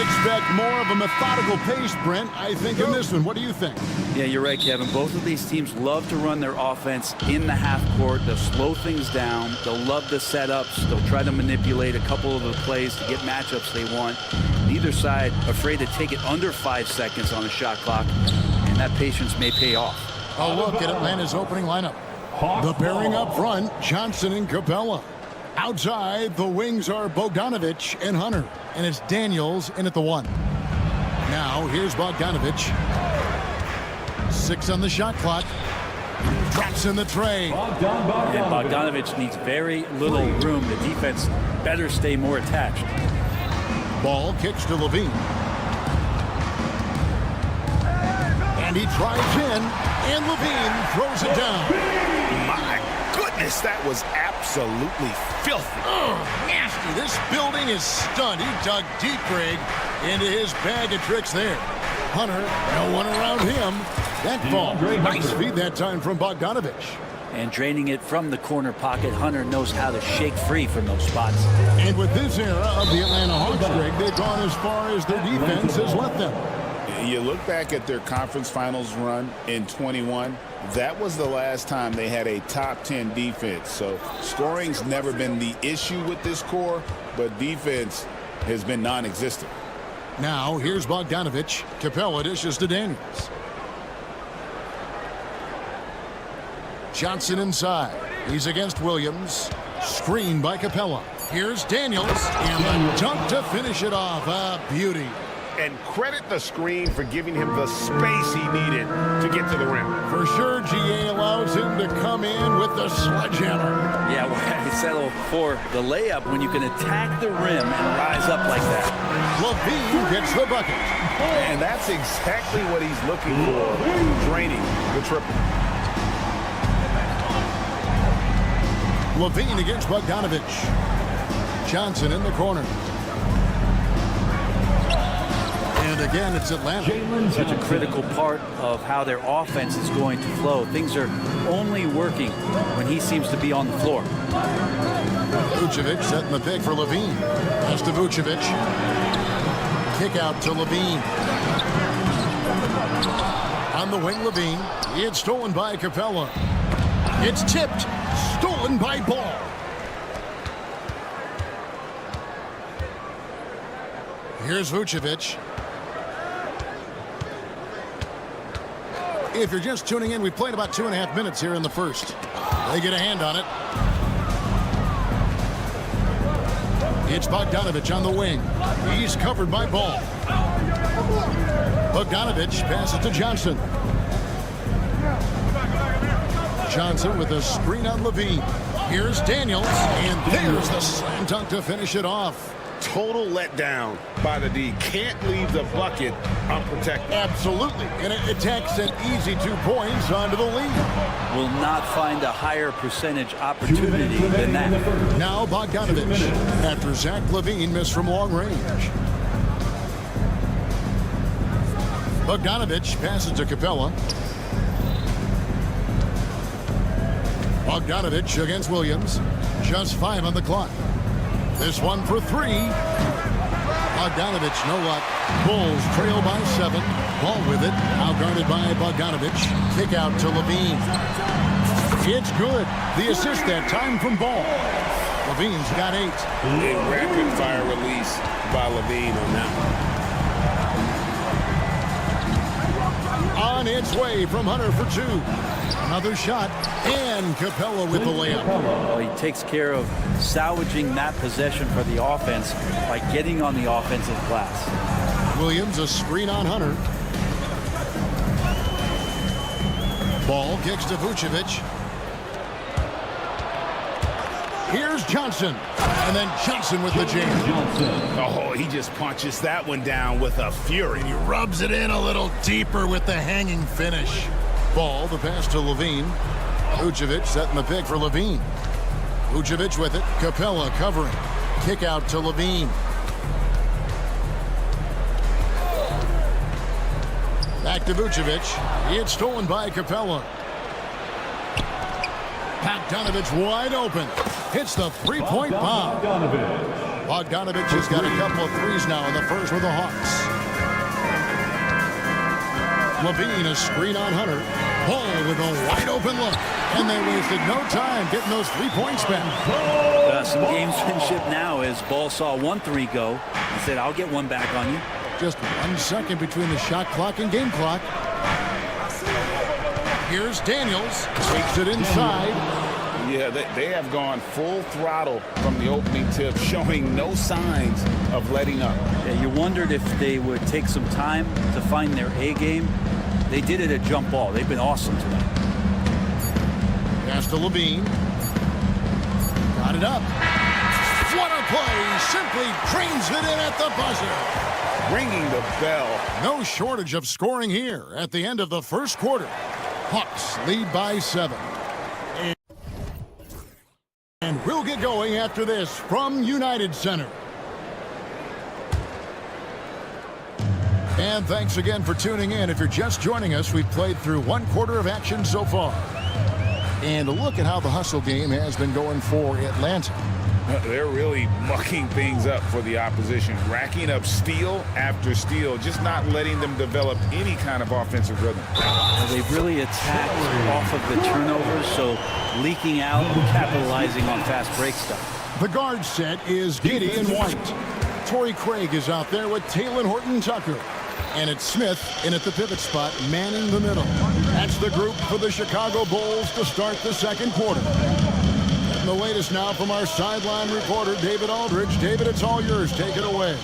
expect more of a methodical pace, Brent, I think, in this one. What do you think? Yeah, you're right, Kevin. Both of these teams love to run their offense in the half court. They'll slow things down. They'll love the setups. They'll try to manipulate a couple of the plays to get matchups they want. Neither side afraid to take it under 5 seconds on the shot clock, and that patience may pay off. A look at Atlanta's opening lineup. The pairing up front, Johnson and Capella. Outside, the wings are Bogdanovich and Hunter, and it's Daniels in at the 1. Now, here's Bogdanovich. 6 on the shot clock. Drops in the tray. And Bogdanovich needs very little room. The defense better stay more attached. Ball kicks to Levine. And he drives in, and Levine throws it down. My goodness, that was absolutely filthy. Oh, nasty. This building is stunned. He dug deep, Greg, into his bag of tricks there. Hunter, no one around him. That ball, nice feed that time from Bogdanovich. And draining it from the corner pocket, Hunter knows how to shake free from those spots. And with this era of the Atlanta Hawks, Greg, they've gone as far as their defense has let them. You look back at their conference finals run in 21, that was the last time they had a top 10 defense. So scoring's never been the issue with this core, but defense has been non-existent. Now, here's Bogdanovich. Capella dishes to Daniels. Johnson inside. He's against Williams. Screen by Capella. Here's Daniels. And the dunk to finish it off. A beauty. And credit the screen for giving him the space he needed to get to the rim. For sure, GA allows him to come in with the sledgehammer. Yeah, well, I settle for the layup when you can attack the rim and rise up like that. Levine gets the bucket. And that's exactly what he's looking for, draining the triple. Levine against Bogdanovich. Johnson in the corner. And again, it's Atlanta. Such a critical part of how their offense is going to flow. Things are only working when he seems to be on the floor. Vucevic setting the pick for Levine. Pass to Vucevic. Kick out to Levine. On the wing, Levine. It's stolen by Capella. It's tipped. Stolen by Ball. Here's Vucevic. If you're just tuning in, we played about 2.5 minutes here in the first. They get a hand on it. It's Bogdanovich on the wing. He's covered by Ball. Bogdanovich passes to Johnson. Johnson with a screen on Levine. Here's Daniels, and there's the slam dunk to finish it off. Total letdown by the D. Can't leave the bucket unprotected. Absolutely, and it takes an easy 2 points onto the lead. Will not find a higher percentage opportunity than that. Now Bogdanovich, after Zach LaVine missed from long range. Bogdanovich passes to Capella. Bogdanovich against Williams. Just 5 on the clock. This one for 3. Bogdanovich, no luck. Bulls trail by 7. Ball with it. Now guarded by Bogdanovich. Kick out to Levine. It's good. The assist that time from Ball. Levine's got 8. A rapid fire release by Levine on that one. On its way from Hunter for 2. Another shot, and Capella with the layup. Well, he takes care of salvaging that possession for the offense by getting on the offensive glass. Williams, a screen on Hunter. Ball kicks to Vucevic. Here's Johnson, and then Johnson with the jam. Oh, he just punches that one down with a fury. He rubs it in a little deeper with the hanging finish. Ball, the pass to Levine. Vucevic setting the pick for Levine. Vucevic with it. Capella covering. Kick out to Levine. Back to Vucevic. It's stolen by Capella. Bogdanovich wide open. hits the three-point bomb. Bogdanovich has got a couple of threes now in the first with the Hawks. Levine, a screen on Hunter. Bull with a wide-open look. And they wasted no time getting those 3 points back. Some gamesmanship now as Ball saw 1-3 go. He said, I'll get one back on you. Just 1 second between the shot clock and game clock. Here's Daniels. Takes it inside. Yeah, they have gone full throttle from the opening tip, showing no signs of letting up. Yeah, you wondered if they would take some time to find their A game. They did it at jump ball. They've been awesome tonight. Pass to Levine. Got it up. What a play. Simply drains it in at the buzzer. Ringing the bell. No shortage of scoring here at the end of the first quarter. Hawks lead by 7. And we'll get going after this from United Center. And thanks again for tuning in. If you're just joining us, we've played through 1 quarter of action so far. And a look at how the hustle game has been going for Atlanta. They're really mucking things up for the opposition, racking up steal after steal, just not letting them develop any kind of offensive rhythm. They've really attacked off of the turnovers, so leaking out and capitalizing on fast break stuff. The guard set is Giddey and White. Torrey Craig is out there with Talen Horton-Tucker. And it's Smith in at the pivot spot, manning the middle. That's the group for the Chicago Bulls to start the second quarter. And the latest now from our sideline reporter, David Aldridge. David, it's all yours. Take it away.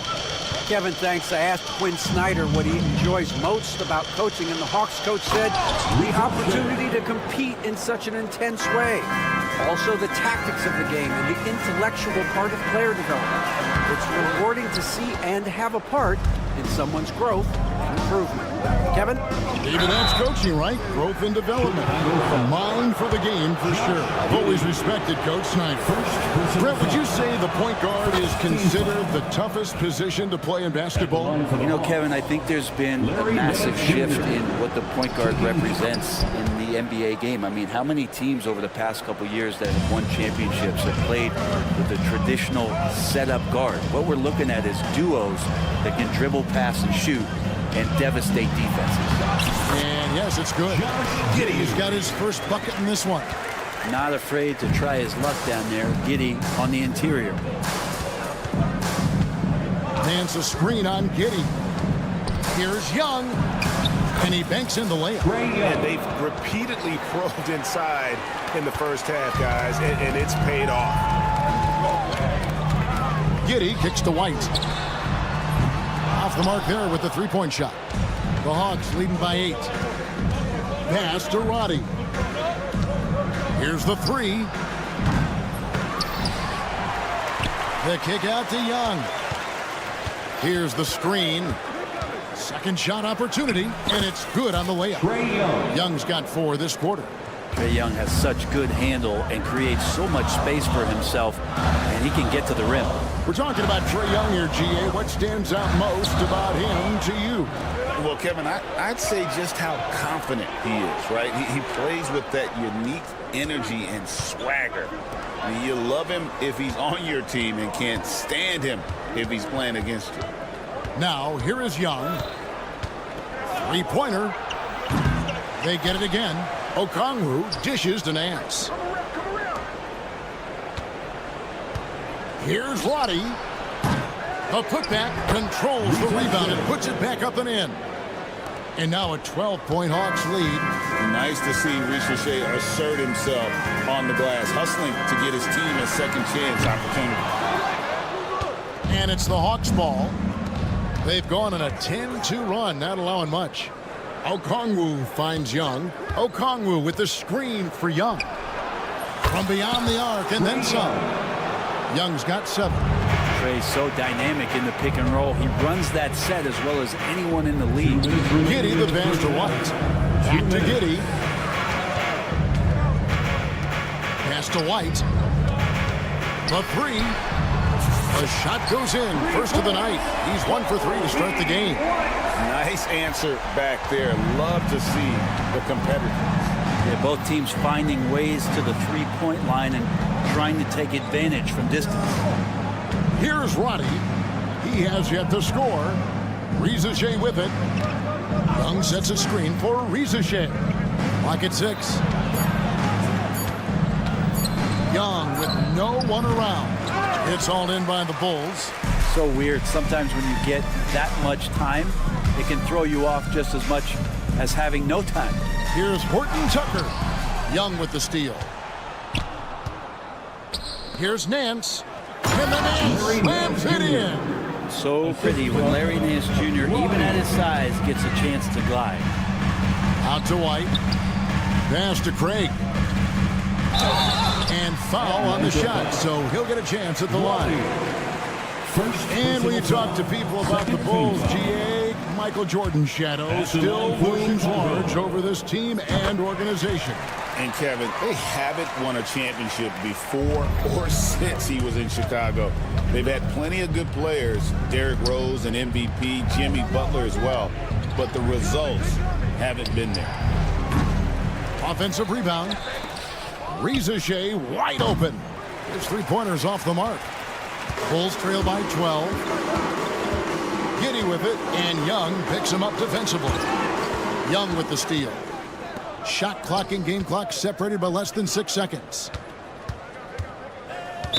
Kevin, thanks. I asked Quinn Snyder what he enjoys most about coaching, and the Hawks coach said the opportunity to compete in such an intense way. Also, the tactics of the game and the intellectual part of player development. It's rewarding to see and have a part in someone's growth and improvement. Kevin? David, that's coaching, right? Growth and development. A mind for the game, for sure. I've always respected Coach Snyder. Brett, would you say the point guard is considered the toughest position to play in basketball? You know, Kevin, I think there's been a massive shift in what the point guard represents in the NBA game. I mean, how many teams over the past couple years that have won championships have played with the traditional setup guard? What we're looking at is duos that can dribble, pass, and shoot and devastate defenses. And yes, it's good. Giddey's got his first bucket in this one. Not afraid to try his luck down there. Giddey on the interior. Lands a screen on Giddey. Here's Young. And he banks in the layup. And they've repeatedly probed inside in the first half, guys, and it's paid off. Giddey kicks to White. Off the mark there with the three-point shot. The Hawks leading by 8. Pass to Roddy. Here's the 3. The kick out to Young. Here's the screen. Second shot opportunity, and it's good on the layup. Young's got 4 this quarter. Trae Young has such good handle and creates so much space for himself, and he can get to the rim. We're talking about Trae Young here, GA. What stands out most about him to you? Well, Kevin, I'd say just how confident he is, right? He plays with that unique energy and swagger. I mean, you love him if he's on your team and can't stand him if he's playing against you. Now, here is Young. Three-pointer. They get it again. Okongwu dishes to Nance. Here's Roddy. The putback controls the rebound and puts it back up and in. And now a 12-point Hawks lead. Nice to see Ricochet assert himself on the glass, hustling to get his team a second chance opportunity. And it's the Hawks ball. They've gone on a 10-2 run, not allowing much. Okongwu finds Young. Okongwu with the screen for Young. From beyond the arc and then some. Young's got 7. Trae's so dynamic in the pick and roll. He runs that set as well as anyone in the league. Giddey the pass to White. Back to Giddey. Pass to White. The 3. The shot goes in. First of the night. He's 1 for 3 to start the game. Nice answer back there. Love to see the competitors. Yeah, both teams finding ways to the three-point line and trying to take advantage from distance. Here's Roddy. He has yet to score. Rizachet with it. Young sets a screen for Rizachet. Lock at 6. Young with no one around. It's hauled in by the Bulls. So weird. Sometimes when you get that much time, it can throw you off just as much as having no time. Here's Horton Tucker. Young with the steal. Here's Nance. And the Nance slams it in. So pretty when Larry Nance Jr., even at his size, gets a chance to glide. Out to White. Pass to Craig. And foul on the shot, so he'll get a chance at the line. And when you talk to people about the Bulls, GA, Michael Jordan's shadow still looms large over this team and organization. And Kevin, they haven't won a championship before or since he was in Chicago. They've had plenty of good players, Derrick Rose and MVP, Jimmy Butler as well, but the results haven't been there. Offensive rebound. Rizachet wide open. His three-pointers off the mark. Bulls trail by 12. Giddey with it, and Young picks him up defensively. Young with the steal. Shot clock and game clock separated by less than 6 seconds.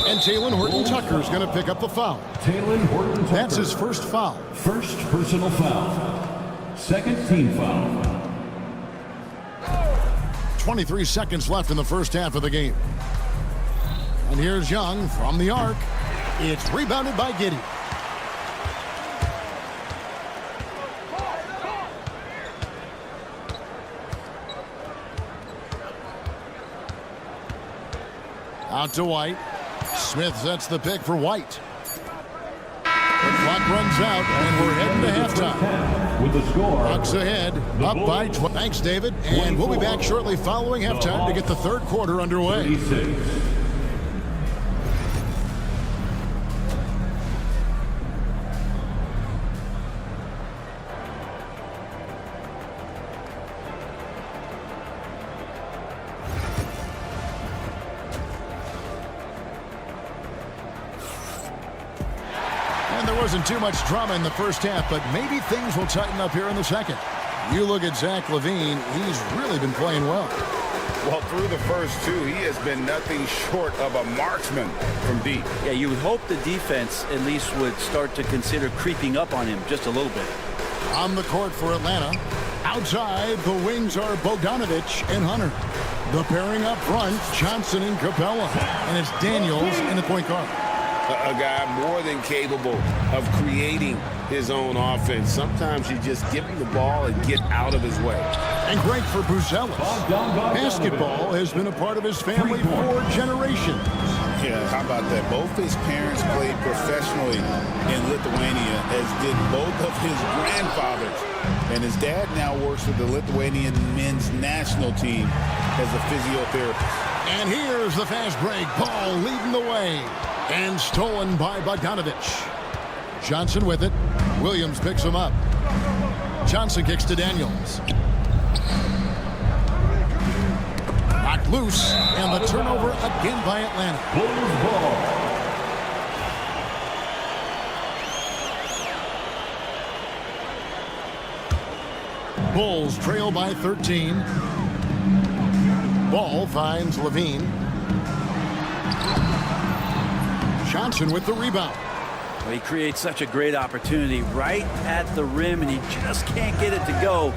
And Talen Horton-Tucker is going to pick up the foul. Talen Horton-Tucker. That's his first foul. First personal foul. Second team foul. 23 seconds left in the first half of the game. And here's Young from the arc. It's rebounded by Giddey. Out to White. Smith sets the pick for White. The clock runs out, and we're heading to halftime. With the score. Bucks ahead, up by 12. Thanks, David. And we'll be back shortly following halftime to get the third quarter underway. 36. Wasn't too much drama in the first half, but maybe things will tighten up here in the second. You look at Zach LaVine, he's really been playing well. Well, through the first two, he has been nothing short of a marksman from deep. Yeah, you would hope the defense at least would start to consider creeping up on him just a little bit. On the court for Atlanta. Outside, the wings are Bogdanovich and Hunter. The pairing up front, Johnson and Capella. And it's Daniels in the point guard. A guy more than capable of creating his own offense. Sometimes you just give him the ball and get out of his way. And great for Buzelis. Basketball has been a part of his family for generations. Yeah, how about that? Both his parents played professionally in Lithuania, as did both of his grandfathers. And his dad now works with the Lithuanian men's national team as a physiotherapist. And here's the fast break. Ball leading the way. And stolen by Bogdanovich. Johnson with it. Williams picks him up. Johnson kicks to Daniels. Knocked loose. And the turnover again by Atlanta. Bulls trail by 13. Ball finds LaVine. Johnson with the rebound. Well, he creates such a great opportunity right at the rim, and he just can't get it to go,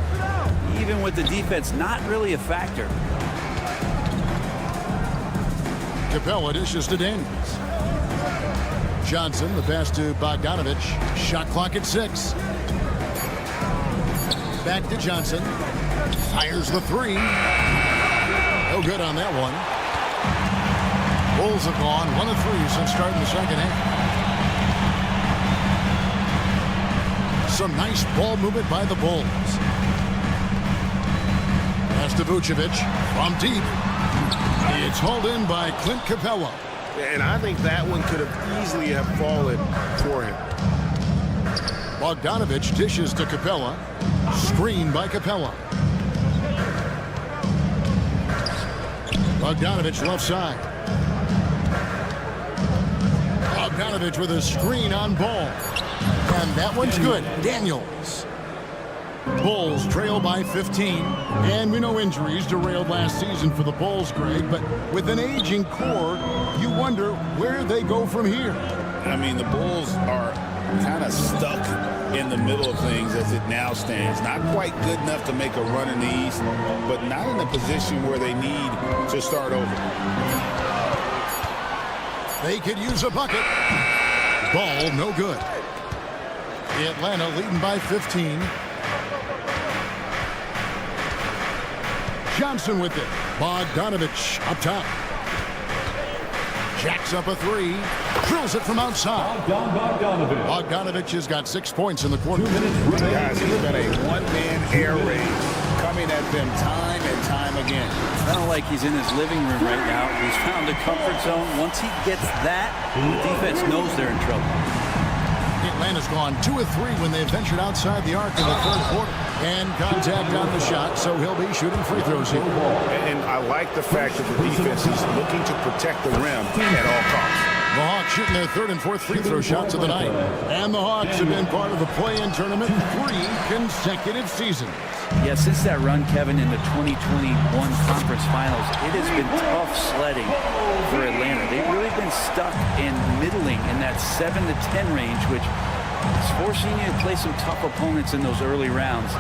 even with the defense not really a factor. Capella dishes to Daniels. Johnson, the pass to Bogdanovich. Shot clock at 6. Back to Johnson. Fires the three. No good on that one. Bulls have gone 1 of 3 since starting the second half. Some nice ball movement by the Bulls. Pass to Vucevic from deep. It's hauled in by Clint Capella. And I think that one could have easily have fallen for him. Bogdanovich dishes to Capella. Screen by Capella. Bogdanovich left side. Bogdanovich with a screen on Ball. And that one's good. Daniels. Bulls trail by 15. And we know injuries derailed last season for the Bulls, Greg. But with an aging core, you wonder where they go from here. I mean, the Bulls are kind of stuck in the middle of things as it now stands. Not quite good enough to make a run in the East, but not in a position where they need to start over. They could use a bucket. Ball, no good. Atlanta leading by 15. Johnson with it. Bogdanovich up top. Jacks up a three. Drills it from outside. Bogdanovich has got 6 points in the quarter. Guys, he's got a one-man air raid coming at them time and time again. Kind of like he's in his living room right now. He's found a comfort zone. Once he gets that, the defense knows they're in trouble. Atlanta's gone 2 of 3 when they've ventured outside the arc in the third quarter. And contact on the shot, so he'll be shooting free throws here. And I like the fact that the defense is looking to protect the rim at all costs. The Hawks shooting their third and fourth free throw shots of the night. And the Hawks have been part of the play-in tournament 3 consecutive seasons. Yeah, since that run, Kevin, in the 2021 conference finals, it has been tough sledding for Atlanta. They've really been stuck in middling in that 7 to 10 range, which is forcing you to play some tough opponents in those early rounds.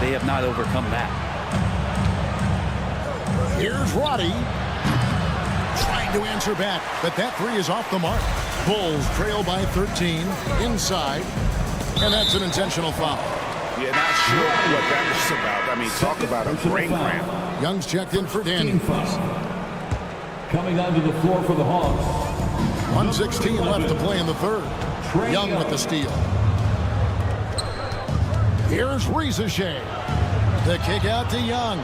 They have not overcome that. Here's Roddy. Trying to answer back, but that three is off the mark. Bulls trail by 13 inside, and that's an intentional foul. Yeah, not sure what that was about. I mean, talk about a brain cramp. Young's checked in for Daniels. Coming onto the floor for the Hawks. 1:16 left to play in the third. Young with the steal. Here's Rizashay. The kick out to Young.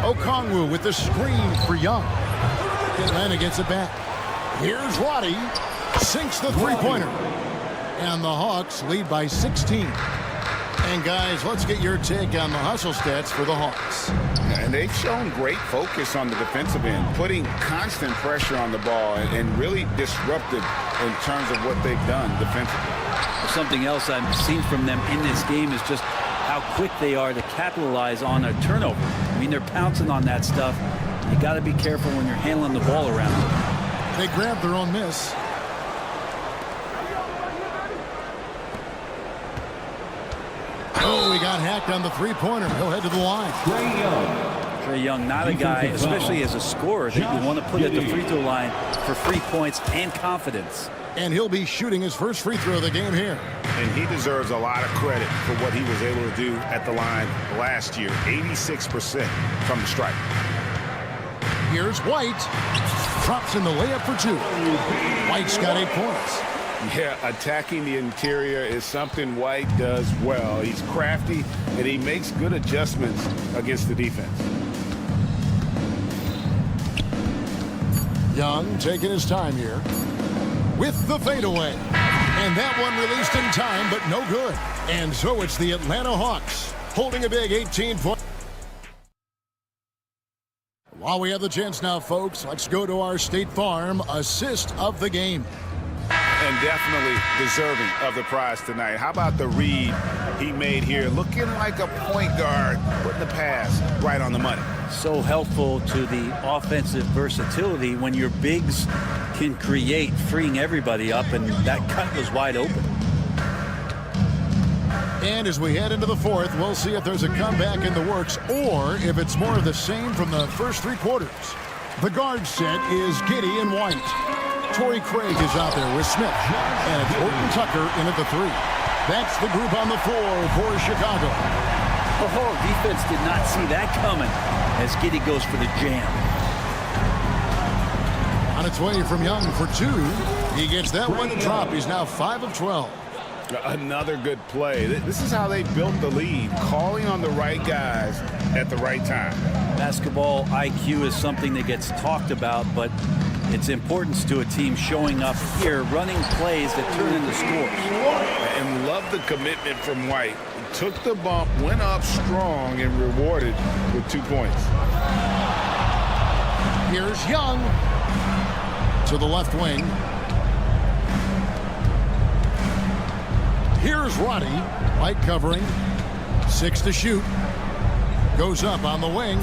Okongwu with the screen for Young. Atlanta gets it back. Here's Roddy. Sinks the three-pointer. And the Hawks lead by 16. And guys, let's get your take on the hustle stats for the Hawks. And they've shown great focus on the defensive end, putting constant pressure on the ball and really disruptive in terms of what they've done defensively. Something else I've seen from them in this game is just how quick they are to capitalize on a turnover. I mean, they're pouncing on that stuff. You got to be careful when you're handling the ball around. They grabbed their own miss. Oh, he got hacked on the three-pointer. He'll head to the line. Trae Young, not a guy, especially as a scorer, that you want to put at the free throw line for free points and confidence. And he'll be shooting his first free throw of the game here. And he deserves a lot of credit for what he was able to do at the line last year. 86% from the stripe. Here's White. Drops in the layup for 2. White's got 8 points. Yeah, attacking the interior is something White does well. He's crafty, and he makes good adjustments against the defense. Young taking his time here with the fadeaway. And that one released in time, but no good. And so it's the Atlanta Hawks holding a big 18-point. While we have the chance now, folks, let's go to our State Farm assist of the game. And definitely deserving of the prize tonight. How about the read he made here? Looking like a point guard, putting the pass right on the money. So helpful to the offensive versatility when your bigs can create, freeing everybody up, and that cut was wide open. And as we head into the fourth, we'll see if there's a comeback in the works or if it's more of the same from the first 3 quarters. The guard set is Giddey and White. Torrey Craig is out there with Smith. And it's Horton Tucker in at the 3. That's the group on the floor for Chicago. Oh, defense did not see that coming as Giddey goes for the jam. On its way from Young for 2. He gets that one to drop. He's now 5 of 12. Another good play. This is how they built the lead, calling on the right guys at the right time. Basketball IQ is something that gets talked about, but its importance to a team showing up here, running plays that turn into scores. And love the commitment from White. Took the bump, went up strong, and rewarded with 2 points. Here's Young. to the left wing. Here's Roddy. Light covering. 6 to shoot. Goes up on the wing.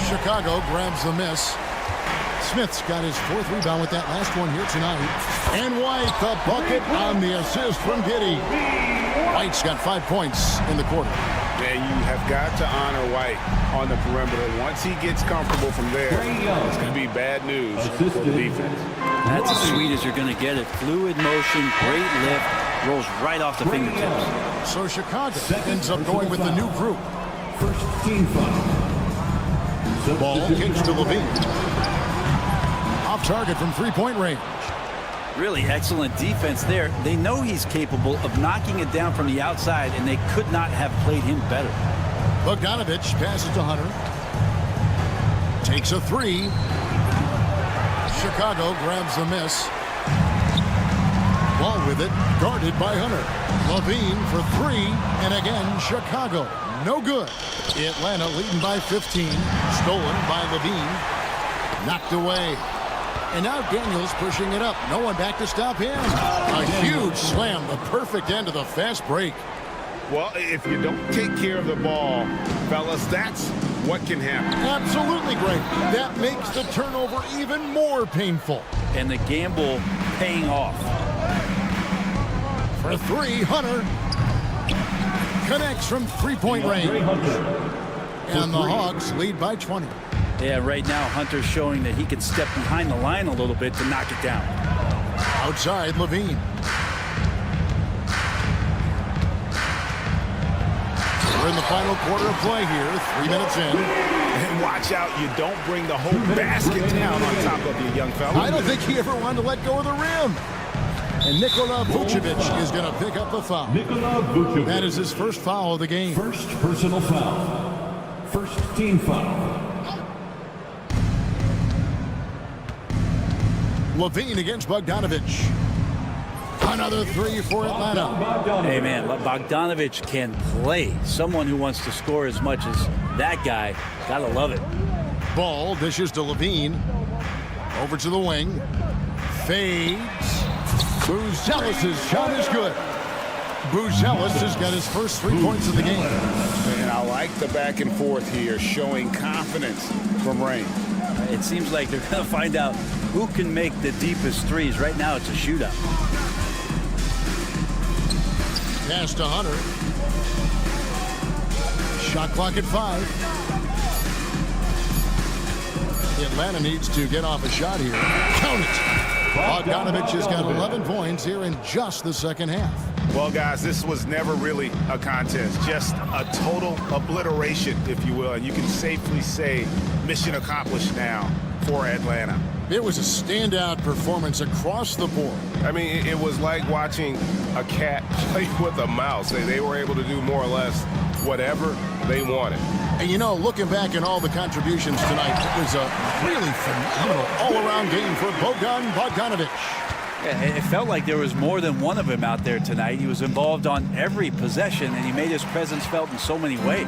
Chicago grabs the miss. Smith's got his 4th rebound with that last one here tonight. And White, the bucket on the assist from Giddey. White's got 5 points in the quarter. Man, you have got to honor White on the perimeter. Once he gets comfortable from there, it's going to be bad news for the defense. That's as sweet as you're going to get it. Fluid motion, great lift, rolls right off the fingertips. So Chicago ends up going with the new group. First team foul. Ball kicks to Levine. Off target from 3-point range. Really excellent defense there. They know he's capable of knocking it down from the outside, and they could not have played him better. Bogdanovich passes to Hunter. Takes a 3. Chicago grabs the miss. Ball with it, guarded by Hunter. Levine for 3, and again, Chicago. No good. Atlanta leading by 15. Stolen by Levine. Knocked away. And now Daniels pushing it up. No one back to stop him. A huge slam. The perfect end of the fast break. Well, if you don't take care of the ball, fellas, that's what can happen. Absolutely great. That makes the turnover even more painful. And the gamble paying off. For 3, Hunter. Connects from 3-point range. And the Hawks lead by 20. Yeah, right now Hunter's showing that he can step behind the line a little bit to knock it down. Outside, Levine. We're in the final quarter of play here. 3 minutes in. And watch out, you don't bring the whole basket down on top of you, young fella. I don't think he ever wanted to let go of the rim. And Nikola Vucevic is going to pick up the foul. Nikola Vucevic. That is his first foul of the game. First personal foul. First team foul. Levine against Bogdanovich. Another 3 for Atlanta. Hey, man, Bogdanovich can play. Someone who wants to score as much as that guy. Gotta love it. Ball dishes to Levine. Over to the wing. Fades. Buzelis' shot is good. Buzelis has got his first 3 points of the game. And I like the back and forth here, showing confidence from Rain. It seems like they're going to find out who can make the deepest threes. Right now, it's a shootout. Pass to Hunter. Shot clock at 5. Atlanta needs to get off a shot here. Count it. Bogdanovich has got 11 points here in just the second half. Well, guys, this was never really a contest, just a total obliteration, if you will. And you can safely say mission accomplished now for Atlanta. It was a standout performance across the board. I mean, it was like watching a cat play with a mouse. They were able to do more or less whatever they wanted. And, you know, looking back at all the contributions tonight, it was a really phenomenal all-around game for Bogdanovich. Yeah, it felt like there was more than one of him out there tonight. He was involved on every possession, and he made his presence felt in so many ways.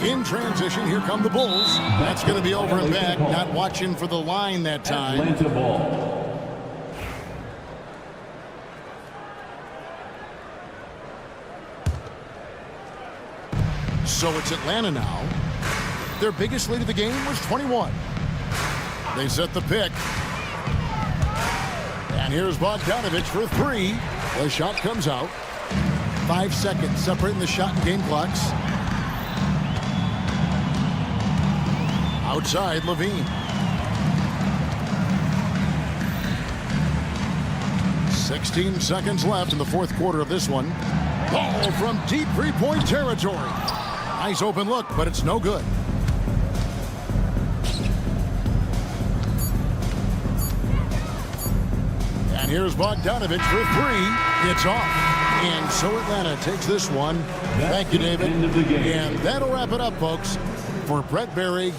In transition, here come the Bulls. That's going to be over and back. Not watching for the line that time. Atlanta ball. So it's Atlanta now. Their biggest lead of the game was 21. They set the pick. And here's Bogdanovich for 3. The shot comes out. 5 seconds separating the shot and game clocks. Outside, Levine. 16 seconds left in the fourth quarter of this one. Ball from deep 3-point territory. Nice open look, but it's no good. And here's Bogdanovich for 3. It's off. And so Atlanta takes this one. Thank you, David. And that'll wrap it up, folks. For Brett Berry.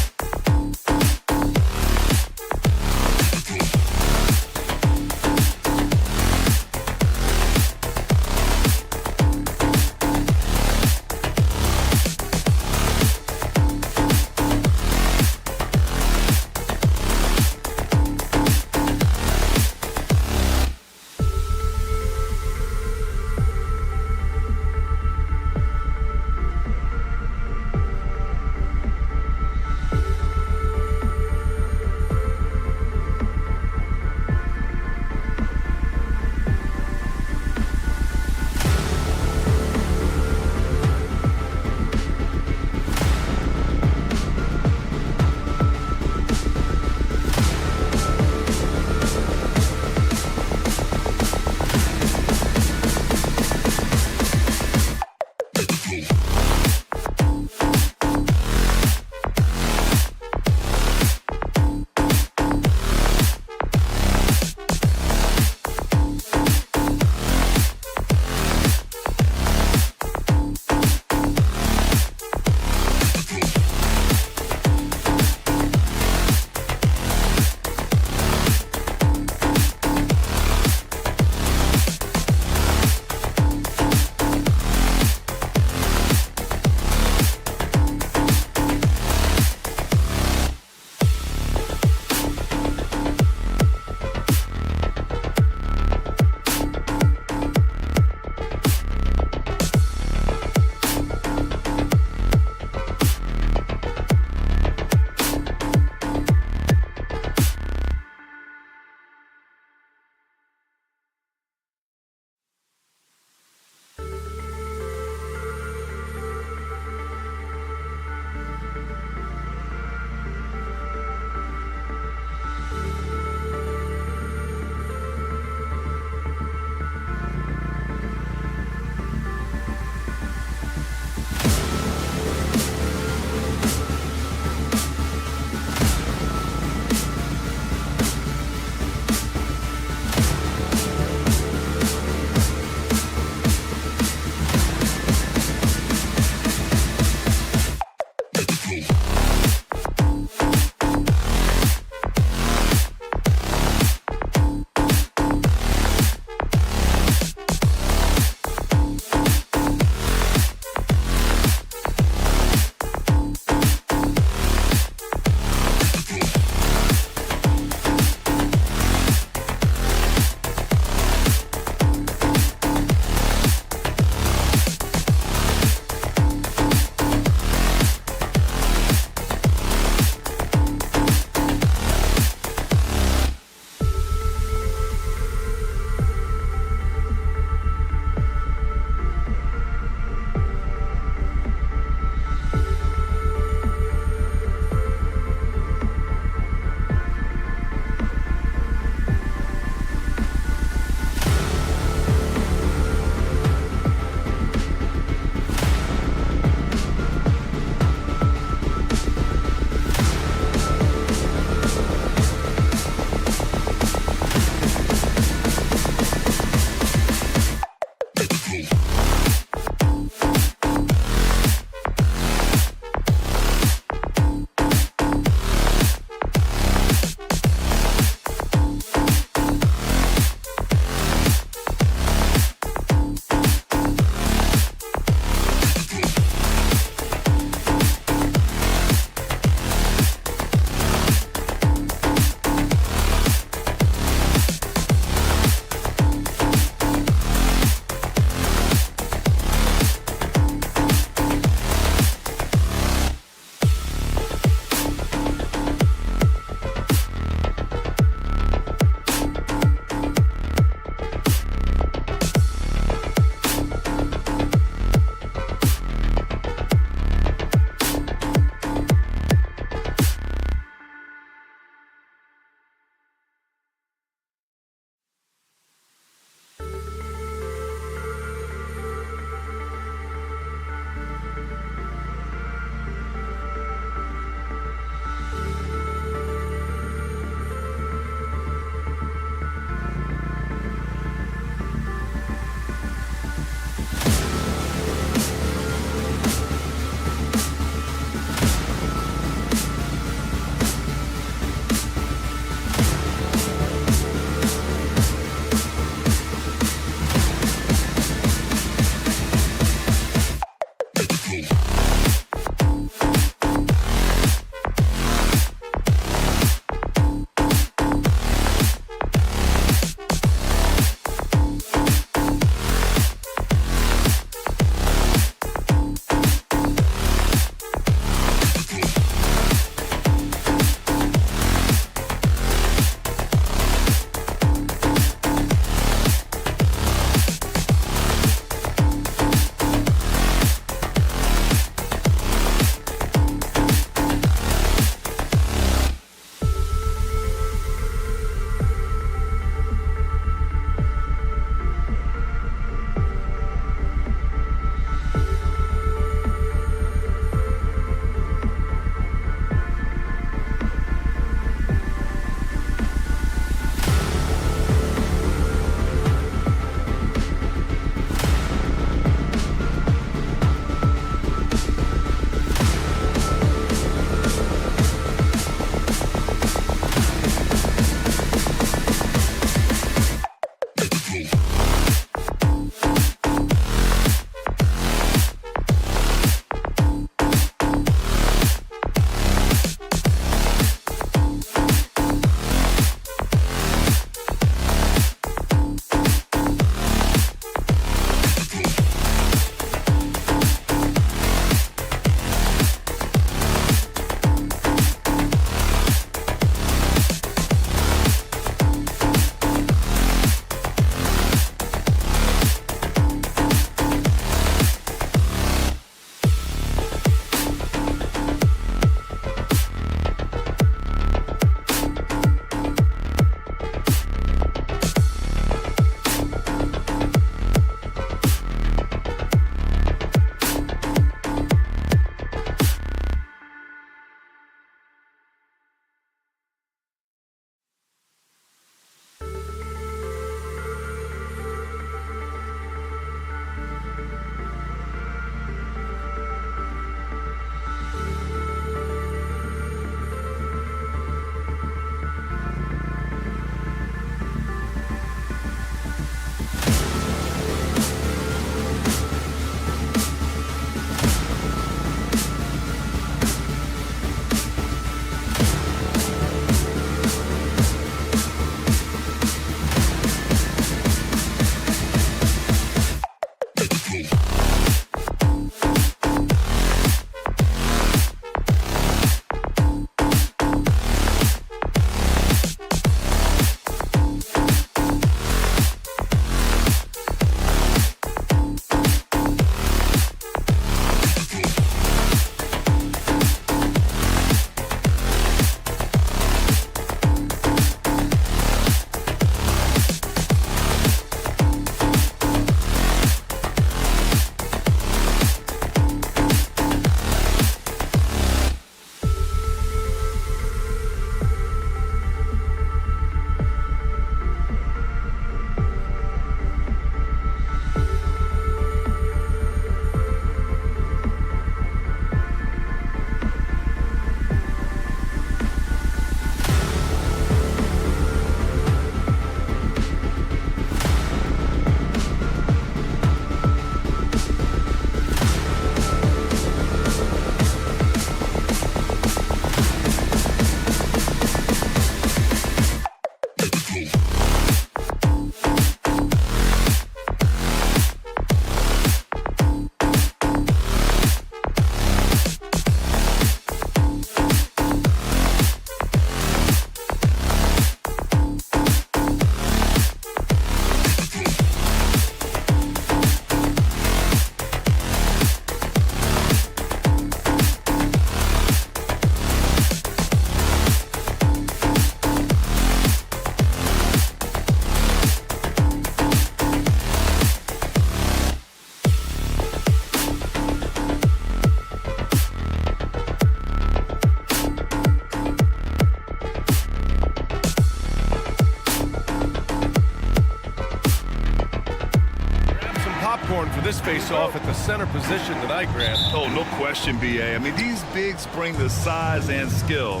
popcorn for this face-off at the center position tonight, Grant. Oh, no question, B.A. I mean, these bigs bring the size and skill.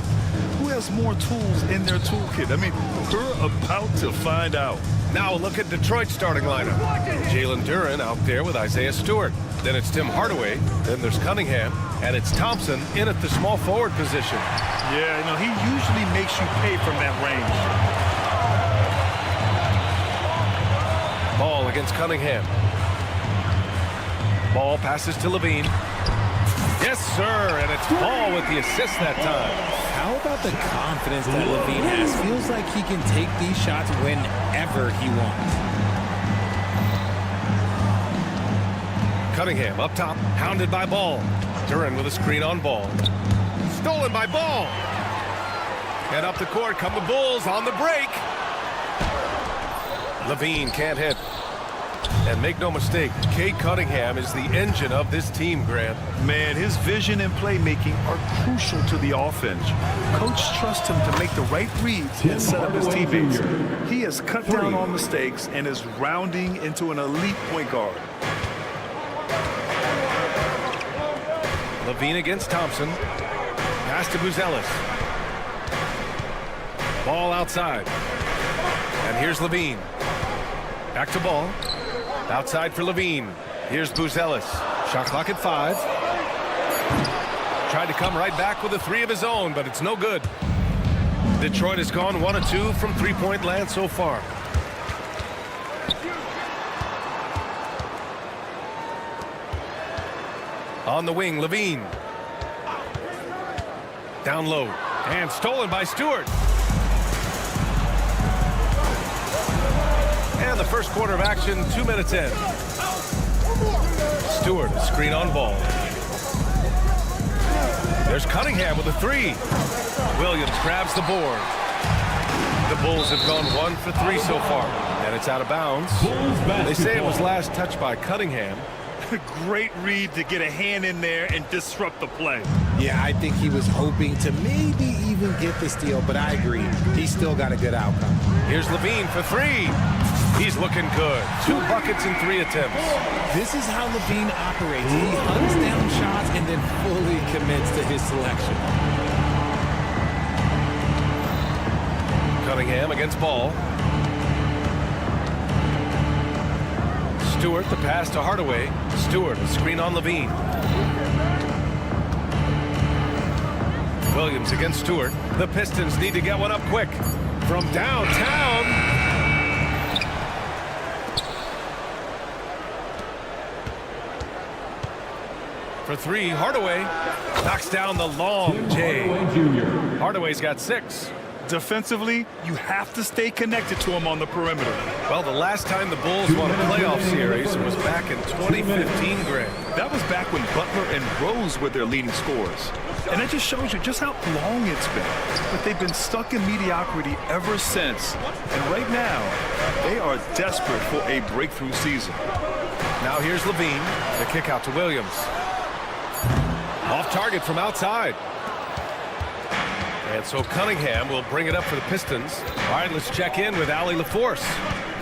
Who has more tools in their toolkit? I mean, we're about to find out. Now a look at Detroit's starting lineup. Jalen Duren out there with Isaiah Stewart. Then it's Tim Hardaway. Then there's Cunningham. And it's Thompson in at the small forward position. Yeah, you know, he usually makes you pay from that range. Ball against Cunningham. Ball passes to Levine. Yes, sir, and it's Ball with the assist that time. How about the confidence that Levine has? Feels like he can take these shots whenever he wants. Cunningham up top, hounded by Ball. Duren with a screen on Ball. Stolen by Ball. And up the court come the Bulls on the break. Levine can't hit. And make no mistake, Cade Cunningham is the engine of this team, Grant. Man, his vision and playmaking are crucial to the offense. Coach trusts him to make the right reads and set up his teammates. He has cut down on mistakes and is rounding into an elite point guard. Levine against Thompson. Pass to Buzelis. Ball outside. And here's Levine. Back to Ball. Outside for Levine. Here's Buzelis. Shot clock at 5. Tried to come right back with a 3 of his own, but it's no good. Detroit has gone 1 of 2 from three-point land so far. On the wing, Levine. Down low. And stolen by Stewart. And the first quarter of action, 2 minutes in. Stewart, screen on Ball. There's Cunningham with a 3. Williams grabs the board. The Bulls have gone 1 for 3 so far. And it's out of bounds. They say it was last touched by Cunningham. Great read to get a hand in there and disrupt the play. Yeah, I think he was hoping to maybe even get the steal, but I agree. He still got a good outcome. Here's Levine for 3. He's looking good. 2 buckets in 3 attempts. This is how Levine operates. He hunts down shots and then fully commits to his selection. Cunningham against Ball. Stewart, the pass to Hardaway. Stewart, a screen on Levine. Williams against Stewart. The Pistons need to get one up quick. From downtown. For 3, Hardaway knocks down the long J. Hardaway's got 6. Defensively, you have to stay connected to him on the perimeter. Well, the last time the Bulls won a playoff series was back in 2015, Grant. That was back when Butler and Rose were their leading scorers. And that just shows you just how long it's been. But they've been stuck in mediocrity ever since. And right now, they are desperate for a breakthrough season. Now here's Levine. The kick out to Williams. Off target from outside. And so Cunningham will bring it up for the Pistons. All right, let's check in with Allie LaForce.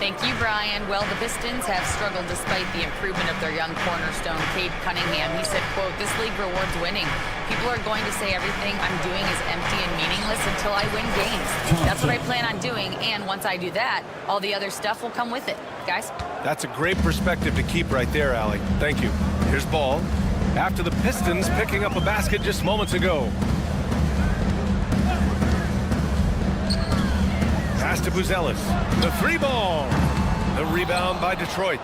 Thank you, Brian. Well, the Pistons have struggled despite the improvement of their young cornerstone, Cade Cunningham. He said, quote, "This league rewards winning. People are going to say everything I'm doing is empty and meaningless until I win games. That's what I plan on doing, and once I do that, all the other stuff will come with it." Guys? That's a great perspective to keep right there, Allie. Thank you. Here's Ball. After the Pistons picking up a basket just moments ago. Pass to Buzelis. The 3 ball. The rebound by Detroit.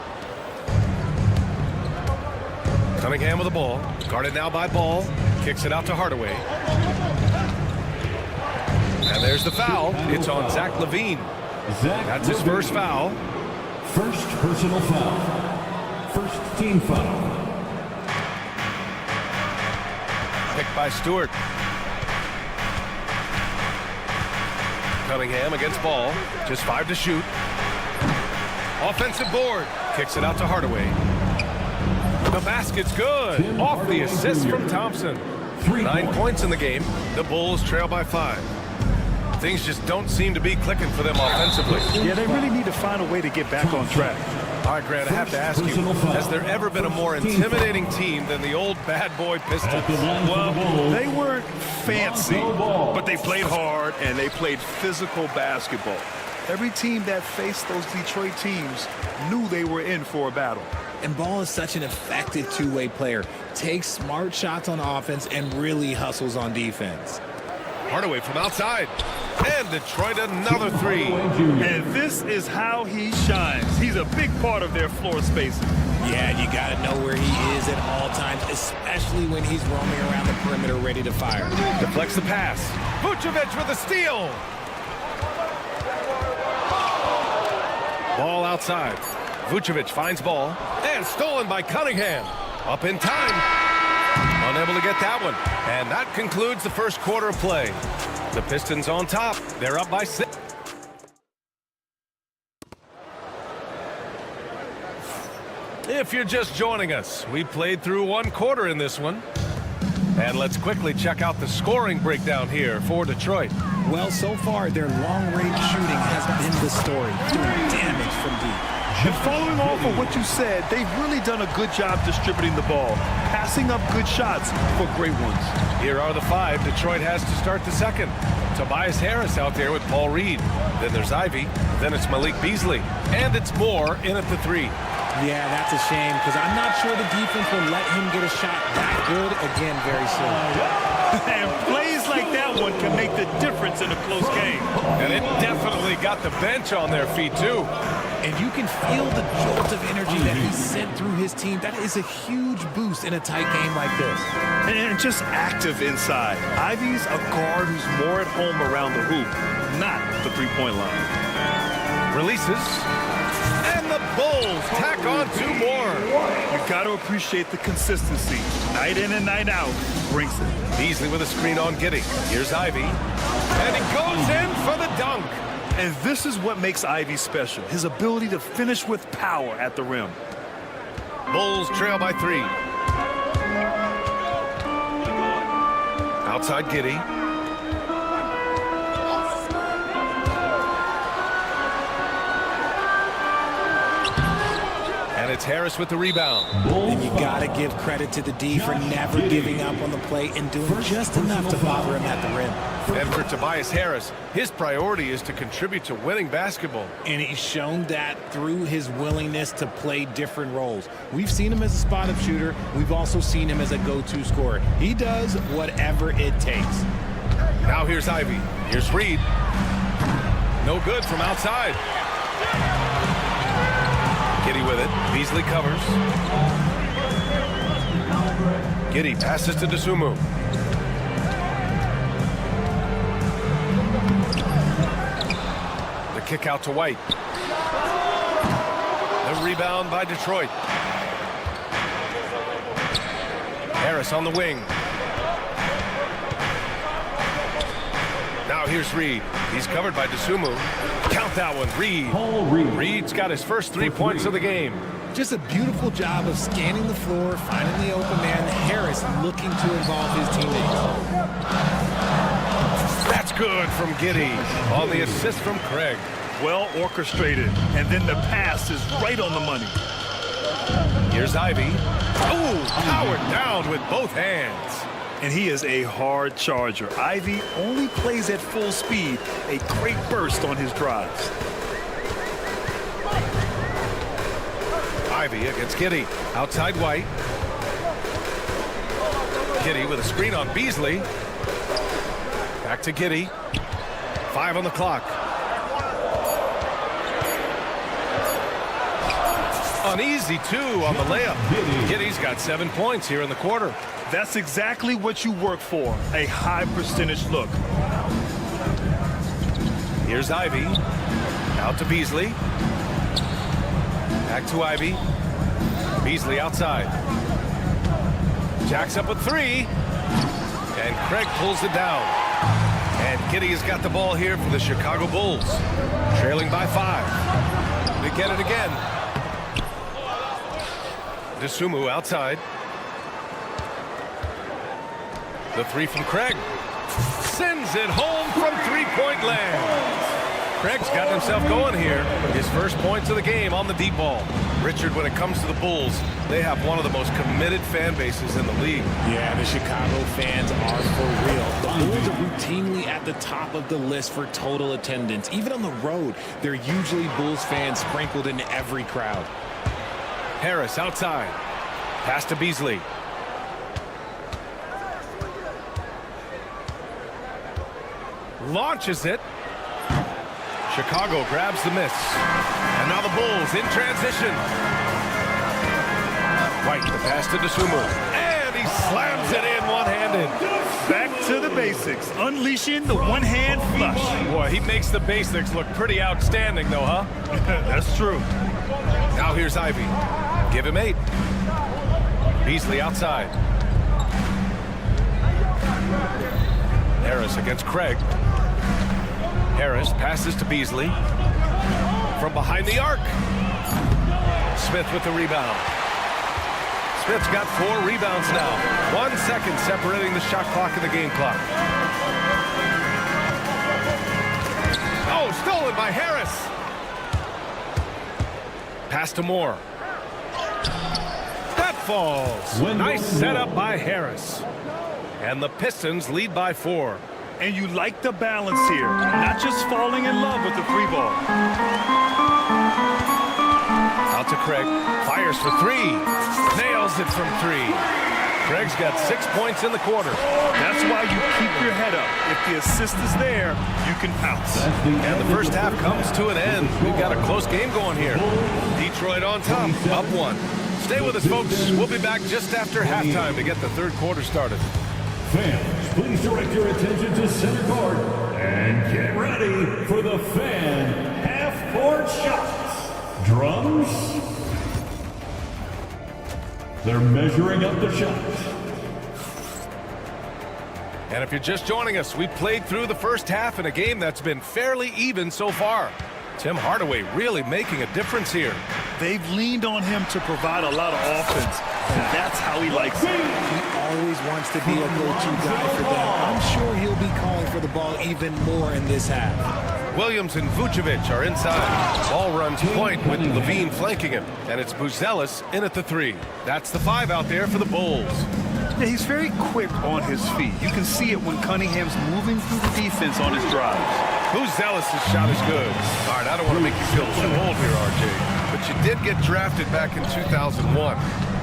Cunningham with the ball. Guarded now by Ball. Kicks it out to Hardaway. And there's the foul. It's on Zach LaVine. That's his first foul. First personal foul. First team foul. Picked by Stewart. Cunningham against Ball. Just 5 to shoot. Offensive board. Kicks it out to Hardaway. The basket's good. Off the assist from Thompson. 9 points in the game. The Bulls trail by 5. Things just don't seem to be clicking for them offensively. Yeah, they really need to find a way to get back on track. All right, Grant, I have to ask you, has there ever been a more intimidating team than the old bad boy Pistons? Well, they weren't fancy, but they played hard and they played physical basketball. Every team that faced those Detroit teams knew they were in for a battle. And Ball is such an effective two-way player. Takes smart shots on offense and really hustles on defense. Hardaway from outside. And Detroit another three. And this is how he shines. He's a big part of their floor spacing. Yeah, you got to know where he is at all times, especially when he's roaming around the perimeter ready to fire. Deflects the pass. Vucevic with a steal. Ball outside. Vucevic finds ball. And stolen by Cunningham. Up in time. Unable to get that one. And that concludes the first quarter of play. The Pistons on top. They're up by 6. If you're just joining us, we played through one quarter in this one. And let's quickly check out the scoring breakdown here for Detroit. Well, so far, their long-range shooting has been the story, doing damage from deep. And following off of what you said, they've really done a good job distributing the ball, passing up good shots for great ones. Here are the 5 Detroit has to start the second. Tobias Harris out there with Paul Reed. Then there's Ivy. Then it's Malik Beasley. And it's Moore in at the 3. Yeah, that's a shame, because I'm not sure the defense will let him get a shot that good again very soon. And plays like that one can make the difference in a close game. And it definitely got the bench on their feet, too. And you can feel the jolt of energy that he sent through his team. That is a huge boost in a tight game like this. And just active inside. Ivy's a guard who's more at home around the hoop, not the three-point line. Releases. And the Bulls tack on 2 more. You got to appreciate the consistency. Night in and night out brings it. Beasley with a screen on Giddey. Here's Ivy. And he goes in for the dunk. And this is what makes Ivy special, his ability to finish with power at the rim. Bulls trail by 3. Outside Giddey. And it's Harris with the rebound. And you got to give credit to the D for never giving up on the play and doing just enough to bother him at the rim. And for Tobias Harris, his priority is to contribute to winning basketball. And he's shown that through his willingness to play different roles. We've seen him as a spot-up shooter. We've also seen him as a go-to scorer. He does whatever it takes. Now here's Ivy. Here's Reed. No good from outside. Giddey with it. Beasley covers. Giddey passes to Dosunmu. The kick out to White. The rebound by Detroit. Harris on the wing. Now here's Reed. He's covered by Dosunmu. Count that one, Reed. Reed's got his first 3 points of the game. Just a beautiful job of scanning the floor, finding the open man. Harris looking to involve his teammates. That's good from Giddey on the assist from Craig. Well orchestrated, and then the pass is right on the money. Here's Ivy. Oh, powered down with both hands. And he is a hard charger. Ivy only plays at full speed, a great burst on his drives. Ivy against Giddey. Outside White. Giddey with a screen on Beasley. Back to Giddey. 5 on the clock. An easy 2 on the layup. Giddey's got 7 points here in the quarter. That's exactly what you work for, a high percentage look. Here's Ivy. Out to Beasley. Back to Ivy. Beasley outside. Jacks up with 3. And Craig pulls it down. And Giddey has got the ball here for the Chicago Bulls. Trailing by 5. They get it again. Dosunmu outside. The 3 from Craig. Sends it home from 3-point land. Craig's gotten himself going here. His first points of the game on the deep ball. Richard, when it comes to the Bulls, they have one of the most committed fan bases in the league. Yeah, the Chicago fans are for real. The Bulls are routinely at the top of the list for total attendance. Even on the road, there are usually Bulls fans sprinkled in every crowd. Harris outside. Pass to Beasley. Launches it. Chicago grabs the miss. And now the Bulls in transition. White, the pass to DeSumo. And he slams it in one-handed. Back to the basics, unleashing the one-hand flush. Boy, he makes the basics look pretty outstanding, though, huh? That's true. Now here's Ivy. Give him 8. Beasley outside. Harris against Craig. Harris passes to Beasley. From behind the arc. Smith with the rebound. Smith's got 4 rebounds now. 1 second separating the shot clock and the game clock. Oh, stolen by Harris. Pass to Moore. That falls. Nice setup by Harris. And the Pistons lead by 4. And you like the balance here, not just falling in love with the 3 ball. Out to Craig. Fires for 3. Nails it from 3. Craig's got 6 points in the quarter. That's why you keep your head up. If the assist is there, you can pounce. And the first half comes to an end. We've got a close game going here. Detroit on top, up 1. Stay with us, folks. We'll be back just after halftime to get the third quarter started. Fans, please direct your attention to center court and get ready for the fan half-court shots. Drums. They're measuring up the shots. And if you're just joining us, we played through the first half in a game that's been fairly even so far. Tim Hardaway really making a difference here. They've leaned on him to provide a lot of offense, and that's how he likes it. He always wants to be a go-to guy for them. I'm sure he'll be calling for the ball even more in this half. Williams and Vucevic are inside. Ball runs point with Levine flanking him, and it's Buzelis in at the 3. That's the 5 out there for the Bulls. Yeah, he's very quick on his feet. You can see it when Cunningham's moving through the defense on his drives. Buzelis' shot is good. All right, I don't want to make you feel too old here, RJ, but you did get drafted back in 2001.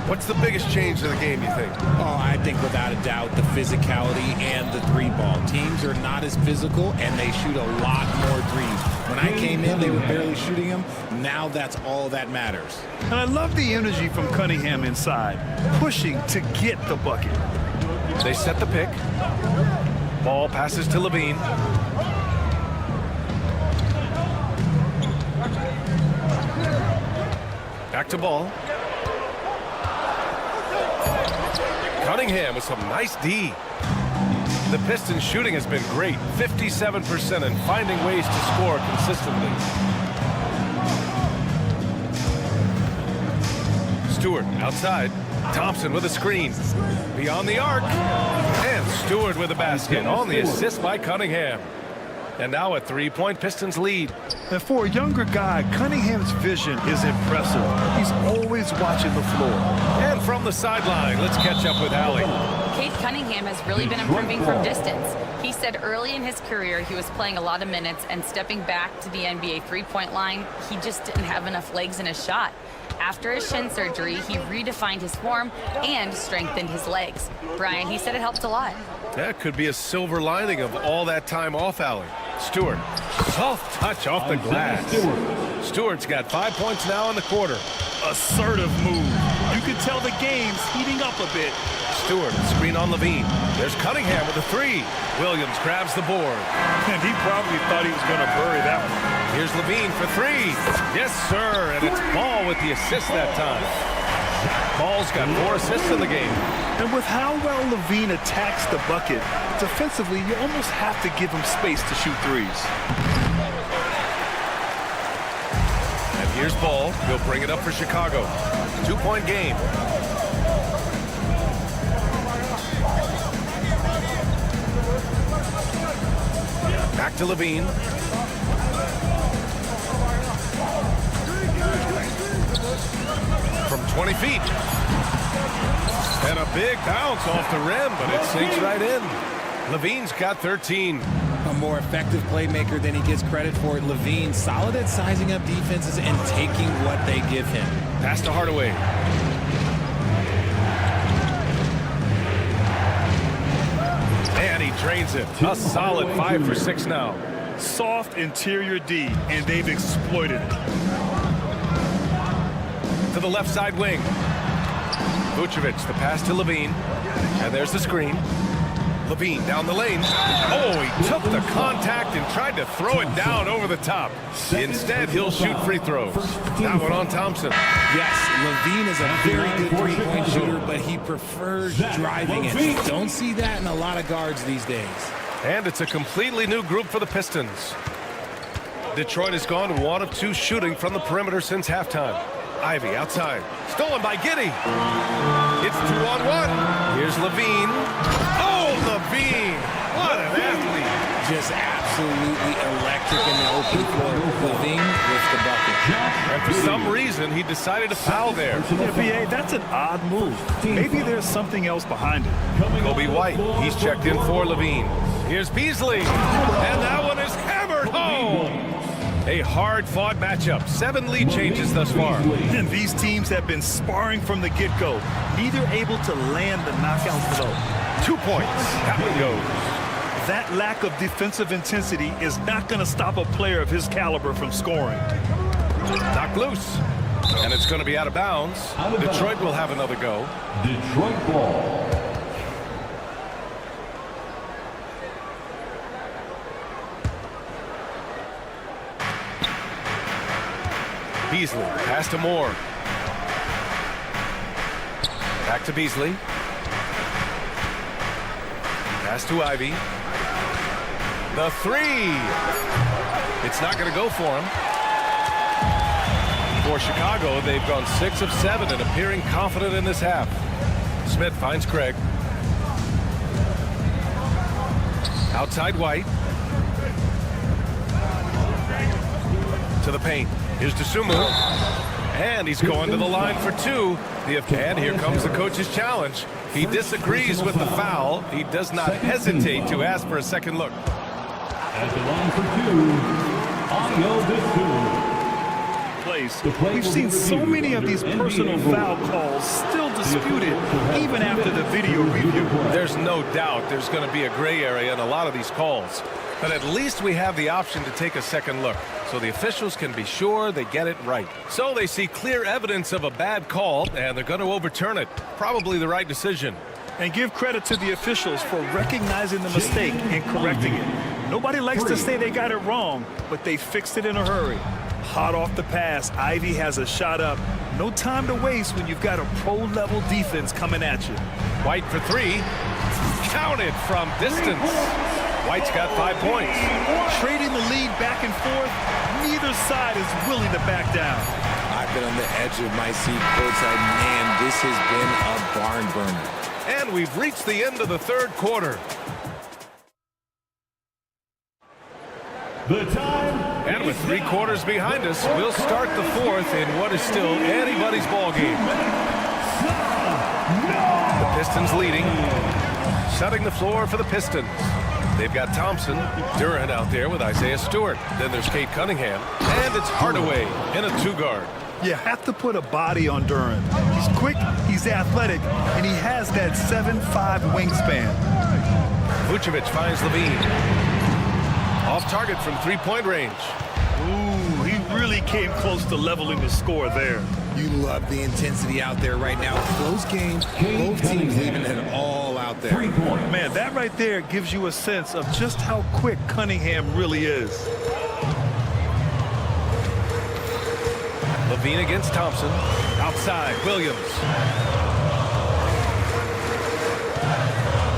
What's the biggest change in the game, you think? Oh, I think without a doubt the physicality and the 3-ball. Teams are not as physical, and they shoot a lot more threes. When I came in, they were barely shooting them. Now that's all that matters. And I love the energy from Cunningham inside, pushing to get the bucket. They set the pick. Ball passes to Levine. Back to Ball. Cunningham with some nice D. The Pistons shooting has been great, 57%, and finding ways to score consistently. Stewart outside. Thompson with a screen. Beyond the arc. And Stewart with a basket on the assist by Cunningham. And now a 3-point Pistons lead. And for a younger guy, Cunningham's vision is impressive. He's always watching the floor. And from the sideline, let's catch up with Allie. Cade Cunningham has really been improving from distance. He said early in his career he was playing a lot of minutes, and stepping back to the NBA three-point line, he just didn't have enough legs in his shot. After his shin surgery, he redefined his form and strengthened his legs. Brian, he said it helped a lot. That could be a silver lining of all that time off, Allie. Stewart, soft touch off the glass. Stewart's got 5 points now in the quarter. Assertive move. You can tell the game's heating up a bit. Stewart, screen on Levine. There's Cunningham with a 3. Williams grabs the board. And he probably thought he was going to bury that one. Here's Levine for 3. Yes, sir. And it's Ball with the assist that time. Ball's got 4 assists in the game. And with how well Levine attacks the bucket, defensively, you almost have to give him space to shoot threes. And here's Ball. He'll bring it up for Chicago. 2-point game. Back to Levine. 20 feet. And a big bounce off the rim, but it sinks right in. Levine's got 13. A more effective playmaker than he gets credit for. Levine, solid at sizing up defenses and taking what they give him. Pass to Hardaway. And he drains it. A solid 5 for 6 now. Soft interior D, and they've exploited it. To the left side wing. Vucevic, the pass to Levine. And there's the screen. Levine down the lane. Oh, he took the contact and tried to throw it down over the top. Instead, he'll shoot free throws. That one on Thompson. Yes, Levine is a very good three-point shooter, but he prefers driving it. Don't see that in a lot of guards these days. And it's a completely new group for the Pistons. Detroit has gone 1 of 2 shooting from the perimeter since halftime. Ivy outside. Stolen by Giddey. It's 2-on-1. Here's Levine. Oh, Levine. What an athlete. Just absolutely electric in the open floor. Levine with the bucket. And for some reason, he decided to foul there. Yeah, B.A., that's an odd move. Maybe there's something else behind it. Kobe White, he's checked in for Levine. Here's Beasley. And that one is hammered home. A hard-fought matchup. 7 lead changes thus far. And these teams have been sparring from the get-go. Neither able to land the knockout blow. 2 points. That one goes. That lack of defensive intensity is not going to stop a player of his caliber from scoring. Knocked loose. And it's going to be out of bounds. Detroit will have another go. Detroit ball. Beasley, pass to Moore. Back to Beasley. Pass to Ivy. The 3. It's not going to go for him. For Chicago, they've gone 6 of 7 and appearing confident in this half. Smith finds Craig. Outside White. To the paint. Here's Dosunmu. And he's going to the line for 2. And here comes the coach's challenge. He disagrees with the foul. He does not hesitate to ask for a second look. At the line for 2, We've seen so many of these personal foul calls still disputed even after the video review. There's no doubt there's going to be a gray area in a lot of these calls. But at least we have the option to take a second look, so the officials can be sure they get it right. So they see clear evidence of a bad call, and they're going to overturn it. Probably the right decision. And give credit to the officials for recognizing the mistake and correcting it. Nobody likes to say they got it wrong, but they fixed it in a hurry. Hot off the pass, Ivy has a shot up. No time to waste when you've got a pro-level defense coming at you. White for 3. Counted from distance. White's got 5 points. Trading the lead back and forth, neither side is willing to back down. I've been on the edge of my seat courtside. Man, this has been a barn burner. And we've reached the end of the 3rd quarter. the time. And with 3 quarters behind us, we'll start the 4th in what is still anybody's ball game. The Pistons leading, setting the floor for the Pistons. They've got Thompson, Durant out there with Isaiah Stewart. Then there's Cade Cunningham, and it's Hardaway in a 2-guard. You have to put a body on Durant. He's quick, he's athletic, and he has that 7'5" wingspan. Vucevic finds Levine. Off target from 3-point range. Ooh, he really came close to leveling the score there. You love the intensity out there right now. Close games, both teams leaving it all out there. Man, that right there gives you a sense of just how quick Cunningham really is. Levine against Thompson. Outside, Williams.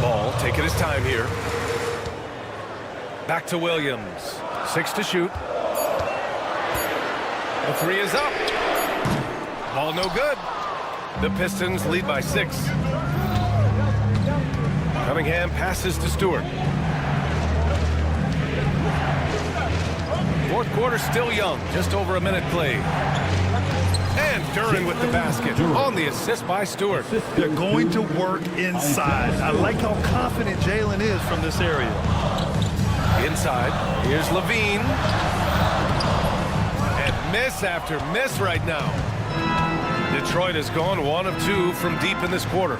Ball taking his time here. Back to Williams. 6 to shoot. The 3 is up. Ball no good. The Pistons lead by 6. Cunningham passes to Stewart. 4th quarter still young. Just over a minute played. And Duran with the basket on the assist by Stewart. They're going to work inside. I like how confident Jalen is from this area. Inside, here's Levine. And miss after miss right now. Detroit has gone 1 of 2 from deep in this quarter.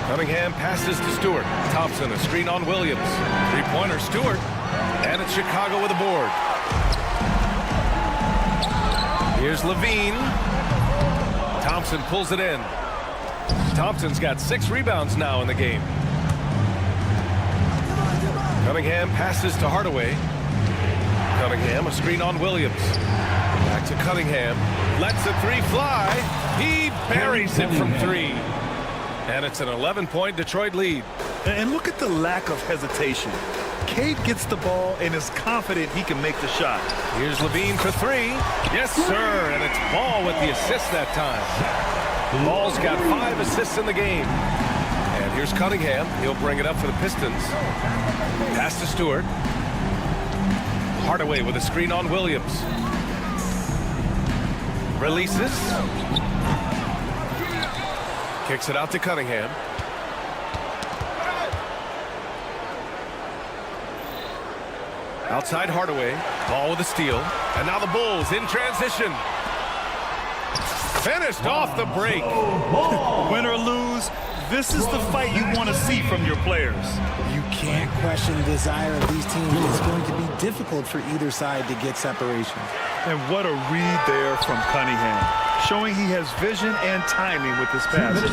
Cunningham passes to Stewart. Thompson, a screen on Williams. Three-pointer, Stewart. And it's Chicago with a board. Here's Levine. Thompson pulls it in. Thompson's got 6 rebounds now in the game. Cunningham passes to Hardaway. Cunningham, a screen on Williams. Back to Cunningham. Lets the 3 fly. He buries it from 3. And it's an 11-point Detroit lead. And look at the lack of hesitation. Cade gets the ball and is confident he can make the shot. Here's Levine for 3. Yes, sir. And it's Ball with the assist that time. Ball's got 5 assists in the game. And here's Cunningham. He'll bring it up for the Pistons. Pass to Stewart. Hardaway with a screen on Williams. Releases. Kicks it out to Cunningham. Outside Hardaway. Ball with a steal. And now the Bulls in transition. Finished off the break. Win or lose, this is the fight you want to see from your players. You can't question the desire of these teams. It's going to be difficult for either side to get separation. And what a read there from Cunningham, showing he has vision and timing with his passes.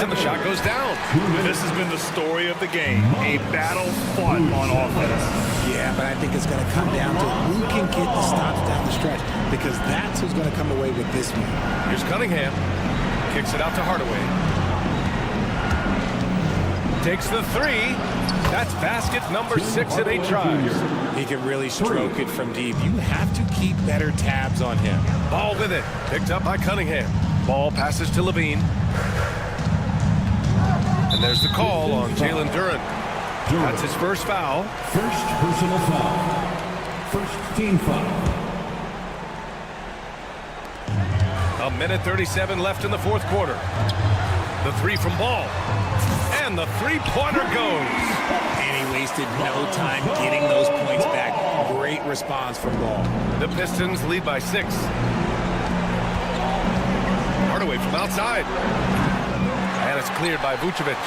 And the shot goes down. This has been the story of the game, a battle fought on offense. Yeah, but I think it's going to come down to who can get the stops down the stretch, because that's who's going to come away with this one. Here's Cunningham. Kicks it out to Hardaway. Takes the 3. That's basket number 6 in 8 tries. He can really stroke it from deep. You have to keep better tabs on him. Ball with it. Picked up by Cunningham. Ball passes to Levine. And there's the call on Jalen Duran. That's his first foul. First personal foul. First team foul. A minute 37 left in the 4th quarter. The 3 from Ball. And the 3-pointer goes. And he wasted no time getting those points back. Great response from Ball. The Pistons lead by 6. Hardaway from outside. And it's cleared by Vucevic.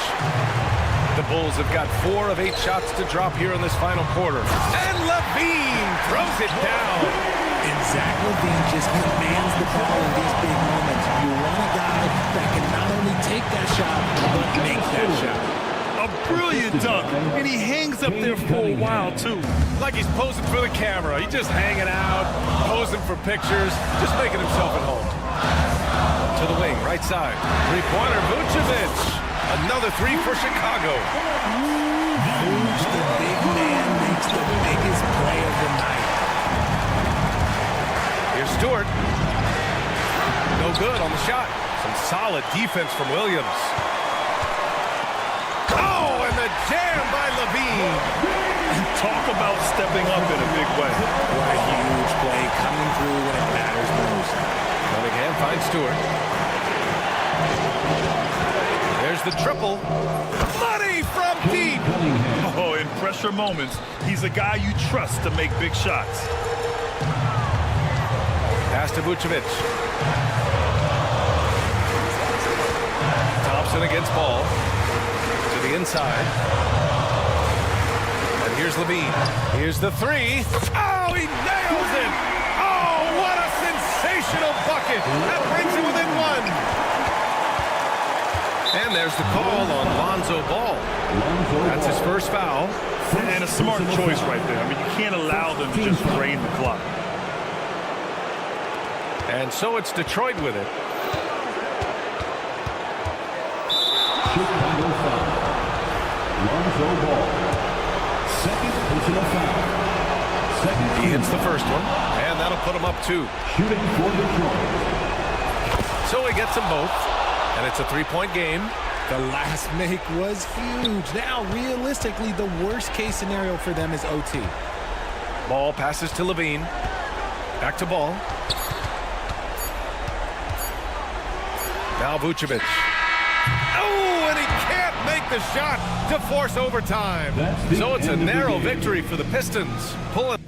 The Bulls have got 4 of 8 shots to drop here in this final quarter. And Levine throws it down. And Zach LaVine just commands the ball in these big moments. You want a guy that can not only take that shot, but make that shot. A brilliant dunk, and he hangs up there for a while, too. Like he's posing for the camera. He's just hanging out, posing for pictures, just making himself at home. To the wing, right side. 3-pointer, Vucevic. Another 3 for Chicago. Vuce, the big man, makes the biggest play of the night. Here's Stewart. No good on the shot. Some solid defense from Williams. Oh, and the jam by Levine. Talk about stepping up in a big way. What a huge play coming through when it matters most. Cunningham finds Stewart. There's the triple. Money from deep. Oh, in pressure moments, he's a guy you trust to make big shots. Pass to Vucevic. Thompson against Ball. To the inside. And here's Levine. Here's the 3. Oh, he nails it! Oh, what a sensational bucket! That brings him within 1. And there's the call on Lonzo Ball. That's his first foul. And a smart choice right there. I mean, you can't allow them to just drain the clock. And so it's Detroit with it. Chicago foul. Lonzo Ball. Second personal foul. Second. He hits the first one, and that'll put him up 2. Shooting for Detroit. So he gets them both, and it's a 3-point game. The last make was huge. Now, realistically, the worst-case scenario for them is OT. Ball passes to Levine. Back to Ball. Now Vucevic. Oh, and he can't make the shot to force overtime. So it's a narrow victory for the Pistons. Pulling.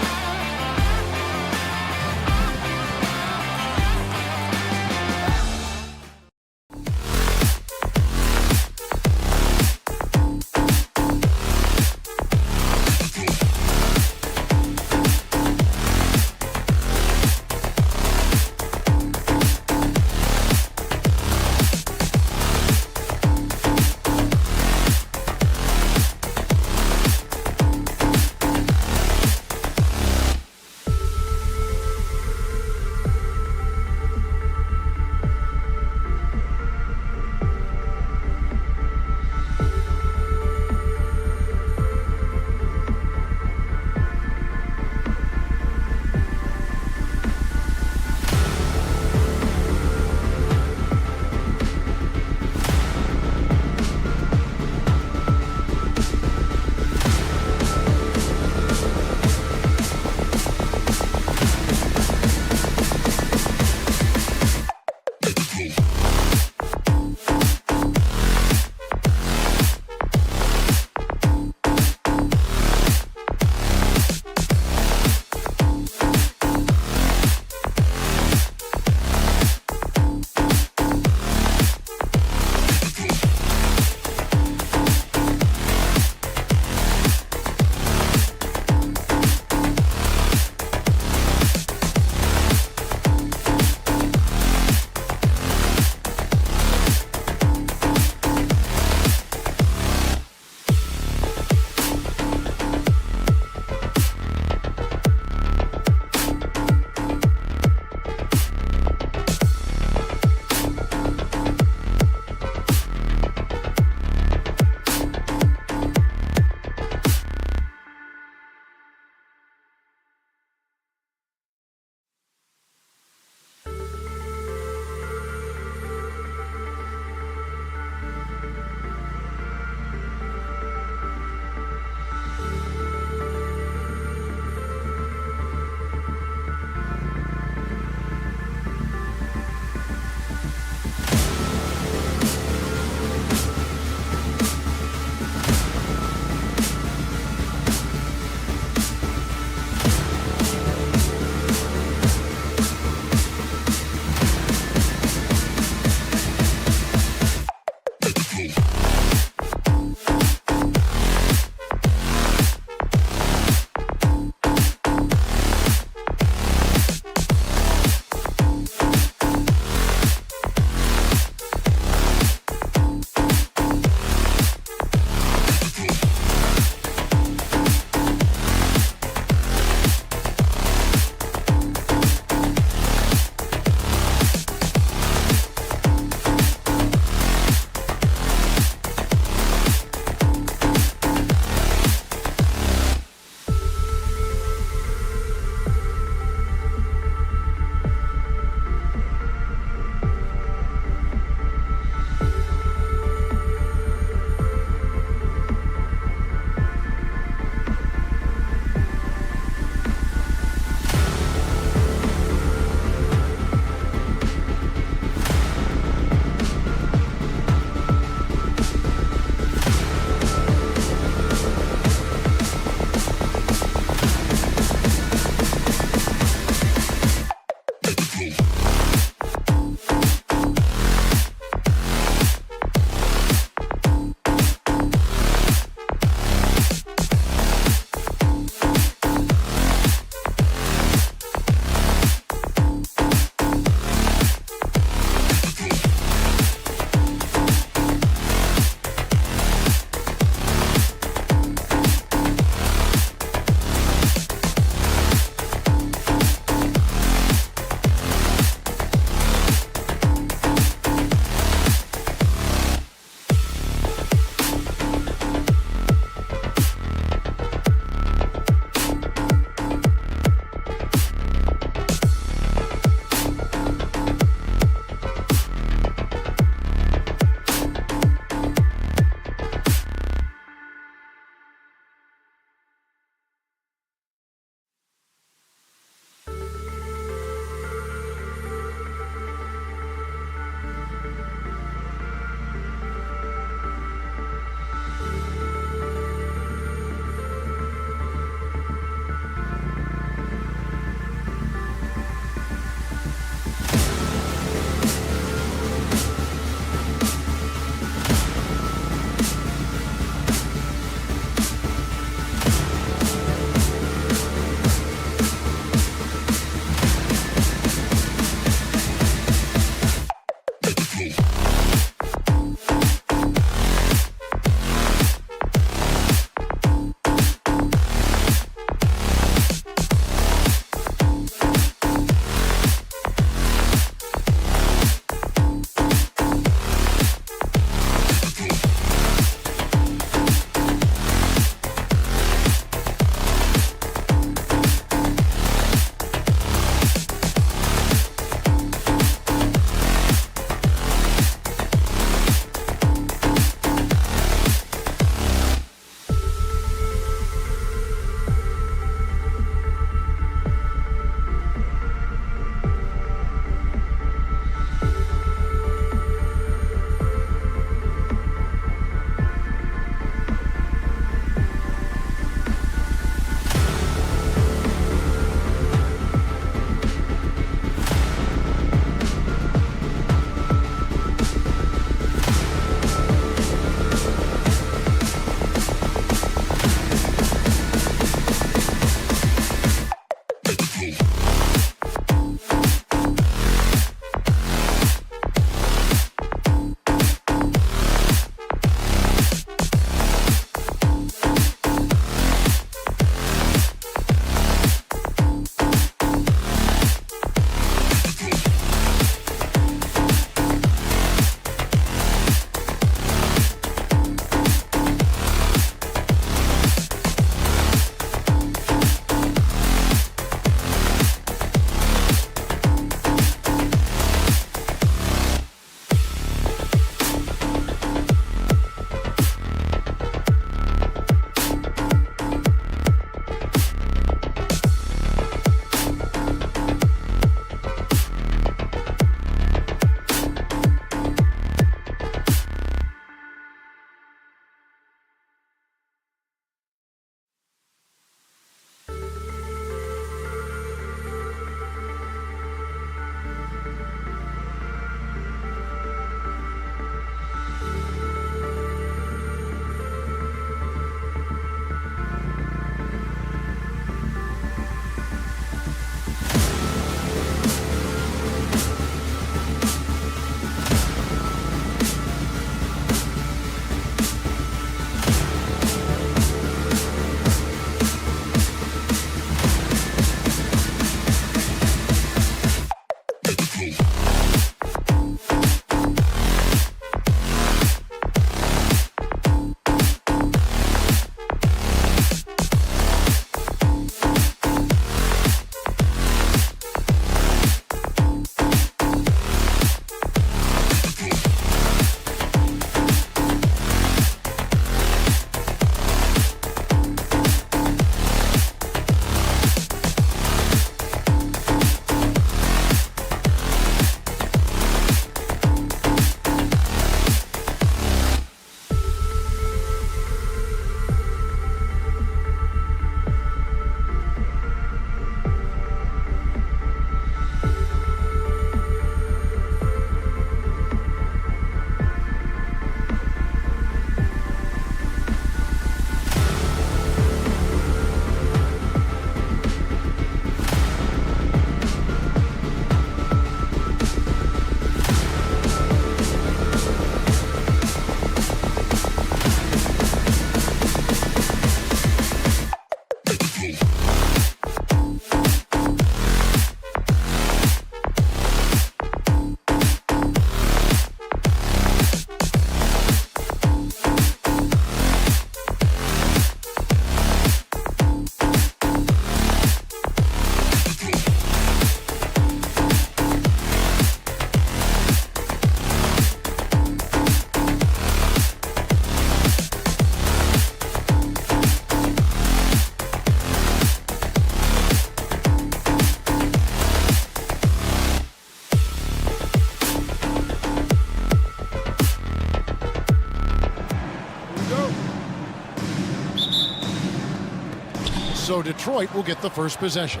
So Detroit will get the first possession.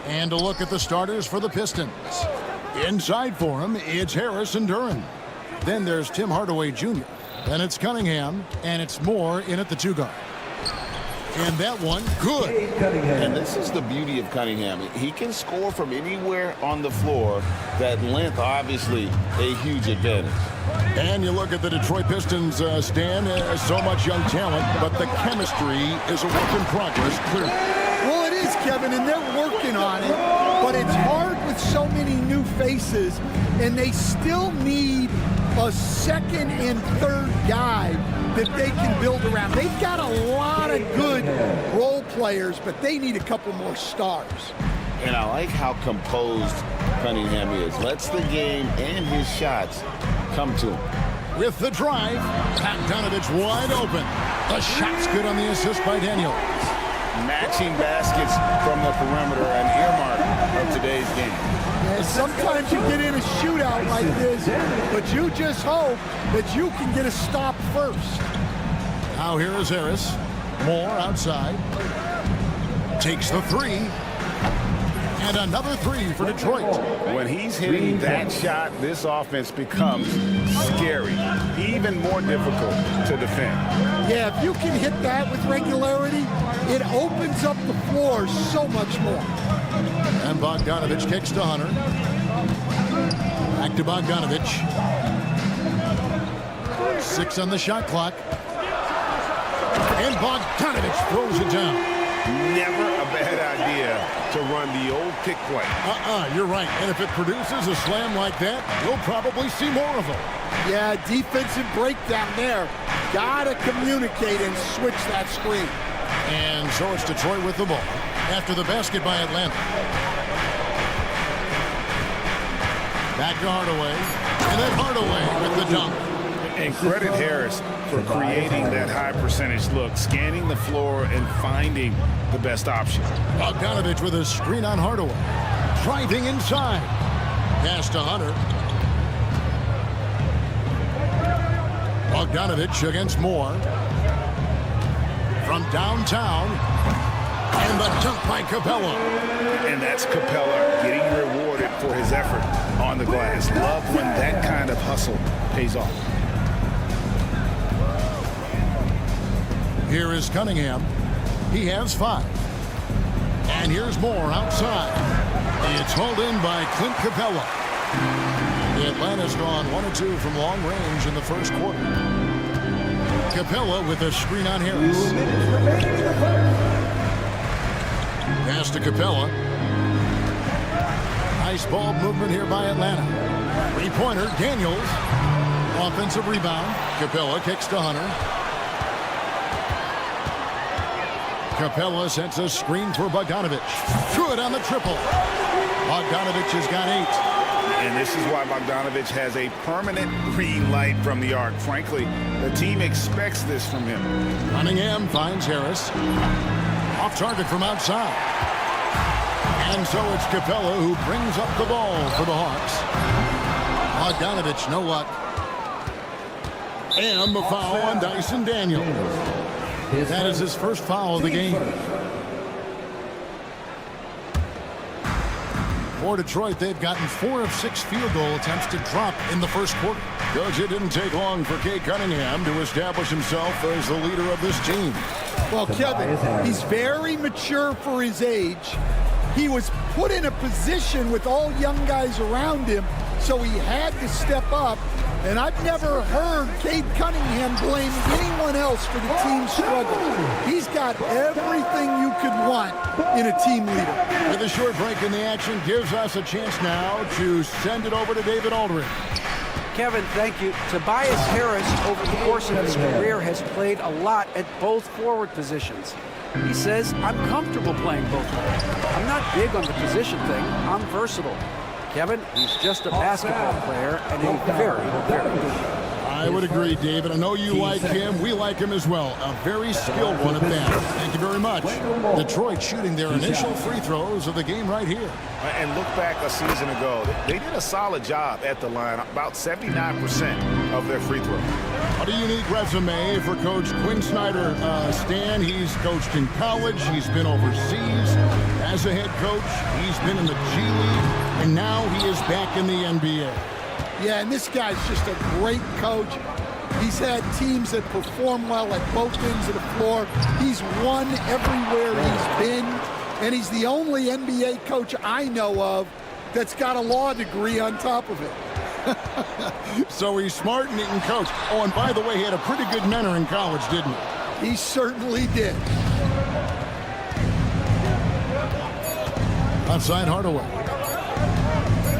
And a look at the starters for the Pistons. Inside for him, it's Harris and Duran. Then there's Tim Hardaway Jr. Then it's Cunningham, and it's Moore in at the 2 guard. And that one, good. And this is the beauty of Cunningham. He can score from anywhere on the floor. That length, obviously, a huge advantage. And you look at the Detroit Pistons, Stan, so much young talent, but the chemistry is a work in progress, clearly. Well, it is, Kevin, and they're working on it, but it's hard with so many new faces, and they still need a second and third guy that they can build around. They've got a lot of good role players, but they need a couple more stars. And I like how composed Cunningham is. Lets the game and his shots come to him. With the drive, Bogdanovich wide open. The shot's good on the assist by Daniels. Matching baskets from the perimeter, an earmark of today's game. And sometimes you get in a shootout like this, but you just hope that you can get a stop first. Now here is Harris. Moore outside. Takes the 3. And another 3 for Detroit. When he's hitting that shot, this offense becomes scary, even more difficult to defend. Yeah, if you can hit that with regularity, it opens up the floor so much more. And Bogdanovich kicks to Hunter. Back to Bogdanovich. 6 on the shot clock. And Bogdanovich throws it down. Never a bad idea to run the old pick play. You're right. And if it produces a slam like that, we'll probably see more of them. Yeah, defensive breakdown there. Gotta communicate and switch that screen. And so it's Detroit with the ball after the basket by Atlanta. Back to Hardaway. And then Hardaway with the dunk. And credit Harris for creating that high percentage look, scanning the floor and finding the best option. Bogdanovich with a screen on Hardaway. Driving inside. Pass to Hunter. Bogdanovich against Moore. From downtown. And the dunk by Capella. And that's Capella getting rewarded for his effort on the glass. Love when that kind of hustle pays off. Here is Cunningham. He has 5. And here's Moore outside. It's hauled in by Clint Capella. Atlanta's gone 1 of 2 from long range in the first quarter. Capella with a screen on Harris. Pass to Capella. Nice ball movement here by Atlanta. 3-pointer, Daniels. Offensive rebound. Capella kicks to Hunter. Capella sets a screen for Bogdanovich. Good on the triple. Bogdanovich has got 8. And this is why Bogdanovich has a permanent green light from the arc. Frankly, the team expects this from him. Cunningham finds Harris. Off target from outside. And so it's Capella who brings up the ball for the Hawks. Bogdanovich, no luck. And the foul on Dyson Daniels. That is his first foul of the game. For Detroit, they've gotten 4 of 6 field goal attempts to drop in the first quarter. Coach, it didn't take long for Cade Cunningham to establish himself as the leader of this team. Well, Kevin, he's very mature for his age. He was put in a position with all young guys around him, so he had to step up. And I've never heard Cade Cunningham blame anyone else for the team's struggle. He's got everything you could want in a team leader. With a short break in the action gives us a chance now to send it over to David Aldridge. Kevin, thank you. Tobias Harris, over the course of his career, has played a lot at both forward positions. He says, I'm comfortable playing both ways. I'm not big on the position thing. I'm versatile. Kevin, he's just a basketball player and a very, very good one. I would agree, David. I know you like him. We like him as well. A very skilled one at that. Thank you very much. Detroit shooting their initial free throws of the game right here. And look back a season ago. They did a solid job at the line, about 79% of their free throws. What a unique resume for Coach Quinn Snyder. Stan, he's coached in college. He's been overseas as a head coach. He's been in the G League, and now he is back in the NBA. Yeah, and this guy's just a great coach. He's had teams that perform well at both ends of the floor. He's won everywhere he's been, and he's the only NBA coach I know of that's got a law degree on top of it. So he's smart and he can coach. Oh, and by the way, he had a pretty good mentor in college, didn't he? He certainly did. Outside Hardaway.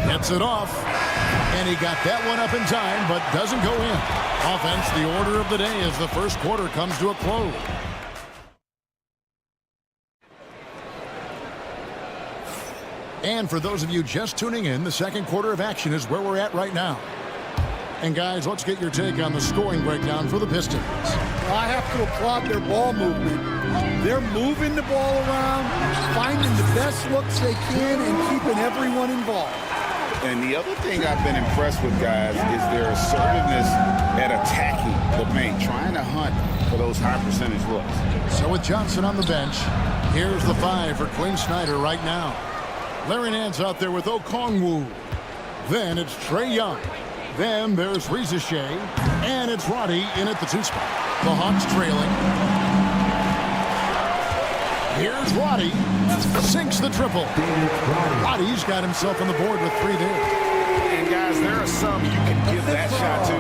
Gets it off. And he got that one up in time, but doesn't go in. Offense, the order of the day as the first quarter comes to a close. And for those of you just tuning in, the second quarter of action is where we're at right now. And guys, let's get your take on the scoring breakdown for the Pistons. Well, I have to applaud their ball movement. They're moving the ball around, finding the best looks they can, and keeping everyone involved. And the other thing I've been impressed with, guys, is their assertiveness at attacking the paint, trying to hunt for those high percentage looks. So with Johnson on the bench, here's the 5 for Quinn Snyder right now. Larry Nance out there with Okongwu. Then it's Trae Young. Then there's Reza Shea. And it's Roddy in at the 2 spot. The Hawks trailing. Here's Roddy. Sinks the triple. Roddy's got himself on the board with 3 there. And guys, there are some you can give that shot to,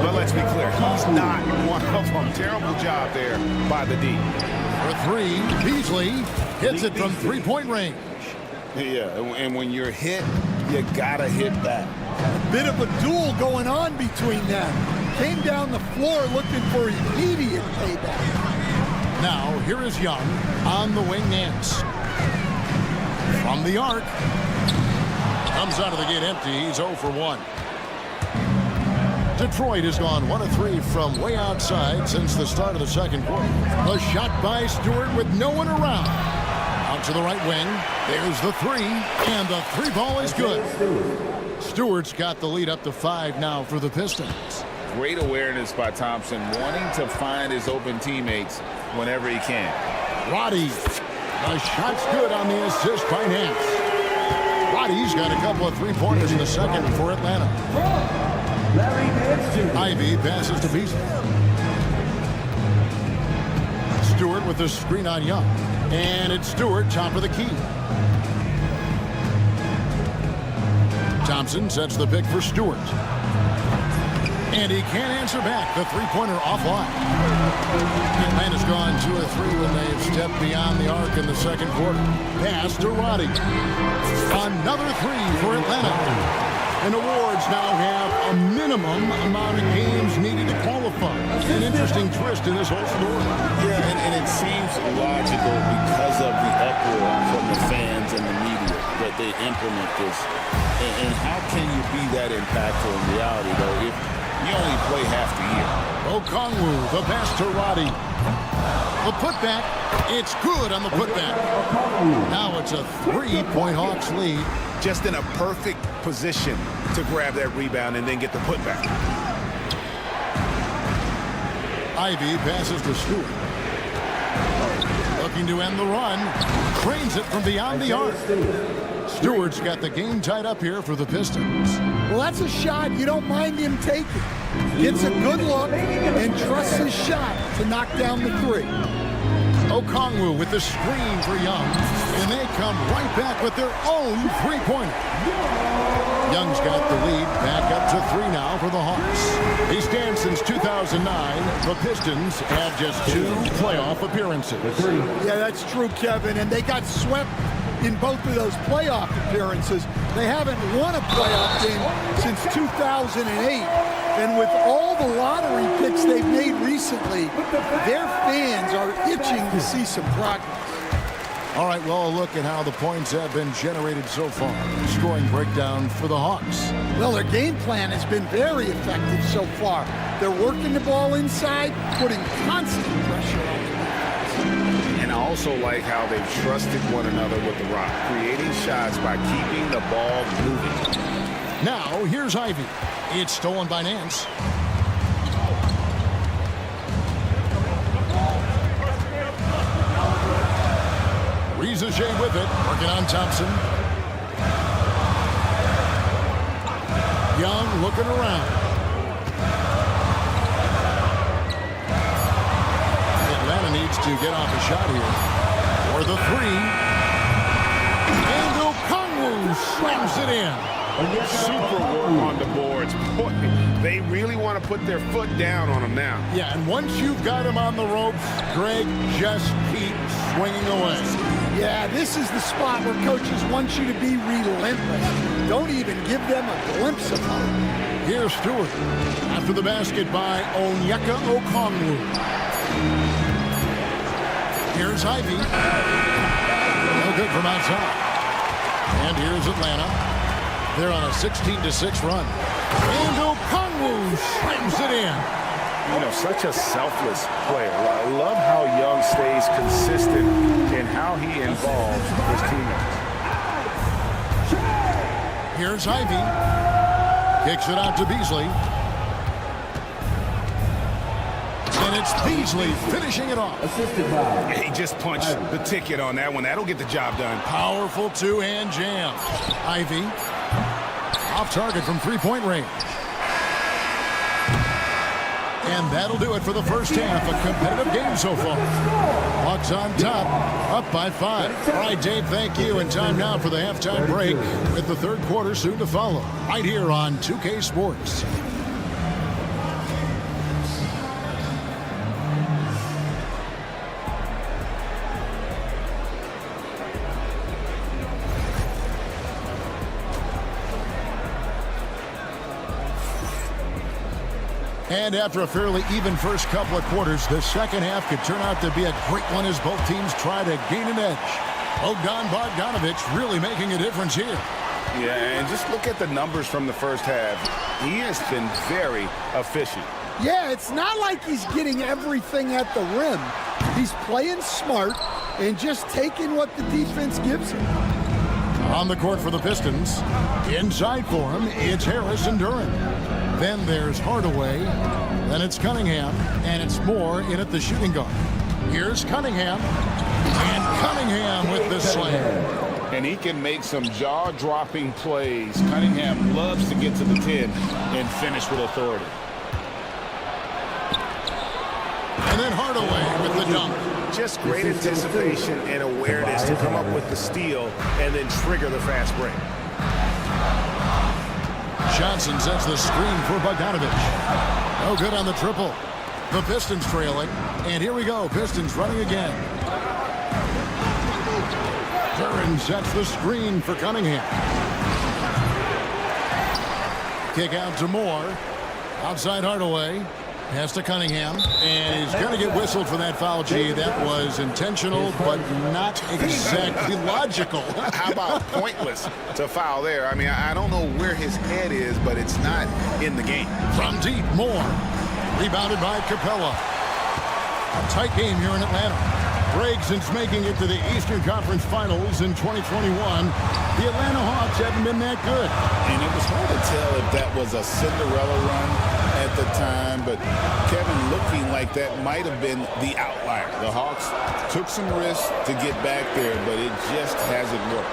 but let's be clear, he's not one of them. Terrible job there by the D. For 3, Beasley hits it from 3-point range. Yeah, and when you're hit, you gotta hit that. A bit of a duel going on between them. Came down the floor looking for immediate payback. Now, here is Young on the wing. Nance. From the arc. Comes out of the gate empty. He's 0 for 1. Detroit has gone 1 of 3 from way outside since the start of the second quarter. A shot by Stewart with no one around. Out to the right wing. There's the 3, and the 3 ball is good. Stewart's got the lead up to 5 now for the Pistons. Great awareness by Thompson, wanting to find his open teammates whenever he can. Roddy. The shot's good on the assist by Nance. Roddy's got a couple of 3-pointers in the second for Atlanta. Ivy passes to Beasley. Stewart with the screen on Young. And it's Stewart, top of the key. Thompson sets the pick for Stewart. And he can't answer back. The 3-pointer offline. Atlanta's gone 2 of 3 when they've stepped beyond the arc in the second quarter. Pass to Roddy. Another 3 for Atlanta. And awards now have a minimum amount of games needed to qualify. An interesting twist in this whole story. Yeah, and it seems logical because of the uproar from the fans and the media that they implement this. And how can you be that impactful in reality, though, if you only play half the year? Okongwu, the pass to Roddy. The putback, it's good on the putback. Now it's a 3-point Hawks lead. Just in a perfect position to grab that rebound and then get the putback. Ivy passes to Stewart. Looking to end the run. Cranes it from beyond the arc. Stewart's got the game tied up here for the Pistons. Well, that's a shot you don't mind him taking. Gets a good look and trusts his shot to knock down the 3. Okongwu with the screen for Young. And they come right back with their own 3-pointer. Young's got the lead back up to 3 now for the Hawks. He stands since 2009. The Pistons have just 2 playoff appearances. Yeah, that's true, Kevin. And they got swept in both of those playoff appearances. They haven't won a playoff game since 2008. And with all the lottery picks they've made recently, their fans are itching to see some progress. All right, well, a look at how the points have been generated so far. Scoring breakdown for the Hawks. Well, their game plan has been very effective so far. They're working the ball inside, putting constant pressure on the defense. And I also like how they've trusted one another with the rock, creating shots by keeping the ball moving. Now, here's Ivy. It's stolen by Nance. Rizachet with it, working on Thompson. Young looking around. Atlanta needs to get off a shot here. For the three. And Okongwu slams it in. Super work on the boards. Boy, they really want to put their foot down on them now. Yeah, and once you've got him on the ropes, Greg, just keep swinging away. Yeah, this is the spot where coaches want you to be relentless. Don't even give them a glimpse of hope. Here's Stewart. After the basket by Onyeka Okongwu. Here's Ivy. No good from outside. And here's Atlanta. They're on a 16-6 run. And Okongwu slams it in. You know, such a selfless player. I love how Young stays consistent in how he involves his teammates. Here's Ivy. Kicks it out to Beasley. And it's Beasley finishing it off. He just punched the ticket on that one. That'll get the job done. Powerful two-hand jam. Ivy off target from three-point range. And that'll do it for the first half. A competitive game so far. Hawks on top, up by 5. All right, Dave, thank you. And time now for the halftime break with the third quarter soon to follow. Right here on 2K Sports. And after a fairly even first couple of quarters, the second half could turn out to be a great one as both teams try to gain an edge. Bogdanovich really making a difference here. Yeah, and just look at the numbers from the first half. He has been very efficient. Yeah, it's not like he's getting everything at the rim. He's playing smart and just taking what the defense gives him. On the court for the Pistons, inside for him, it's Harris and Duran. Then there's Hardaway, then it's Cunningham, and it's Moore in at the shooting guard. Here's Cunningham, and Cunningham with the slam. And he can make some jaw-dropping plays. Cunningham loves to get to the 10 and finish with authority. And then Hardaway with the dunk. Just great anticipation and awareness to come up with the steal and then trigger the fast break. Johnson sets the screen for Bogdanovich. No good on the triple. The Pistons trailing. And here we go. Pistons running again. Duran sets the screen for Cunningham. Kick out to Moore. Outside Hardaway. Pass to Cunningham. And he's going to get whistled for that foul. Gee, that was intentional, but not exactly logical. How about pointless to foul there? I mean, I don't know where his head is, but it's not in the game. From deep, Moore. Rebounded by Capella. A tight game here in Atlanta. Greg, since making it to the Eastern Conference Finals in 2021, the Atlanta Hawks haven't been that good. And it was hard to tell if that was a Cinderella run at the time, but Kevin looking like that might have been the outlier. The Hawks took some risks to get back there, but it just hasn't worked.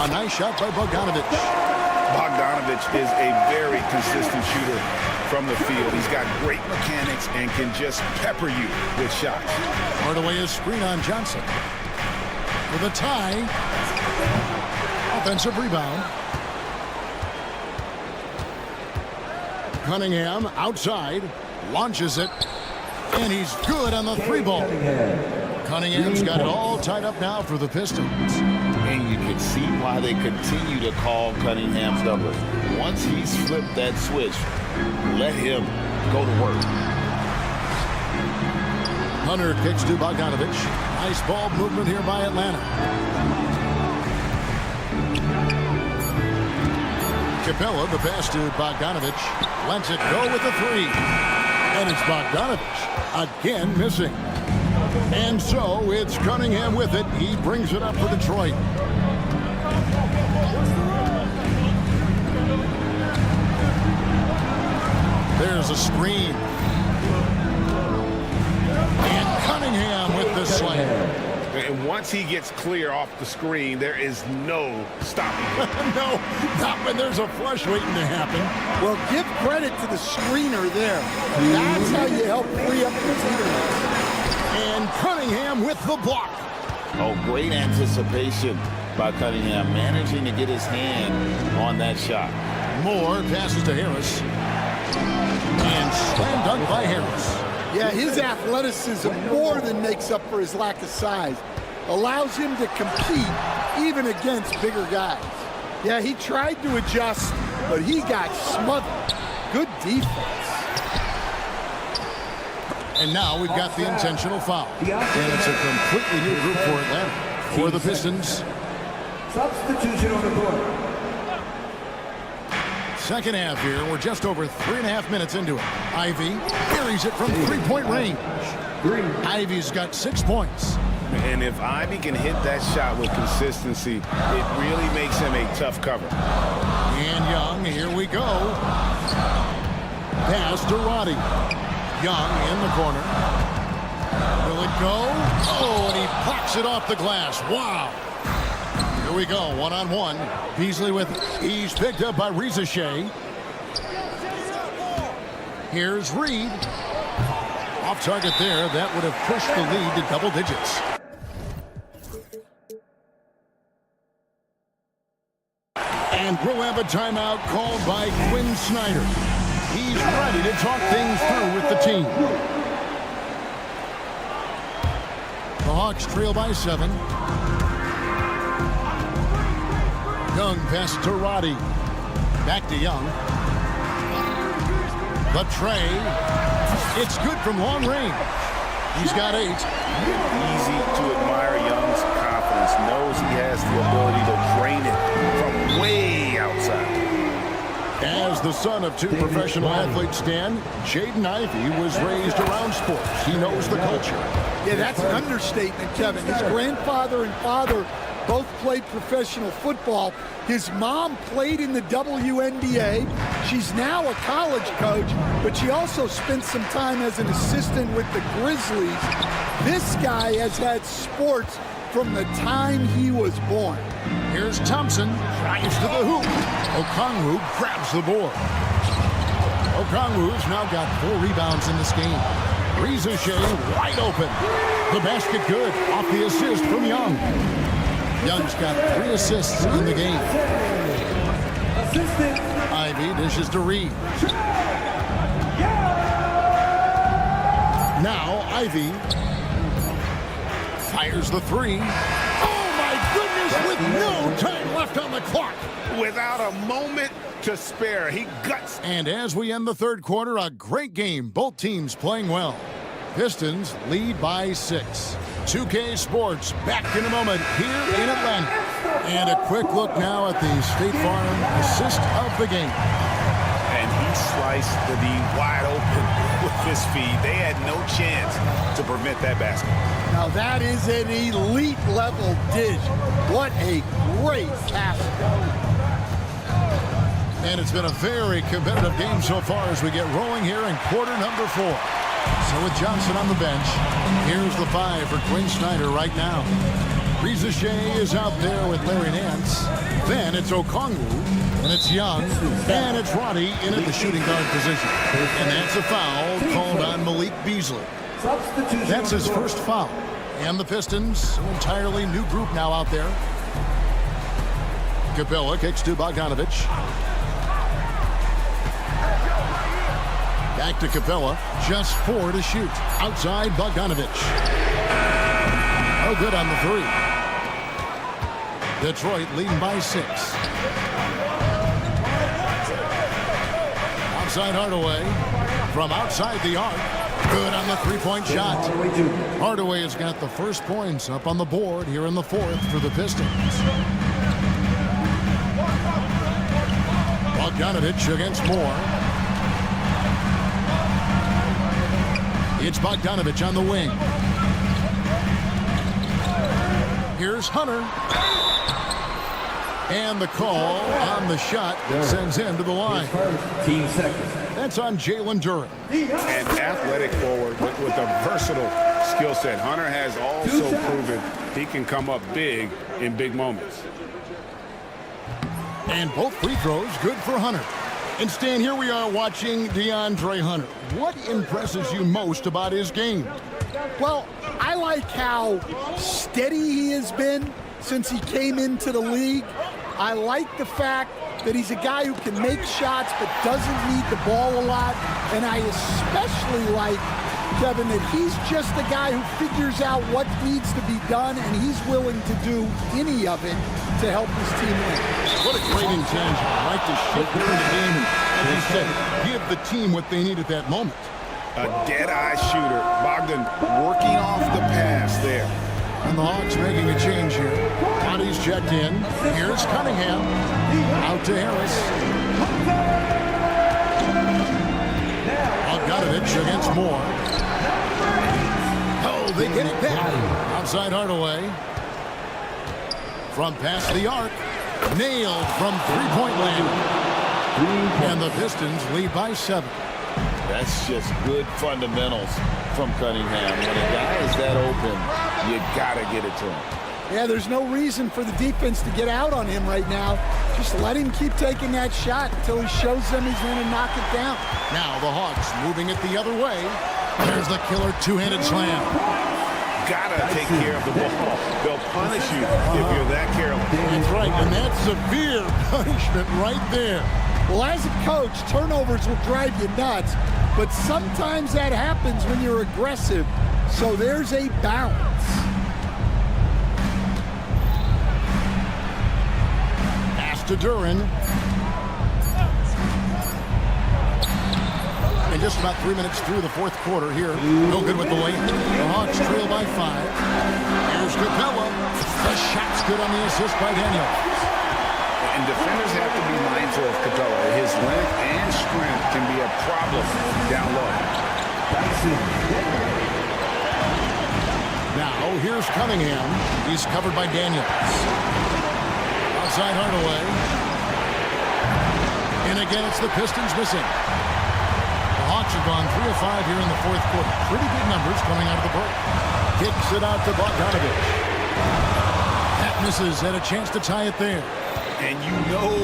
A nice shot by Bogdanovich. Bogdanovich is a very consistent shooter from the field. He's got great mechanics and can just pepper you with shots. Hardaway is screen on Johnson. With a tie. Offensive rebound. Cunningham outside. Launches it. And he's good on the three ball. Cunningham's got it all tied up now for the Pistons. And you can see why they continue to call Cunningham's number. Once he's flipped that switch, let him go to work. Hunter kicks to Bogdanovich. Nice ball movement here by Atlanta. Capella, the pass to Bogdanovich. Lets it go with the three. And it's Bogdanovich again missing. And so it's Cunningham with it. He brings it up for Detroit. There's a screen. And Cunningham with the slam. And once he gets clear off the screen, there is no stopping him. No, not when there's a flush waiting to happen. Well, give credit to the screener there. That's how you help free up the teammates. And Cunningham with the block. Oh, great anticipation by Cunningham, managing to get his hand on that shot. Moore passes to Harris. And slam dunk by Harris. Yeah, his athleticism more than makes up for his lack of size. Allows him to compete even against bigger guys. Yeah, he tried to adjust, but he got smothered. Good defense. And now we've got the intentional foul. And it's a completely new group for Atlanta. For the Pistons. Substitution on the board. Second half here. We're just over 3.5 minutes into it. Ivy carries it from three-point range. Ivy's got 6 points. And if Ivy can hit that shot with consistency, it really makes him a tough cover. And Young, here we go. Pass to Roddy. Young in the corner. Will it go? Oh, and he pops it off the glass. Wow. Here we go, one-on-one. Beasley with it. He's picked up by Reza Shea. Here's Reed. Off target there. That would have pushed the lead to double digits. And we'll have a timeout called by Quinn Snyder. He's ready to talk things through with the team. The Hawks trail by 7. Young pass to Roddy. Back to Young. The tray. It's good from long range. He's got 8. Easy to admire Young's confidence. Knows he has the ability to drain it from way outside. As the son of 2 professional athletes, Stan, Jaden Ivey was raised around sports. He knows the culture. Yeah, that's an understatement, Kevin. His grandfather and father both played professional football. His mom played in the WNBA. She's now a college coach, but she also spent some time as an assistant with the Grizzlies. This guy has had sports from the time he was born. Here's Thompson, drives to the hoop. Okongwu grabs the board. Okongwu's now got 4 rebounds in this game. Reza Shea wide open. The basket good off the assist from Young. Young's got 3 assists in the game. Ivy dishes to Reed. Now Ivy fires the 3. Oh my goodness, with no time left on the clock. Without a moment to spare, he guts. And as we end the third quarter, a great game. Both teams playing well. Pistons lead by 6. 2K Sports back in a moment here in Atlanta. And a quick look now at the State Farm assist of the game. And he sliced the D wide open with his feed. They had no chance to prevent that basket. Now that is an elite level dish. What a great pass. And it's been a very competitive game so far as we get rolling here in quarter number 4. So with Johnson on the bench, here's the 5 for Quinn Snyder right now. Reza Shea is out there with Larry Nance. Then it's Okongwu, and it's Young, and it's Roddy in at the shooting guard position. And that's a foul called on Malik Beasley. That's his first foul. And the Pistons, an entirely new group now out there. Capella kicks to Bogdanovich. Back to Capella, just 4 to shoot. Outside Bogdanovich. Oh, good on the 3. Detroit leading by 6. Outside Hardaway. From outside the arc. Good on the three-point shot. Hardaway has got the first points up on the board here in the fourth for the Pistons. Bogdanovich against Moore. It's Bogdanovich on the wing. Here's Hunter. And the call on the shot sends him to the line. That's on Jalen Duren. An athletic forward with a versatile skill set. Hunter has also proven he can come up big in big moments. And both free throws good for Hunter. And Stan, here we are watching DeAndre Hunter. What impresses you most about his game? Well, I like how steady he has been since he came into the league. I like the fact that he's a guy who can make shots but doesn't need the ball a lot. And I especially like, Kevin, that he's just a guy who figures out what needs to be done, and he's willing to do any of it to help his team win. What a great intangible, right? To shift into the game and, as you said, give the team what they need at that moment. A dead-eye shooter. Bogdan working off the pass there. And the Hawks making a change here. Bodies checked in. Here's Cunningham. Out to Harris. Bogdanovich against Moore. Oh, they get it back. Outside Hardaway. From past the arc. Nailed from three-point land. And the Pistons lead by 7. That's just good fundamentals from Cunningham. When a guy is that open, you got to get it to him. Yeah, there's no reason for the defense to get out on him right now. Just let him keep taking that shot until he shows them he's going to knock it down. Now the Hawks moving it the other way. There's the killer two-handed slam. Gotta take care of the ball. They'll punish you if you're that careless. That's right, and that's severe punishment right there. Well, as a coach, turnovers will drive you nuts, but sometimes that happens when you're aggressive. So there's a balance. Pass to Duren. And just about 3 minutes through the fourth quarter here. No good with the lane. The Hawks trail by 5. Here's Capella. The shot's good on the assist by Daniel. And defenders have to be mindful of Capella. His length and strength can be a problem down low. Now, here's Cunningham. He's covered by Daniels. Outside Hardaway. And again, it's the Pistons missing. The Hawks have gone 3 of 5 here in the fourth quarter. Pretty good numbers coming out of the break. Kicks it out to Bogdanovich. That misses. Had a chance to tie it there. And you know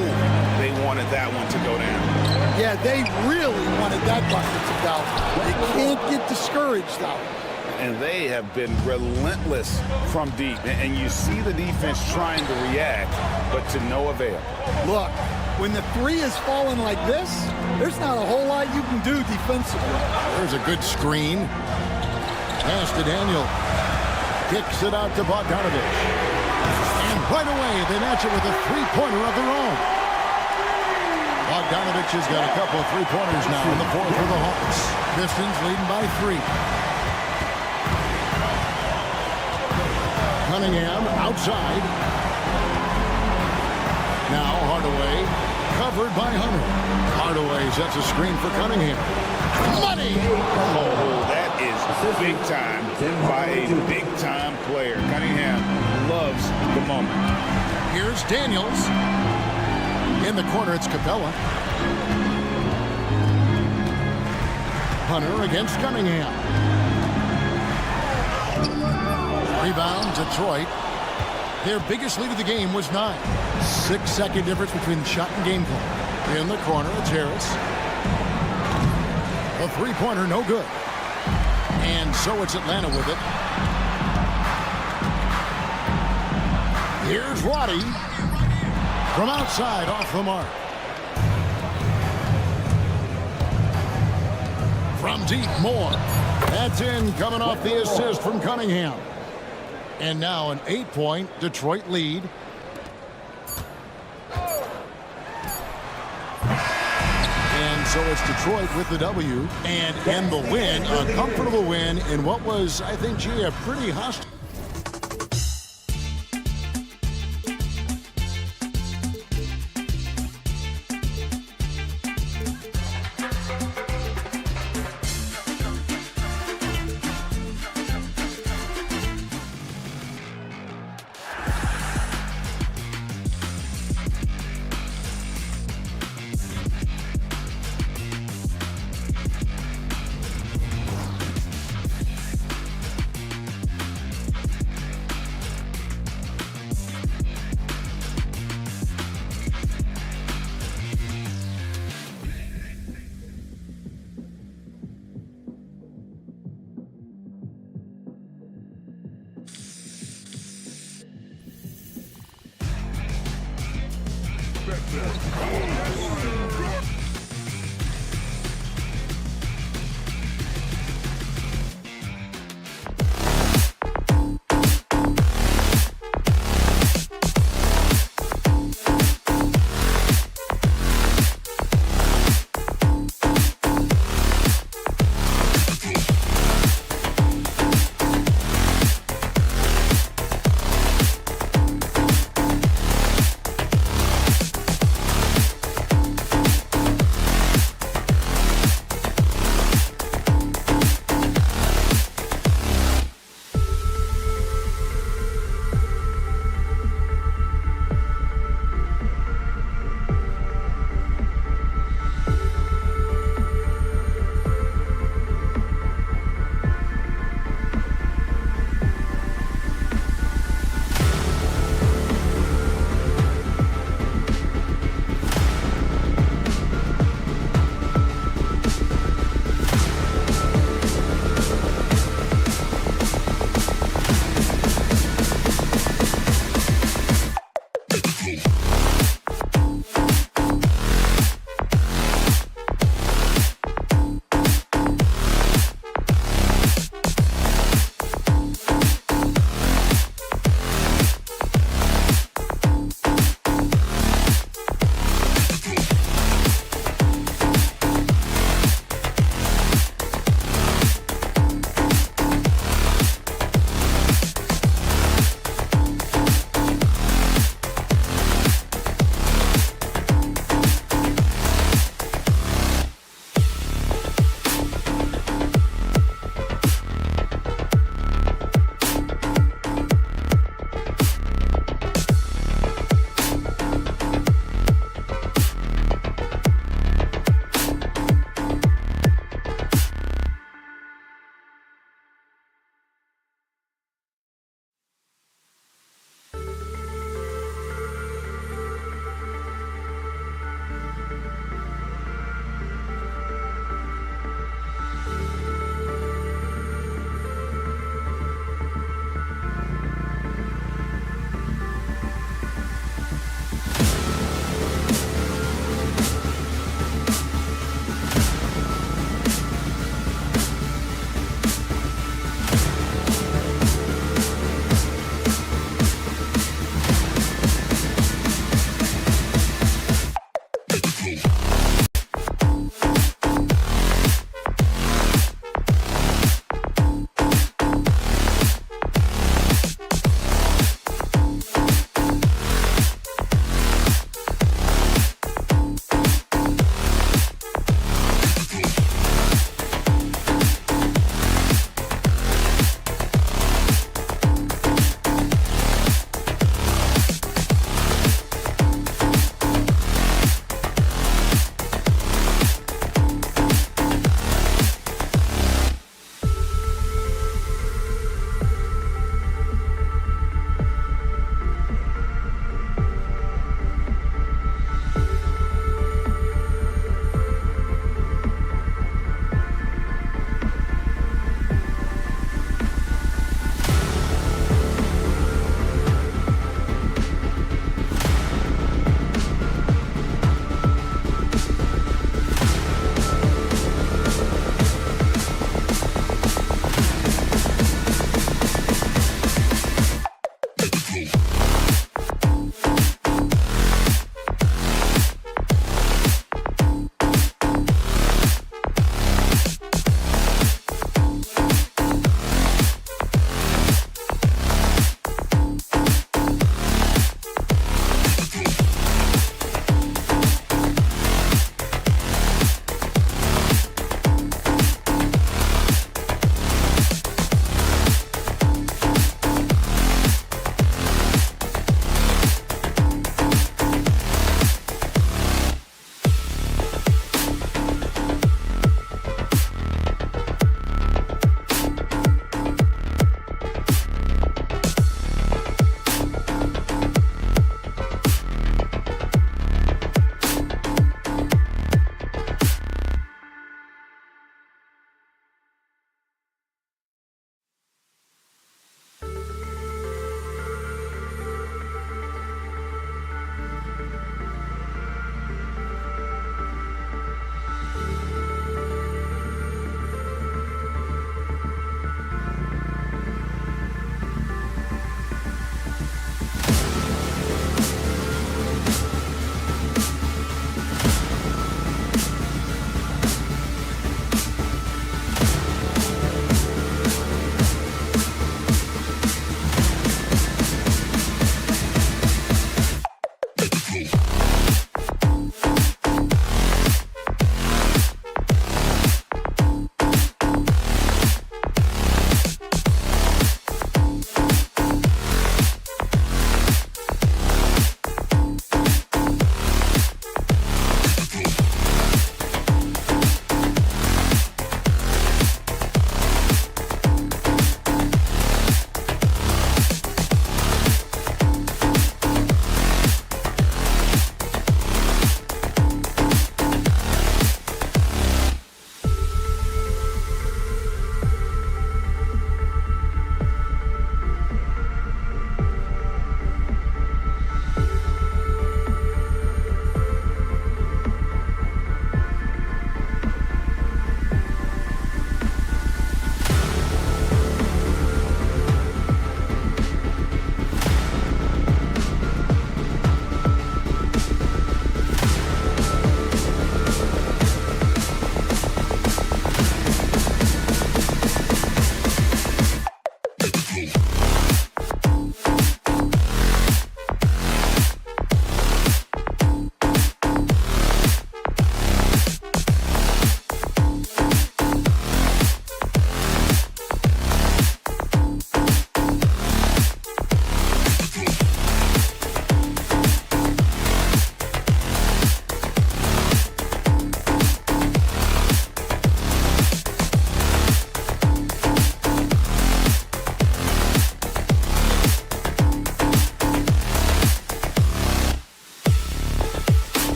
they wanted that one to go down. Yeah, they really wanted that bucket to go. They can't get discouraged, though. And they have been relentless from deep. And you see the defense trying to react, but to no avail. Look, when the three is falling like this, there's not a whole lot you can do defensively. There's a good screen. Pass to Daniel. Kicks it out to Bogdanovich. And right away, they match it with a three-pointer of their own. Bogdanovich has got a couple of three-pointers now in the fourth for the Hawks. Pistons leading by 3. Cunningham outside. Now Hardaway covered by Hunter. Hardaway sets a screen for Cunningham. Money! Oh, that is big time by a big-time player. Cunningham loves the moment. Here's Daniels. In the corner, it's Capella. Hunter against Cunningham. Rebound, Detroit. Their biggest lead of the game was 9. 6-second difference between shot and game clock. In the corner, it's Harris. A three-pointer, no good. And so it's Atlanta with it. Here's Roddy. From outside, off the mark. From deep, Moore. That's in, coming off the assist from Cunningham. And now an 8-point Detroit lead. And So it's Detroit with the W and the win, a comfortable win in what was, I think, G, a pretty hostile.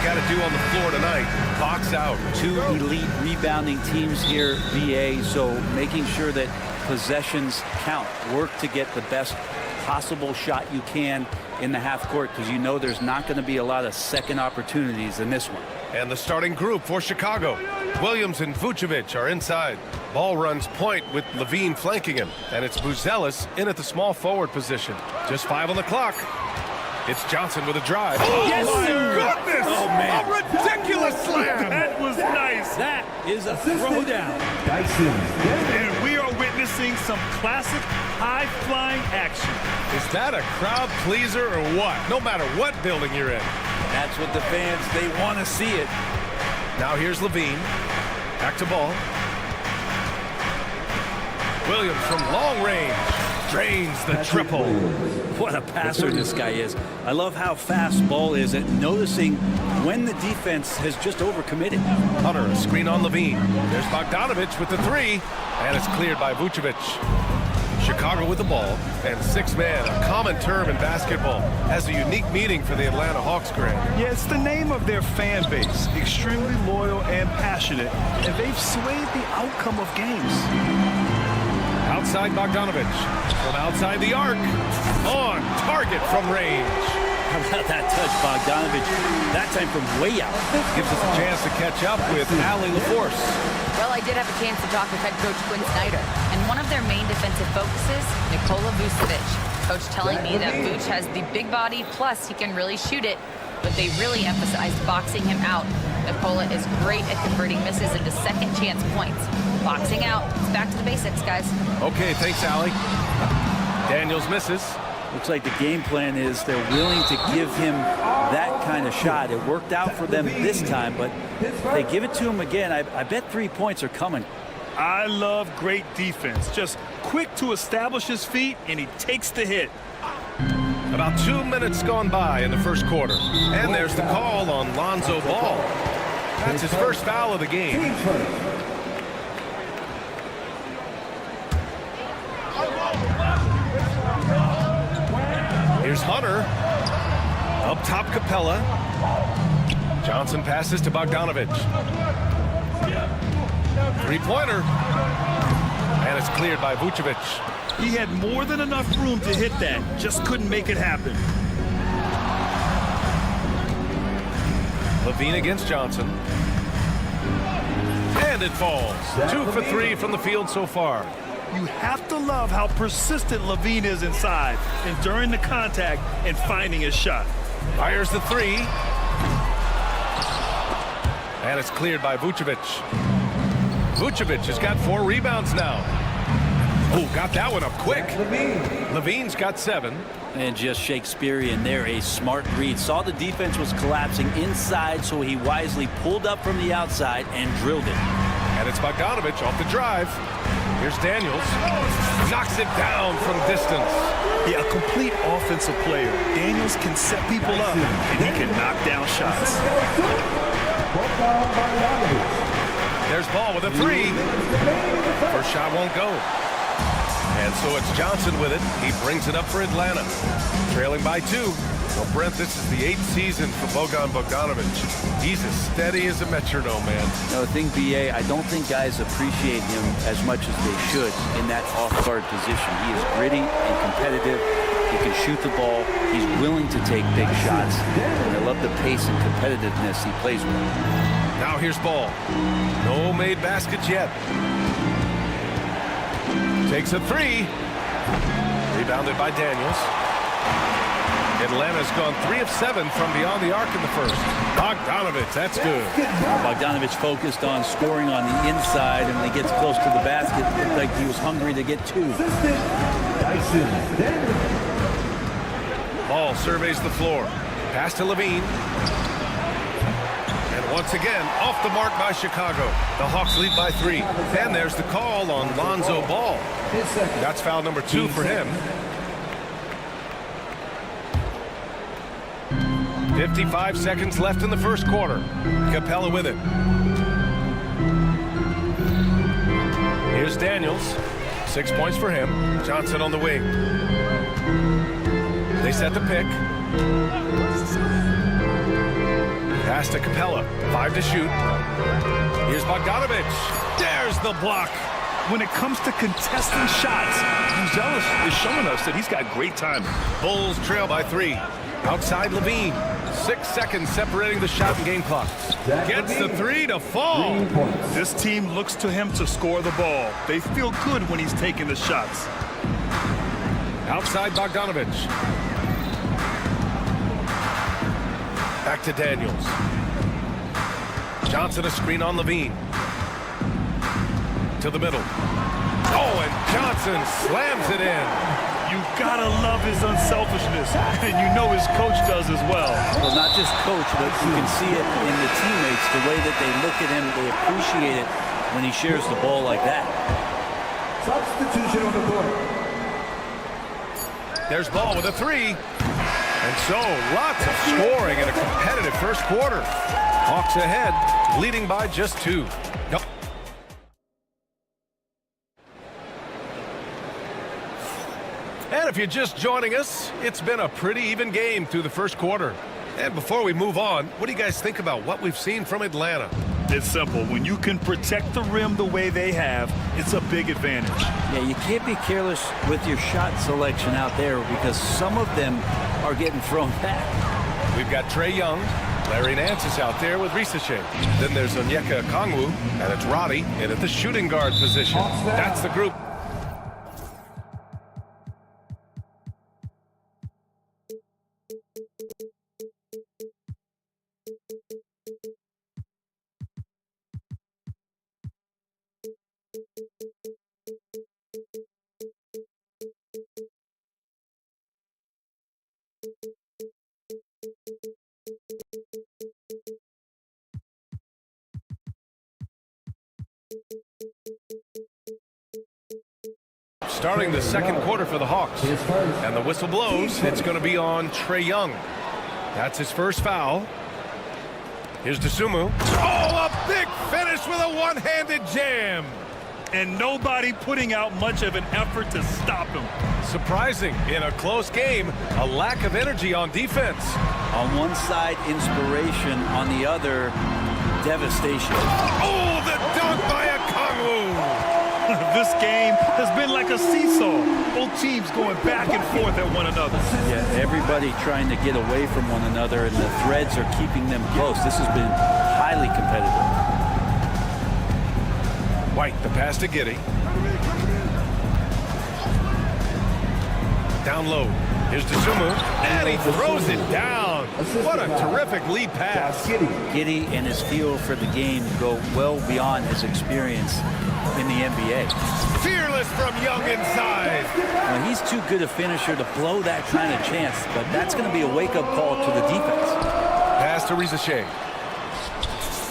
got to do on the floor tonight. Box out. Two elite rebounding teams here, VA, so making sure that possessions count. Work to get the best possible shot you can in the half court, because you know there's not going to be a lot of second opportunities in this one. And the starting group for Chicago. Williams and Vucevic are inside. Ball runs point with Levine flanking him. And it's Buzelis in at the small forward position. Just 5 on the clock. It's Johnson with a drive. Oh, yes, my goodness! Oh, man. A ridiculous slam! That was nice. That is a throwdown. And we are witnessing some classic high-flying action. Is that a crowd pleaser or what? No matter what building you're in. That's what the fans, they want to see it. Now here's Levine. Back to ball. Williams from long range. Drains the triple. What a passer this guy is. I love how fast Ball is at noticing when the defense has just overcommitted. Hunter, a screen on Levine. There's Bogdanovich with the 3. And it's cleared by Vucevic. Chicago with the ball, and 6-man, a common term in basketball, has a unique meaning for the Atlanta Hawks, Grant. Yeah, it's the name of their fan base. Extremely loyal and passionate, and they've swayed the outcome of games. Outside Bogdanovich, from outside the arc, on target from range. How about that touch, Bogdanovich? That time from way out. Gives us a chance to catch up with Allie LaForce. Well, I did have a chance to talk with head coach Quinn Snyder, and one of their main defensive focuses, Nikola Vucevic. Coach telling me that Vuce has the big body, plus he can really shoot it, but they really emphasized boxing him out. Nikola is great at converting misses into second chance points. Boxing out. It's back to the basics, guys. Okay, thanks, Allie. Daniels misses. Looks like the game plan is they're willing to give him that kind of shot. It worked out for them this time, but if they give it to him again, I bet 3 points are coming. I love great defense. Just quick to establish his feet, and he takes the hit. About 2 minutes gone by in the first quarter. And there's the call on Lonzo Ball. That's his first foul of the game. Here's Hunter. Up top, Capella. Johnson passes to Bogdanovich. Three-pointer. And it's cleared by Vucevic. He had more than enough room to hit that. Just couldn't make it happen. Levine against Johnson. And it falls. 2 for 3 from the field so far. You have to love how persistent Levine is inside, enduring the contact and finding his shot. Fires the 3. And it's cleared by Vucevic. Vucevic has got 4 rebounds now. Oh, got that one up quick. Levine's got 7. And just Shakespearean there, a smart read. Saw the defense was collapsing inside, so he wisely pulled up from the outside and drilled it. And it's Bogdanovich off the drive. Here's Daniels. Knocks it down from distance. Yeah, a complete offensive player. Daniels can set people up, and he can knock down shots. There's Ball with a 3. First shot won't go. And so it's Johnson with it. He brings it up for Atlanta. Trailing by 2. Well, Brent, this is the 8th season for Bojan Bogdanovic. He's as steady as a metronome, man. No, the thing, BA, I don't think guys appreciate him as much as they should in that off-guard position. He is gritty and competitive. He can shoot the ball. He's willing to take big shots. And I love the pace and competitiveness he plays with. Now here's Ball. No made baskets yet. Takes a 3. Rebounded by Daniels. Atlanta's gone 3 of 7 from beyond the arc in the first. Bogdanovich, that's good. Bogdanovich focused on scoring on the inside, and when he gets close to the basket, it looked like he was hungry to get 2. Ball surveys the floor. Pass to Levine. And once again, off the mark by Chicago. The Hawks lead by 3. And there's the call on Lonzo Ball. That's foul number 2 for him. 55 seconds left in the first quarter. Capella with it. Here's Daniels. 6 points for him. Johnson on the wing. They set the pick. Pass to Capella. 5 to shoot. Here's Bogdanovich. There's the block. When it comes to contesting shots, Buzelis is showing us that he's got great timing. Bulls trail by 3. Outside Levine. 6 seconds separating the shot and game clock. Gets the 3 to fall. This team looks to him to score the ball. They feel good when he's taking the shots. Outside Bogdanovich. Back to Daniels. Johnson a screen on Levine. To the middle. Oh, and Johnson slams it in. You gotta love his unselfishness, and you know his coach does as well. Well, not just coach, but you can see it in the teammates, the way that they look at him, they appreciate it when he shares the ball like that. Substitution on the board. There's Ball with a 3. And so, lots of scoring in a competitive first quarter. Hawks ahead, leading by just 2. Go. And if you're just joining us, it's been a pretty even game through the first quarter. And before we move on, what do you guys think about what we've seen from Atlanta? It's simple. When you can protect the rim the way they have, it's a big advantage. Yeah, you can't be careless with your shot selection out there because some of them are getting thrown back. We've got Trae Young. Larry Nance is out there with Risachet. Then there's Onyeka Okongwu, and it's Roddy in at the shooting guard position. That's the group. Starting the second quarter for the Hawks. And the whistle blows. It's going to be on Trae Young. That's his first foul. Here's Dosunmu. Oh, a big finish with a one-handed jam. And nobody putting out much of an effort to stop him. Surprising in a close game, a lack of energy on defense. On one side, inspiration. On the other, devastation. Oh, the dunk by Okongwu. This game has been like a seesaw. Both teams going back and forth at one another. Yeah, everybody trying to get away from one another, and the threads are keeping them close. This has been highly competitive. White, the pass to Giddey. Down low. Here's Dosunmu, and he throws it down. What a terrific lead pass. Giddey and his feel for the game go well beyond his experience in the NBA. Fearless from Young inside. Well, he's too good a finisher to blow that kind of chance, but that's going to be a wake-up call to the defense. Pass to Risachet.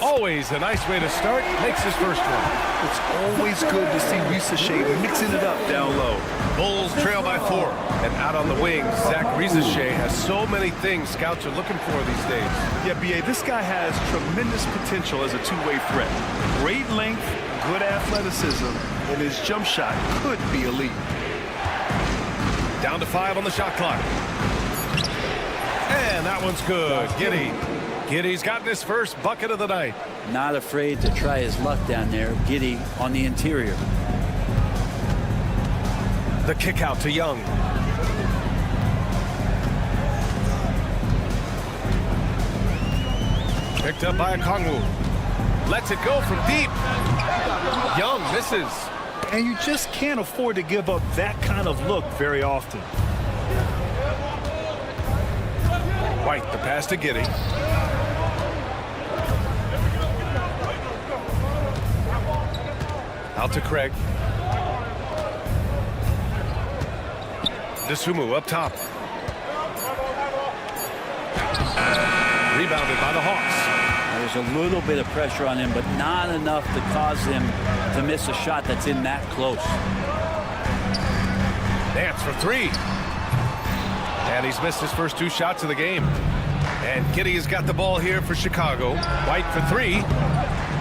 Always a nice way to start. Makes his first one. It's always good to see Risachet mixing it up down low. Bulls trail by 4. And out on the wing, Zach Risachet has so many things scouts are looking for these days. Yeah, B.A., this guy has tremendous potential as a two-way threat. Great length, good athleticism, and his jump shot could be elite. Down to 5 on the shot clock. And that one's good. Giddey. Giddey's gotten his first bucket of the night. Not afraid to try his luck down there. Giddey on the interior. The kick out to Young. Picked up by Okongwu. Lets it go from deep. Young misses. And you just can't afford to give up that kind of look very often. White, the pass to Giddey. Out to Craig. Dosunmu up top. Rebounded by the Hawks. There's a little bit of pressure on him, but not enough to cause him to miss a shot that's in that close. Nance for 3. And he's missed his first 2 shots of the game. And Giddey has got the ball here for Chicago. White for 3.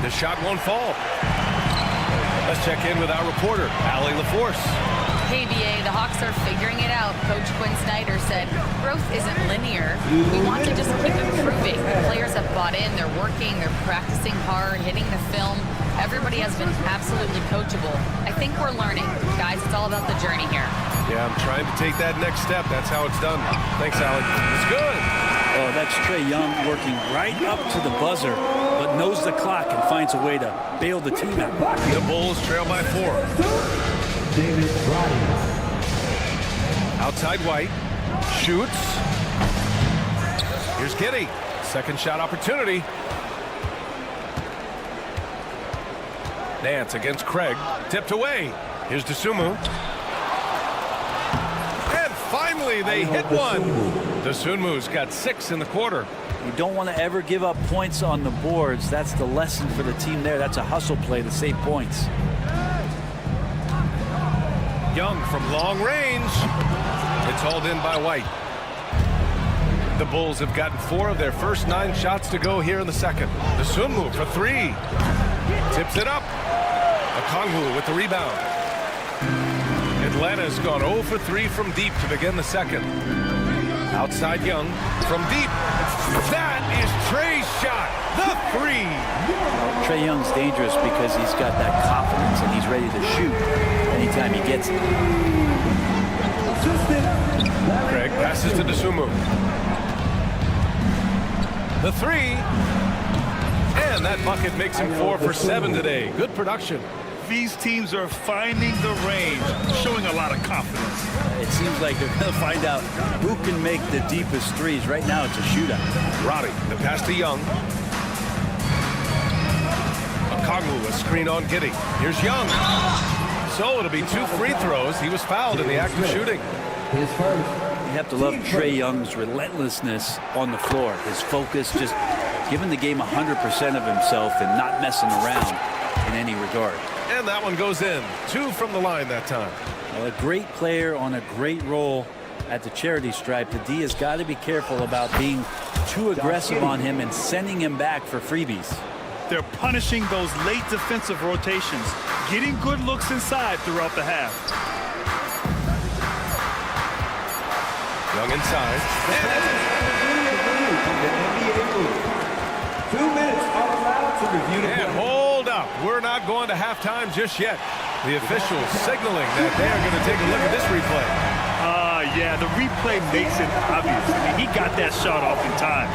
The shot won't fall. Let's check in with our reporter, Allie LaForce. Hey, VA, the Hawks are figuring it out. Coach Quinn Snyder said, growth isn't linear. We want to just keep improving. The players have bought in. They're working. They're practicing hard, hitting the film. Everybody has been absolutely coachable. I think we're learning. Guys, it's all about the journey here. Yeah, I'm trying to take that next step. That's how it's done. Thanks, Alec. It's good. Oh, that's Trae Young working right up to the buzzer, but knows the clock and finds a way to bail the team out. The Bulls trail by 4. Outside White. Shoots. Here's Giddey. Second shot opportunity. Nance against Craig. Tipped away. Here's Dosunmu. And finally, they hit one. Dosunmu's got 6 in the quarter. You don't want to ever give up points on the boards. That's the lesson for the team there. That's a hustle play to save points. Young from long range. It's hauled in by White. The Bulls have gotten 4 of their first 9 shots to go here in the second. Dosunmu for 3. Tips it up. Okongwu with the rebound. Atlanta's gone 0 for 3 from deep to begin the second. Outside Young from deep. That is Trae's shot. The 3. Trae Young's dangerous because he's got that confidence and he's ready to shoot anytime he gets it. Craig passes to Dosunmu. The 3. And that bucket makes him 4 for 7 today. Good production. These teams are finding the range, showing a lot of confidence. It seems like they're going to find out who can make the deepest threes. Right now, it's a shootout. Roddy, the pass to Young. Okongwu, a screen on Giddey. Here's Young. So it'll be 2 free throws. He was fouled in the act of shooting. You have to love Trae Young's relentlessness on the floor. His focus, just giving the game 100% of himself and not messing around in any regard. And that one goes in. 2 from the line that time. Well, a great player on a great role at the charity stripe. The D has got to be careful about being too aggressive on him and sending him back for freebies. They're punishing those late defensive rotations, getting good looks inside throughout the half. Young inside. 2 minutes are allowed to review the And hold up. We're not going to halftime just yet. The officials signaling that they are going to take a look at this replay. Yeah, the replay makes it obvious. I mean, he got that shot off in time.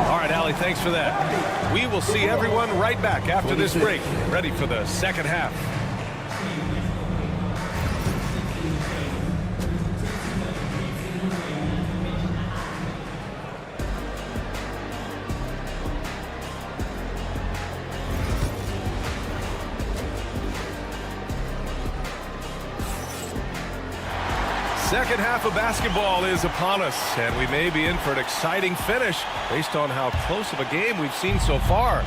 All right, Allie, thanks for that. We will see everyone right back after this break, ready for the second half. Second half of basketball is upon us, and we may be in for an exciting finish based on how close of a game we've seen so far.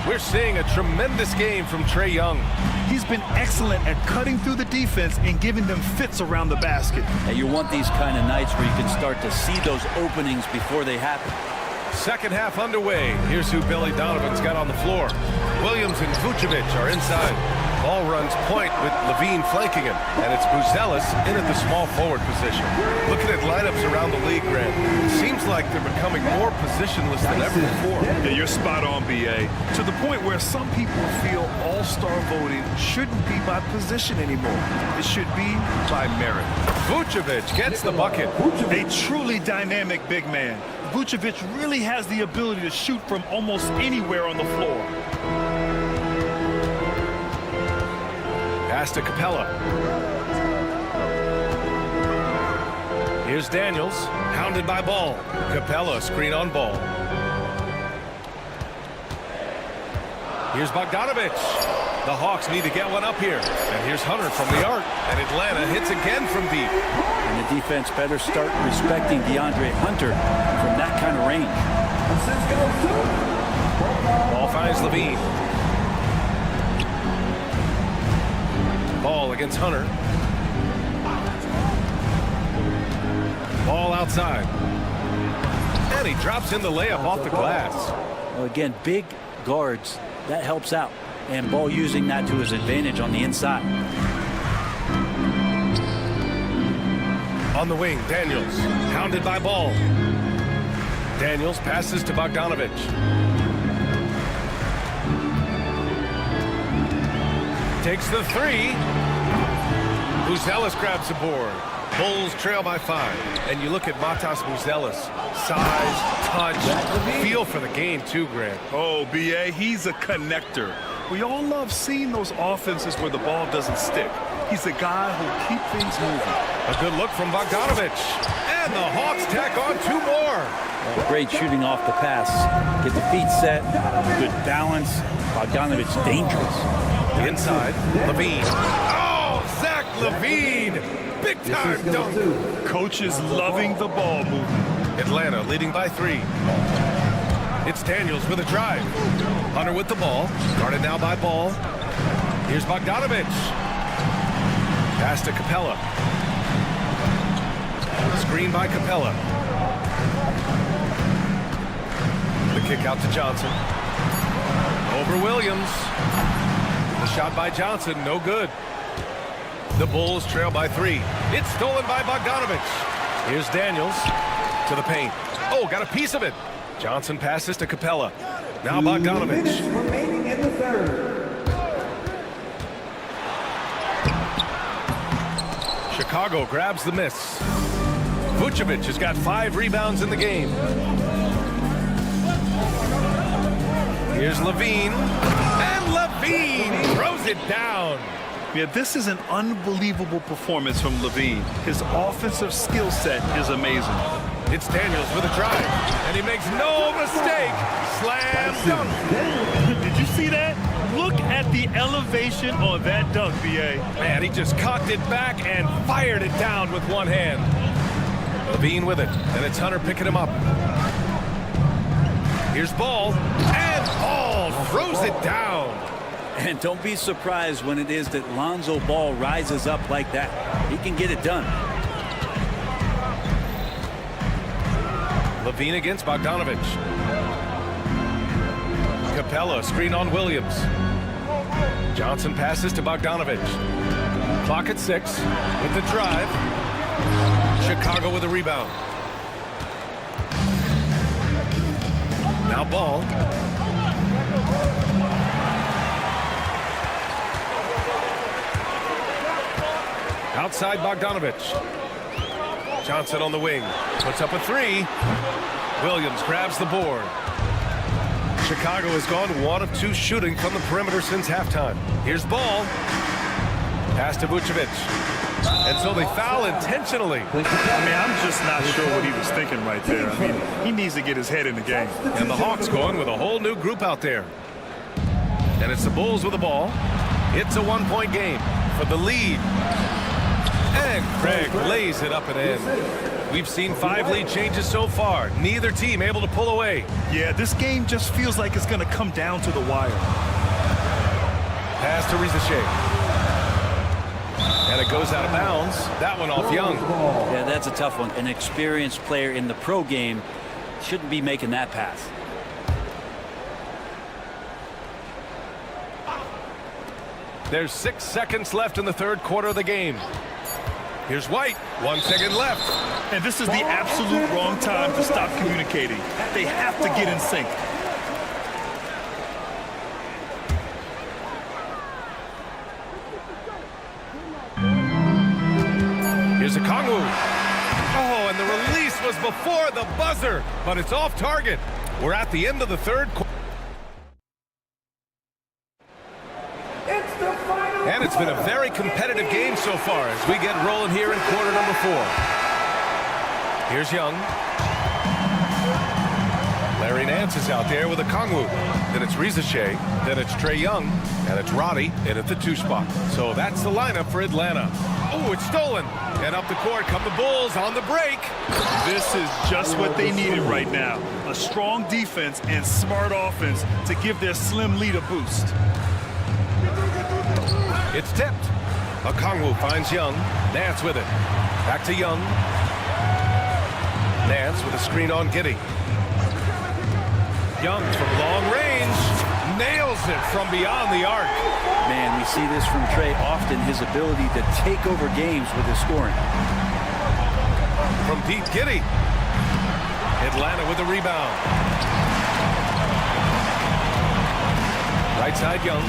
We're seeing a tremendous game from Trae Young. He's been excellent at cutting through the defense and giving them fits around the basket. And you want these kind of nights where you can start to see those openings before they happen. Second half underway. Here's who Billy Donovan's got on the floor. Williams and Vucevic are inside. Ball runs point with Levine flanking him, and it's Buzelis in at the small forward position. Looking at lineups around the league, Grant, it seems like they're becoming more positionless than ever before. Yeah, you're spot on, BA. To the point where some people feel all-star voting shouldn't be by position anymore. It should be by merit. Vucevic gets the bucket. A truly dynamic big man. Vucevic really has the ability to shoot from almost anywhere on the floor. Pass to Capella. Here's Daniels, hounded by Ball. Capella, screen on Ball. Here's Bogdanovic. The Hawks need to get one up here. And here's Hunter from the arc. And Atlanta hits again from deep. And the defense better start respecting DeAndre Hunter from that kind of range. Ball finds Levine. Ball against Hunter. Ball outside. And he drops in the layup off the glass. Well, again, big guards, that helps out. And Ball using that to his advantage on the inside. On the wing, Daniels, hounded by Ball. Daniels passes to Bogdanovich. Takes the three. Buzelis grabs the board. Bulls trail by 5. And you look at Matas Buzelis. Size, touch, feel for the game too, Grant. Oh, B.A., he's a connector. We all love seeing those offenses where the ball doesn't stick. He's the guy who'll keep things moving. A good look from Bogdanovich. And the Hawks tack on 2 more. Great shooting off the pass. Get the feet set. Good balance. Bogdanovich dangerous. Inside, Levine. Oh, Zach Levine. Big time dunk. Coach is loving the ball movement. Atlanta leading by 3. It's Daniels with a drive. Hunter with the ball. Guarded now by Ball. Here's Bogdanovich. Pass to Capella. Screen by Capella. The kick out to Johnson. Over Williams. The shot by Johnson, no good. The Bulls trail by 3. It's stolen by Bogdanovich. Here's Daniels to the paint. Oh, got a piece of it. Johnson passes to Capella. Now Bogdanovich. Remaining in the third. Chicago grabs the miss. Vucevic has got 5 rebounds in the game. Here's Levine. And Levine throws it down. Yeah, this is an unbelievable performance from Levine. His offensive skill set is amazing. It's Daniels with a drive, and he makes no mistake. Slam dunk. Did you see that? Look at the elevation on that dunk, B.A. Man, he just cocked it back and fired it down with one hand. Levine with it, and it's Hunter picking him up. Here's Ball, and Ball throws it down. And don't be surprised when it is that Lonzo Ball rises up like that. He can get it done. Levine against Bogdanovich. Capella, screen on Williams. Johnson passes to Bogdanovich. Clock at 6 with the drive. Chicago with a rebound. Now Ball. Outside Bogdanovich. Johnson on the wing. Puts up a 3. Williams grabs the board. Chicago has gone 1 of 2 shooting from the perimeter since halftime. Here's Ball. Pass to Vucevic. And so they foul intentionally. I mean, I'm just not sure what he was thinking right there. I mean, he needs to get his head in the game. And the Hawks going with a whole new group out there. And it's the Bulls with the ball. It's a 1-point game for the lead. And Craig lays it up and in. We've seen 5 lead changes so far. Neither team able to pull away. Yeah, this game just feels like it's going to come down to the wire. Pass to Rizachet. And it goes out of bounds. That one off Young. Yeah, that's a tough one. An experienced player in the pro game shouldn't be making that pass. There's 6 seconds left in the 3rd quarter of the game. Here's White. 1 second left. And this is the absolute wrong time to stop communicating. They have to get in sync. Here's a Kongwu. Oh, and the release was before the buzzer, but it's off target. We're at the end of the 3rd quarter. And it's been a very competitive game so far as we get rolling here in quarter number 4. Here's Young. Larry Nance is out there with a Kongwu. Then it's Rizachet. Then it's Trae Young. And it's Roddy in at the 2 spot. So that's the lineup for Atlanta. Oh, it's stolen. And up the court come the Bulls on the break. This is just what they needed right now. A strong defense and smart offense to give their slim lead a boost. It's tipped. Okongwu finds Young. Nance with it. Back to Young. Nance with a screen on Giddey. Young from long range. Nails it from beyond the arc. Man, we see this from Trae often, his ability to take over games with his scoring. from Pete Giddy. Atlanta with the rebound. Right side, Young.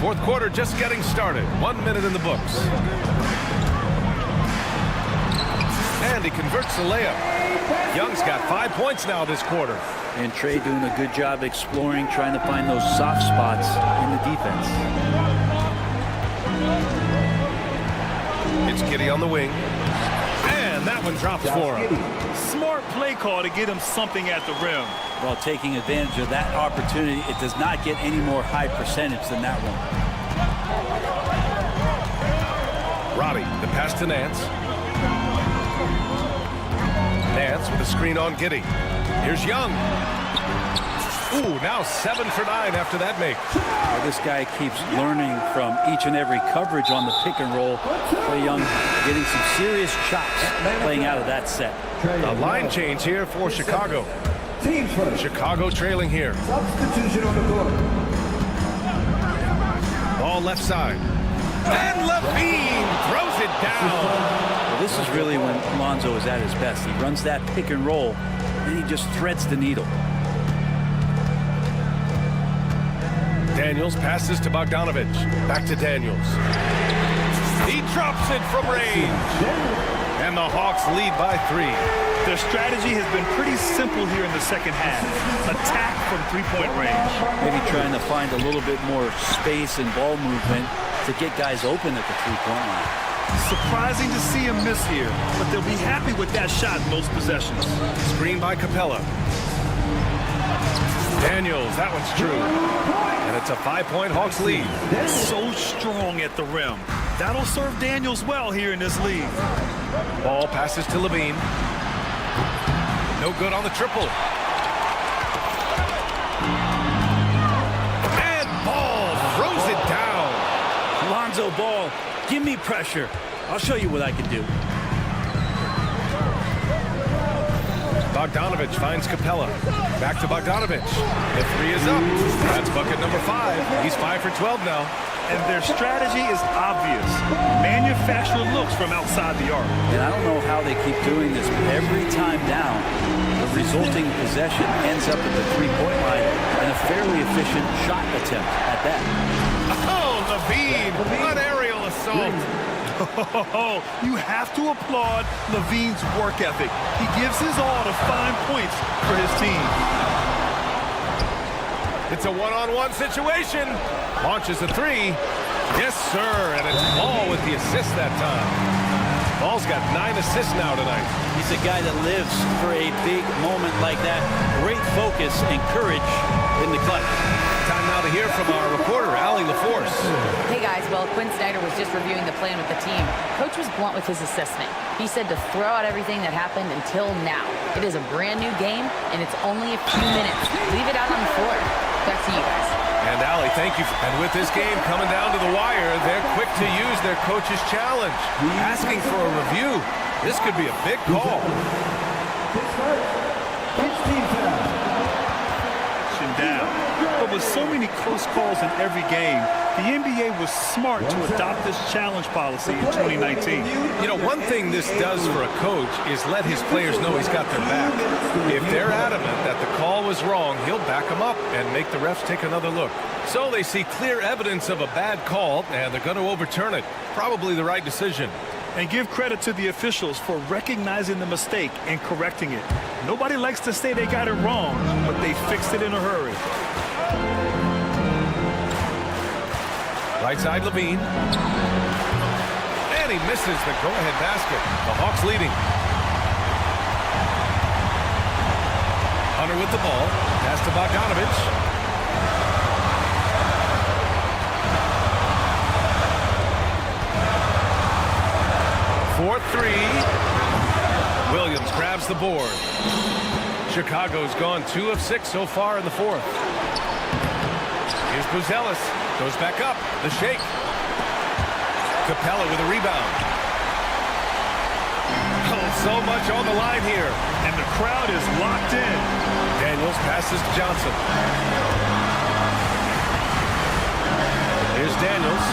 Fourth quarter just getting started. 1 minute in the books. And he converts the layup. Young's got 5 points now this quarter. And Trey doing a good job exploring, trying to find those soft spots in the defense. It's Giddy on the wing. And that one drops for him. Smart play call to get him something at the rim. Well, taking advantage of that opportunity, it does not get any more high percentage than that one. Roddy, the pass to Nance. Nance with a screen on Giddy. Here's Young. Ooh, now 7 for 9 after that make. Well, this guy keeps learning from each and every coverage on the pick and roll. Trey Young getting some serious chops playing out of that set. A line change here for Chicago. Chicago trailing here. Substitution on the court. Ball left side. And Levine throws it down. Well, this is really when Lonzo is at his best. He runs that pick and roll, and he just threads the needle. Daniels passes to Bogdanovich. Back to Daniels. He drops it from range. And the Hawks lead by 3. Their strategy has been pretty simple here in the second half. Attack from three-point range. Maybe trying to find a little bit more space and ball movement to get guys open at the three-point line. Surprising to see him miss here, but they'll be happy with that shot most possessions. Screen by Capella. Daniels, that one's true. And it's a 5-point Hawks lead. So strong at the rim. That'll serve Daniels well here in this league. Ball passes to Levine. No good on the triple. And Ball throws it down. Lonzo Ball, give me pressure. I'll show you what I can do. Bogdanovich finds Capella. Back to Bogdanovich. The 3 is up. That's bucket number 5. He's 5 for 12 now. And their strategy is obvious. Manufacture looks from outside the arc. And I don't know how they keep doing this, but every time down, the resulting possession ends up at the three-point line and a fairly efficient shot attempt at that. Oh, Levine, an aerial assault. Oh, you have to applaud Levine's work ethic. He gives his all to find points for his team. It's a one-on-one situation. Launches a 3. Yes, sir. And it's Ball with the assist that time. Ball's got 9 assists now tonight. He's a guy that lives for a big moment like that. Great focus and courage in the clutch. Time now to hear from our reporter, Allie LaForce. Hey guys, well, Quinn Snyder was just reviewing the plan with the team. Coach was blunt with his assessment. He said to throw out everything that happened until now. It is a brand new game, and it's only a few minutes. Leave it out on the floor. Back to you guys. And Allie, thank you. And with this game coming down to the wire, they're quick to use their coach's challenge. Asking for a review. This could be a big call. Down. But with so many close calls in every game, the NBA was smart to adopt this challenge policy in 2019. You know, one thing this does for a coach is let his players know he's got their back. If they're adamant that the call was wrong, he'll back them up and make the refs take another look. So they see clear evidence of a bad call, and they're going to overturn it. Probably the right decision. And give credit to the officials for recognizing the mistake and correcting it. Nobody likes to say they got it wrong, but they fixed it in a hurry. Right side, Levine. And he misses the go-ahead basket. The Hawks leading. Hunter with the ball. Pass to Bogdanovich. For 3. Williams grabs the board. Chicago's gone 2 of 6 so far in the 4th. Here's Buzelis. Goes back up. The shake. Capella with a rebound. Oh, so much on the line here. And the crowd is locked in. Daniels passes to Johnson. Here's Daniels.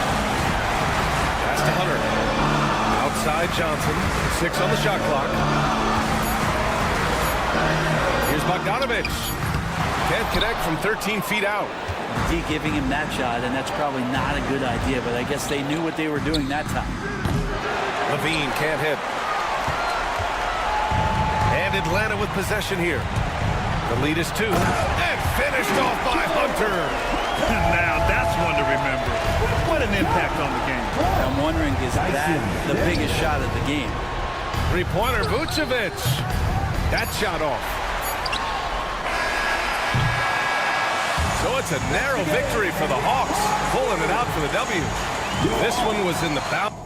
Pass to Hunter. Outside Johnson. 6 on the shot clock. Here's Bogdanovich. Can't connect from 13 feet out. D giving him that shot, and that's probably not a good idea, but I guess they knew what they were doing that time. Levine can't hit. And Atlanta with possession here. The lead is 2. And finished off by Hunter. Now that's one to remember. What an impact on the game. I'm wondering, is that the biggest shot of the game? Three-pointer, Vucevic. That shot off. So it's a narrow victory for the Hawks, pulling it out for the W. This one was in the foul.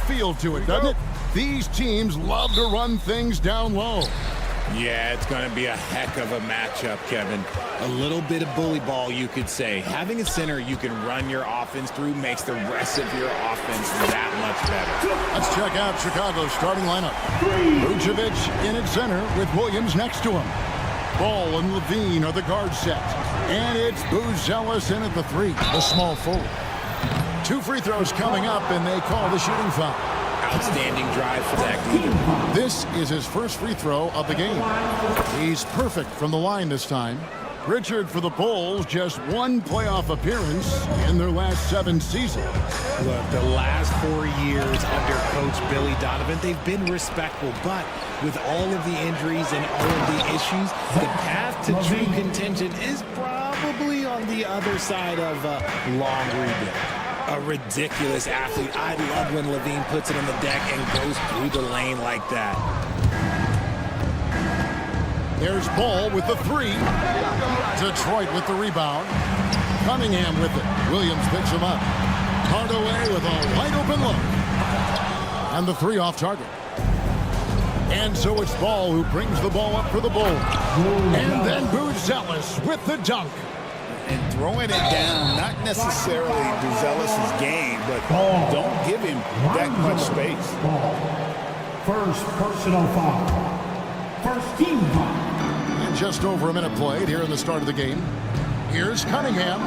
feel to it, doesn't it? These teams love to run things down low. Yeah, it's going to be a heck of a matchup, Kevin. A little bit of bully ball, you could say. Having a center you can run your offense through makes the rest of your offense that much better. Let's check out Chicago's starting lineup. Vucevic in at center with Williams next to him. Ball and Levine are the guard set. And it's Buzelis in at the 3, the small forward. 2 free throws coming up, and they call the shooting foul. Outstanding drive for that group. This is his first free throw of the game. He's perfect from the line this time. Richard for the Bulls, just 1 playoff appearance in their last 7 seasons. Look, the last 4 years under Coach Billy Donovan, they've been respectful, but with all of the injuries and all of the issues, the path to true contention is probably on the other side of a long rebuild. A ridiculous athlete. I love when Levine puts it on the deck and goes through the lane like that. There's Ball with the 3. Detroit with the rebound. Cunningham with it. Williams picks him up. Hardaway with a wide open look. And the 3 off target. And so it's Ball who brings the ball up for the Bulls. And then Buzelis with the dunk. And throwing it down, not necessarily Buzelis' game, but don't give him that much space. First personal foul. First team foul. And just over a minute played here in the start of the game. Here's Cunningham.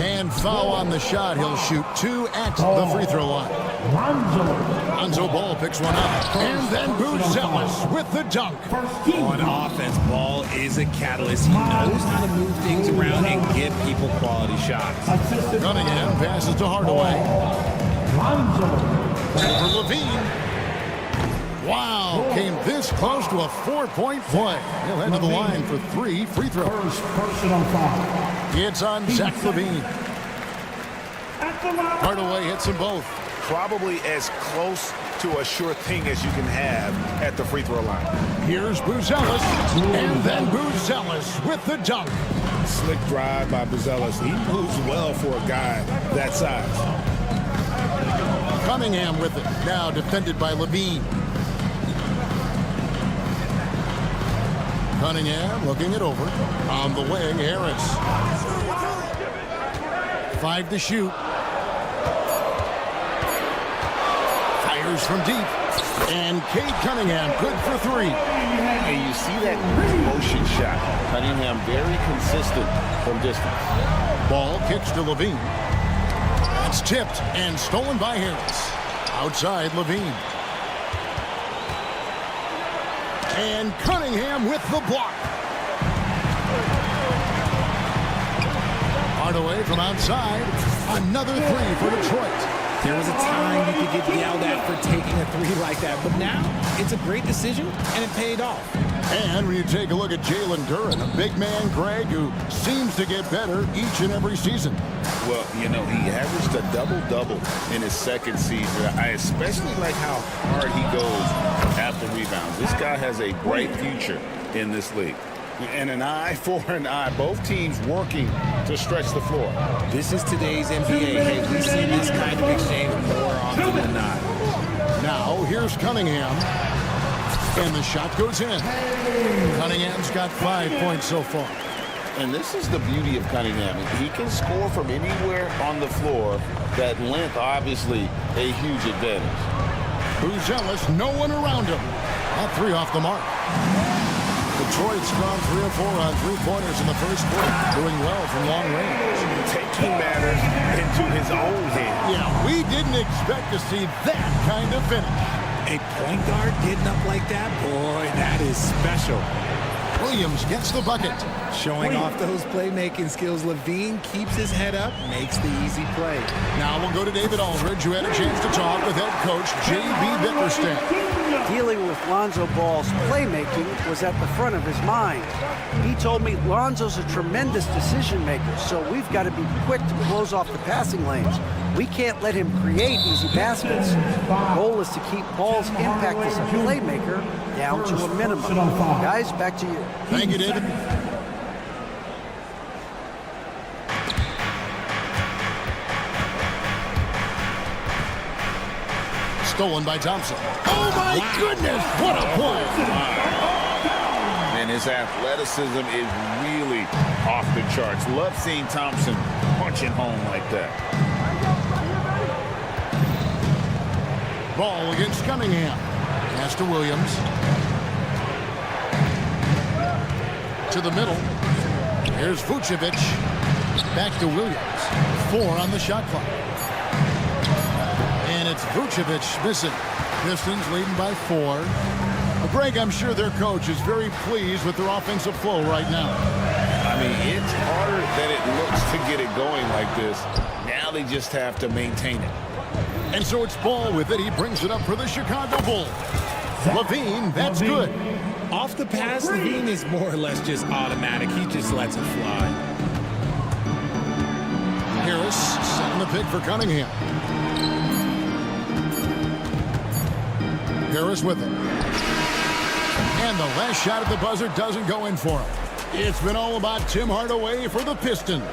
And foul on the shot. He'll shoot 2 at the free throw line. Lonzo Ball picks one up. And then Buzelis with the dunk. On offense, Ball is a catalyst. He knows how to move things around and give people quality shots. Cunningham passes to Hardaway. Over Levine. Wow, came this close to a 4-point play. He'll head to the line for 3 free throws. First personal foul. It's on Zach Levine. Hardaway hits them both. Probably as close to a sure thing as you can have at the free throw line. Here's Buzelis, and then Buzelis with the dunk. Slick drive by Buzelis. He moves well for a guy that size. Cunningham with it, now defended by Levine. Cunningham looking it over. On the wing, Harris. 5 to shoot. Fires from deep. And Cade Cunningham good for 3. And you see that motion shot. Cunningham very consistent from distance. Ball kicks to Levine. It's tipped and stolen by Harris. Outside Levine. And Cunningham with the block. Hardaway from outside. Another 3 for Detroit. There was a time you could get yelled at for taking a 3 like that, but now it's a great decision, and it paid off. And when you take a look at Jalen Duren, a big man, Greg, who seems to get better each and every season. Well, you know, he averaged a double-double in his second season. I especially like how hard he goes after rebounds. This guy has a bright future in this league. And an eye for an eye. Both teams working to stretch the floor. This is today's NBA. Hey, we see this kind of exchange more often than not. Now, here's Cunningham. And the shot goes in. Cunningham's got 5 points so far. And this is the beauty of Cunningham. He can score from anywhere on the floor. That length, obviously, a huge advantage. Buzelis, no one around him. That 3 off the mark. Detroit's gone 3 or 4 on 3-pointers in the first quarter, doing well from long range. Taking matters into his own hands. Yeah, we didn't expect to see that kind of finish. A point guard getting up like that, boy, that is special. Williams gets the bucket. Showing off those playmaking skills, Levine keeps his head up, makes the easy play. Now we'll go to David Aldridge, who had a chance to talk with head coach J.B. Bickerstaff. Dealing with Lonzo Ball's playmaking was at the front of his mind. He told me Lonzo's a tremendous decision maker, so we've got to be quick to close off the passing lanes. We can't let him create easy baskets. The goal is to keep Ball's impact as a playmaker down to a minimum. Guys, back to you. Thank you, David. Stolen by Thompson. Oh, my goodness. What a play. And his athleticism is really off the charts. Love seeing Thompson punching home like that. Ball against Cunningham. Pass to Williams. To the middle. Here's Vucevic. Back to Williams. 4 on the shot clock. And it's Vucevic missing. Pistons leading by 4. Well, Greg, I'm sure their coach is very pleased with their offensive flow right now. I mean, it's harder than it looks to get it going like this. Now they just have to maintain it. And so it's Ball with it. He brings it up for the Chicago Bulls. LaVine, that's good. Off the pass, LaVine is more or less just automatic. He just lets it fly. Harris setting the pick for Cunningham. Harris with it. And the last shot at the buzzer doesn't go in for him. It's been all about Tim Hardaway for the Pistons.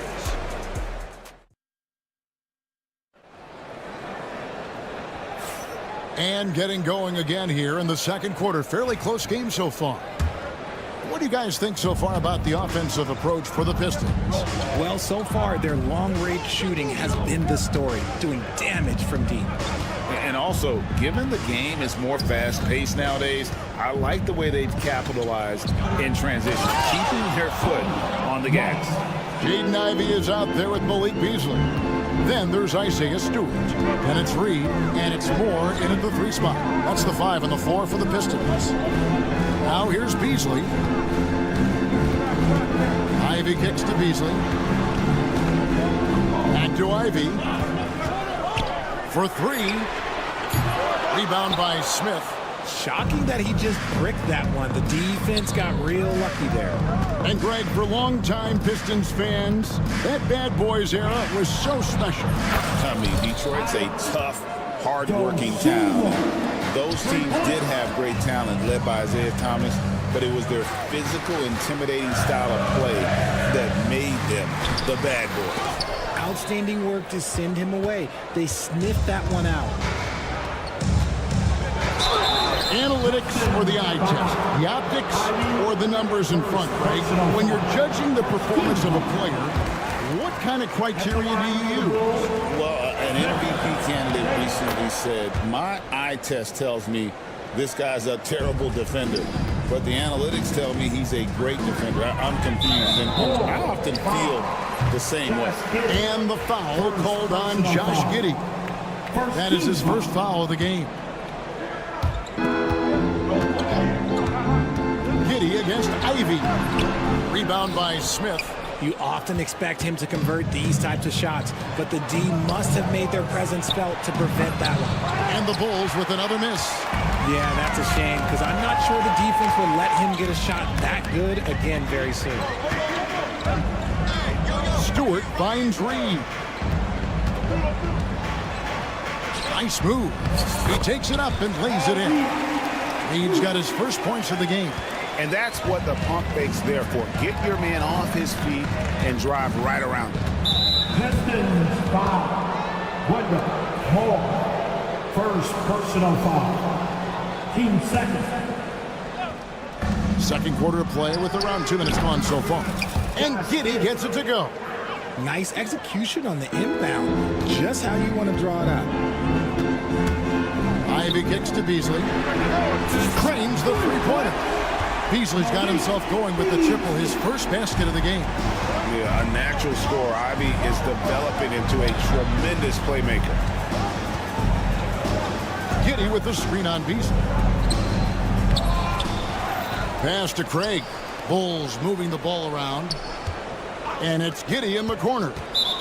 And getting going again here in the second quarter. Fairly close game so far. What do you guys think so far about the offensive approach for the Pistons? Well, so far, their long-range shooting has been the story, doing damage from deep. And also, given the game is more fast-paced nowadays, I like the way they've capitalized in transition, keeping their foot on the gas. Jaden Ivey is out there with Malik Beasley. Then there's Isaiah Stewart. And it's Reed, and it's Moore in at the 3 spot. That's the 5 on the floor for the Pistons. Now here's Beasley. Ivey kicks to Beasley. Back to Ivey. For 3. Rebound by Smith. Shocking that he just bricked that one. The defense got real lucky there. And Greg, for longtime Pistons fans, that bad boys era was so special. I mean, Detroit's a tough, hard-working town. Those teams did have great talent led by Isaiah Thomas, but it was their physical, intimidating style of play that made them the bad boys. Outstanding work to send him away. They sniffed that one out. Analytics or the eye test? The optics or the numbers in front, right? When you're judging the performance of a player, what kind of criteria do you use? Well, an MVP candidate recently said, my eye test tells me this guy's a terrible defender, but the analytics tell me he's a great defender. I'm confused, and I often feel the same way. And the foul called on Josh Giddey. That is his first foul of the game. Giddey against Ivey. Rebound by Smith. You often expect him to convert these types of shots, but the D must have made their presence felt to prevent that one. And the Bulls with another miss. Yeah, that's a shame, because I'm not sure the defense will let him get a shot that good again very soon. Stewart finds Reed. Nice move. He takes it up and lays it in. Reed's got his first points of the game. And that's what the pump fake's there for. Get your man off his feet and drive right around him. Pistons foul. Wendell Moore. First personal foul. Team second. Second quarter of play with around 2 minutes gone so far. And Giddey gets it to go. Nice execution on the inbound. Just how you want to draw it up. Ivey kicks to Beasley. Cranes the three-pointer. Beasley's got himself going with the triple, his first basket of the game. Yeah, a natural scorer. Ivey is developing into a tremendous playmaker. Giddey with the screen on Beasley. Pass to Craig. Bulls moving the ball around. And it's Giddey in the corner.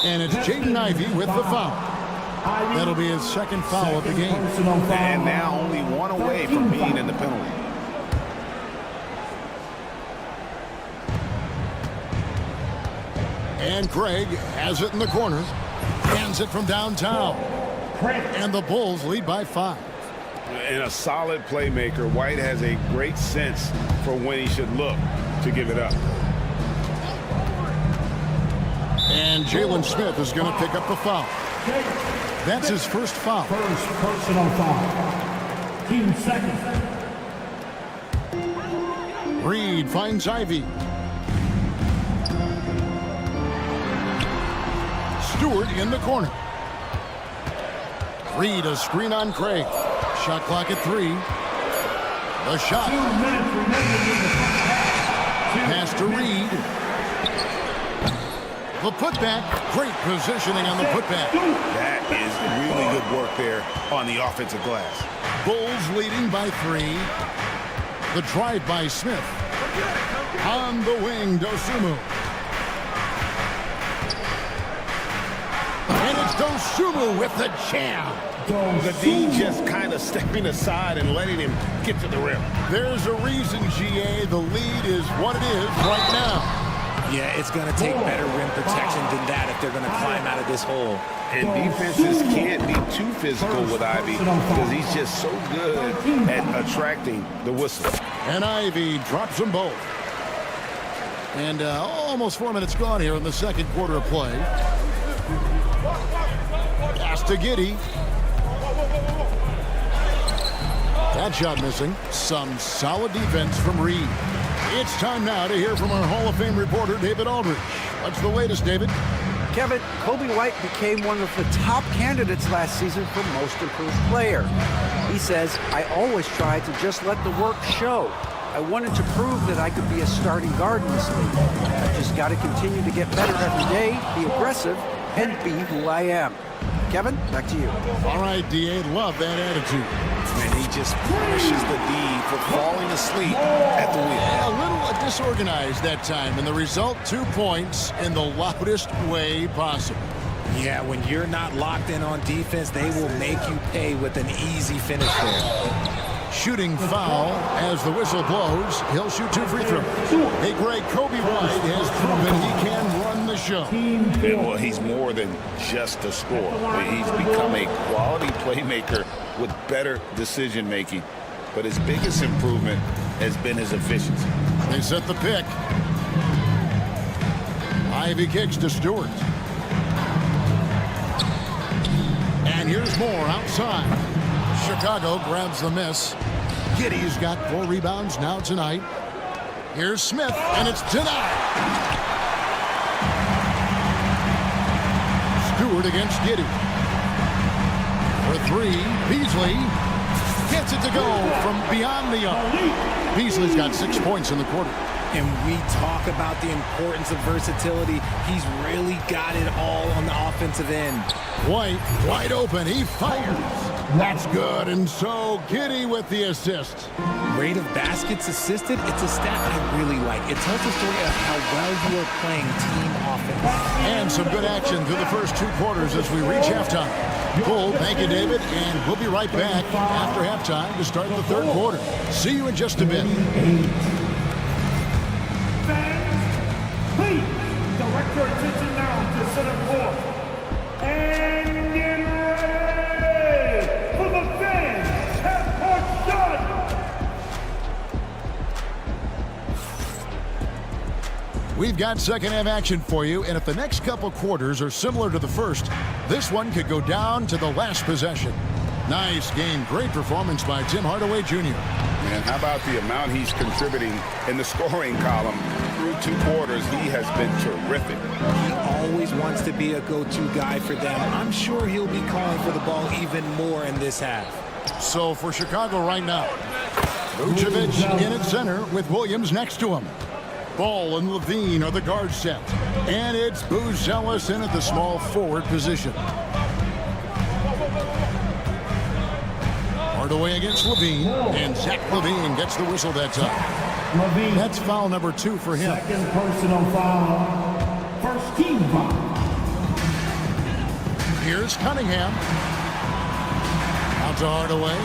And it's Jaden Ivey with the foul. That'll be his second foul of the game. And now only one away from being in the penalty. And Craig has it in the corner. Hands it from downtown. And the Bulls lead by 5. And a solid playmaker, White has a great sense for when he should look to give it up. And Jalen Smith is going to pick up the foul. That's his first foul. First personal foul. Team second. Reed finds Ivy. Stewart in the corner. Reed a screen on Craig. Shot clock at 3. The shot. 2 minutes remaining in the first half. Pass to Reed. The putback. Great positioning on the putback. That is really good work there on the offensive glass. Bulls leading by 3. The drive by Smith. On the wing, Dosunmu. And it's Dosunmu with the jam. The D just kind of stepping aside and letting him get to the rim. There's a reason, GA, the lead is what it is right now. Yeah, it's going to take better rim protection than that if they're going to climb out of this hole. And defenses can't be too physical with Ivy because he's just so good at attracting the whistle. And Ivy drops them both. And almost 4 minutes gone here in the second quarter of play. Pass to Giddey. That shot missing. Some solid defense from Reed. It's time now to hear from our Hall of Fame reporter, David Aldridge. What's the latest, David? Kevin, Kobe White became one of the top candidates last season for Most Improved Player. He says, I always tried to just let the work show. I wanted to prove that I could be a starting guard in this league. I just got to continue to get better every day, be aggressive, and be who I am. Kevin, back to you. All right, D.A., love that attitude. And he just punishes the D for falling asleep at the wheel. A little disorganized that time, and the result, 2 points in the loudest way possible. Yeah, when you're not locked in on defense, they will make you pay with an easy finish there. Shooting foul as the whistle blows. He'll shoot 2 free throws. Hey, Greg, Kobe White has proven he can run the show. Yeah, well, he's more than just a scorer. He's become a quality playmaker with better decision-making. But his biggest improvement has been his efficiency. They set the pick. Ivy kicks to Stewart. And here's more outside. Chicago grabs the miss. Giddey's got 4 rebounds now tonight. Here's Smith, and it's denied. Stewart against Giddey. For 3, Beasley gets it to go from beyond the arc. Beasley's got 6 points in the quarter. And we talk about the importance of versatility. He's really got it all on the offensive end. White, wide open, he fires. That's good, and so Giddey with the assist. Rate of baskets assisted, it's a stat I really like. It tells a story of how well you are playing team offense. And some good action through the first 2 quarters as we reach halftime. Cool, thank you, David, and we'll be right back after halftime to start the 3rd quarter. See you in just a bit. Please direct your attention now to center court. And get ready for the fans half-court shot. We've got second half action for you, and if the next couple quarters are similar to the first, this one could go down to the last possession. Nice game. Great performance by Tim Hardaway Jr. And how about the amount he's contributing in the scoring column? Through 2 quarters, he has been terrific. He always wants to be a go-to guy for them. I'm sure he'll be calling for the ball even more in this half. So for Chicago right now, Vucevic in at center with Williams next to him. Ball and Levine are the guard set. And it's Buzelis in at the small forward position. Hardaway against Levine, and Zach Levine gets the whistle that time. Levine. That's foul number 2 for him. Second personal foul. First team foul. Here's Cunningham. Out to Hardaway.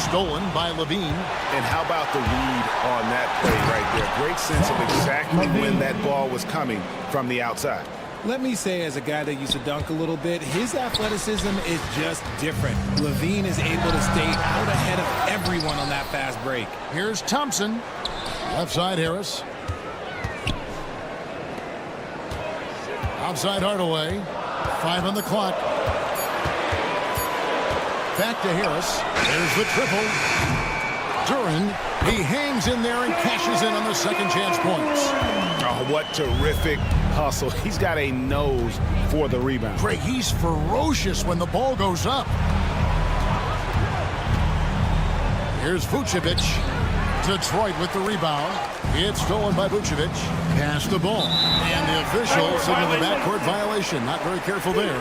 Stolen by Levine. And how about the read on that play right there? Great sense of exactly when that ball was coming from the outside. Let me say, as a guy that used to dunk a little bit, his athleticism is just different. Levine is able to stay out ahead of everyone on that fast break. Here's Thompson. Left side Harris. Outside Hardaway. 5 on the clock. Back to Harris. There's the triple. Duran, he hangs in there and cashes in on the second chance points. Oh, what terrific hustle. He's got a nose for the rebound. Craig, he's ferocious when the ball goes up. Here's Vucevic. Detroit with the rebound. It's stolen by Vucevic. Pass the ball. And the official signal the backcourt violation. Not very careful there.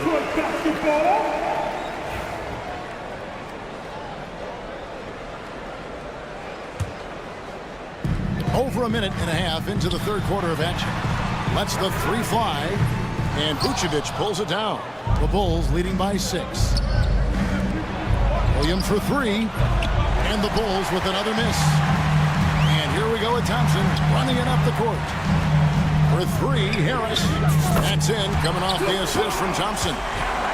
Over a minute and a half into the third quarter of action. Lets the three fly. And Vucevic pulls it down. The Bulls leading by 6. Williams for 3. And the Bulls with another miss. And here we go with Thompson running it up the court. For 3, Harris. That's in, coming off the assist from Thompson.